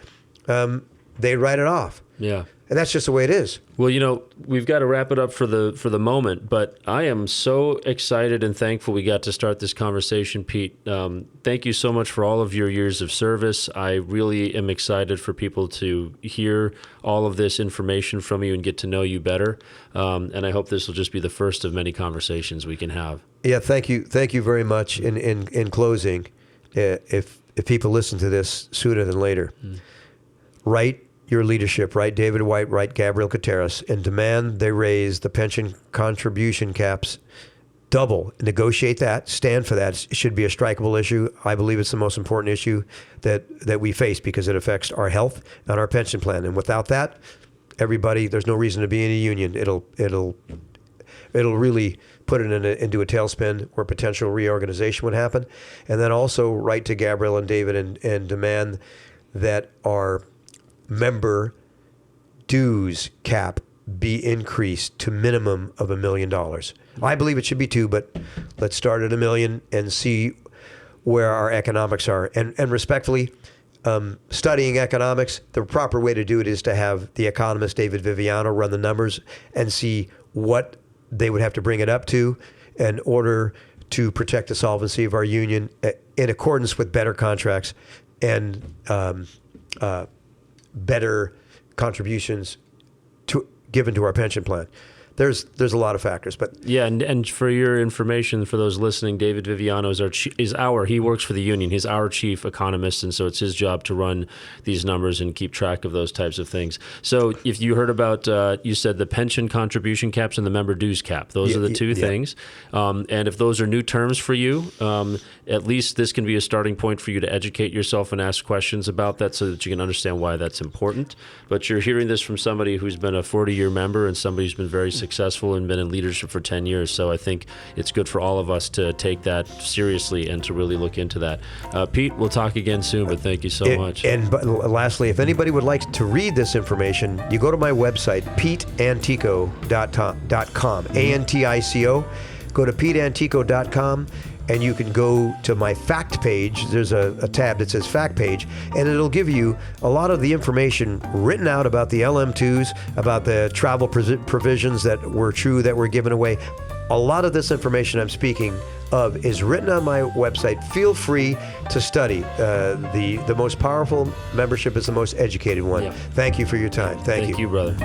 they'd write it off. Yeah. And that's just the way it is. Well, we've got to wrap it up for the moment, but I am so excited and thankful we got to start this conversation, Pete. Thank you so much for all of your years of service. I really am excited for people to hear all of this information from you and get to know you better. And I hope this will just be the first of many conversations we can have. Yeah, thank you very much. In closing, if people listen to this sooner than later, write your leadership, write David White, write Gabriel Cateras, and demand they raise the pension contribution caps double. Negotiate that, stand for that. It should be a strikeable issue. I believe it's the most important issue that we face because it affects our health and our pension plan. And without that, there's no reason to be in a union. it'll really put it into a tailspin where potential reorganization would happen. And then also write to Gabrielle and David and demand that our member dues cap be increased to minimum of $1 million. I believe it should be 2, but let's start at $1 million and see where our economics are. And respectfully, studying economics, the proper way to do it is to have the economist David Viviano run the numbers and see what they would have to bring it up to in order to protect the solvency of our union in accordance with better contracts and better contributions given to our pension plan. There's a lot of factors, but yeah, and for your information, for those listening, David Viviano he works for the union. He's our chief economist, and so it's his job to run these numbers and keep track of those types of things. So if you heard about, you said the pension contribution caps and the member dues cap. Those are the two things. And if those are new terms for you, at least this can be a starting point for you to educate yourself and ask questions about that so that you can understand why that's important. But you're hearing this from somebody who's been a 40-year member and somebody who's been very successful and been in leadership for 10 years. So I think it's good for all of us to take that seriously and to really look into that. Pete, we'll talk again soon, but thank you so much. But lastly, if anybody would like to read this information, you go to my website, peteantico.com, ANTICO. Go to peteantico.com. And you can go to my fact page. There's a tab that says fact page, and it'll give you a lot of the information written out about the LM2s, about the travel provisions that were true that were given away. A lot of this information I'm speaking of is written on my website. Feel free to study. The most powerful membership is the most educated one. Yeah. Thank you for your time. Thank you. Thank you, brother.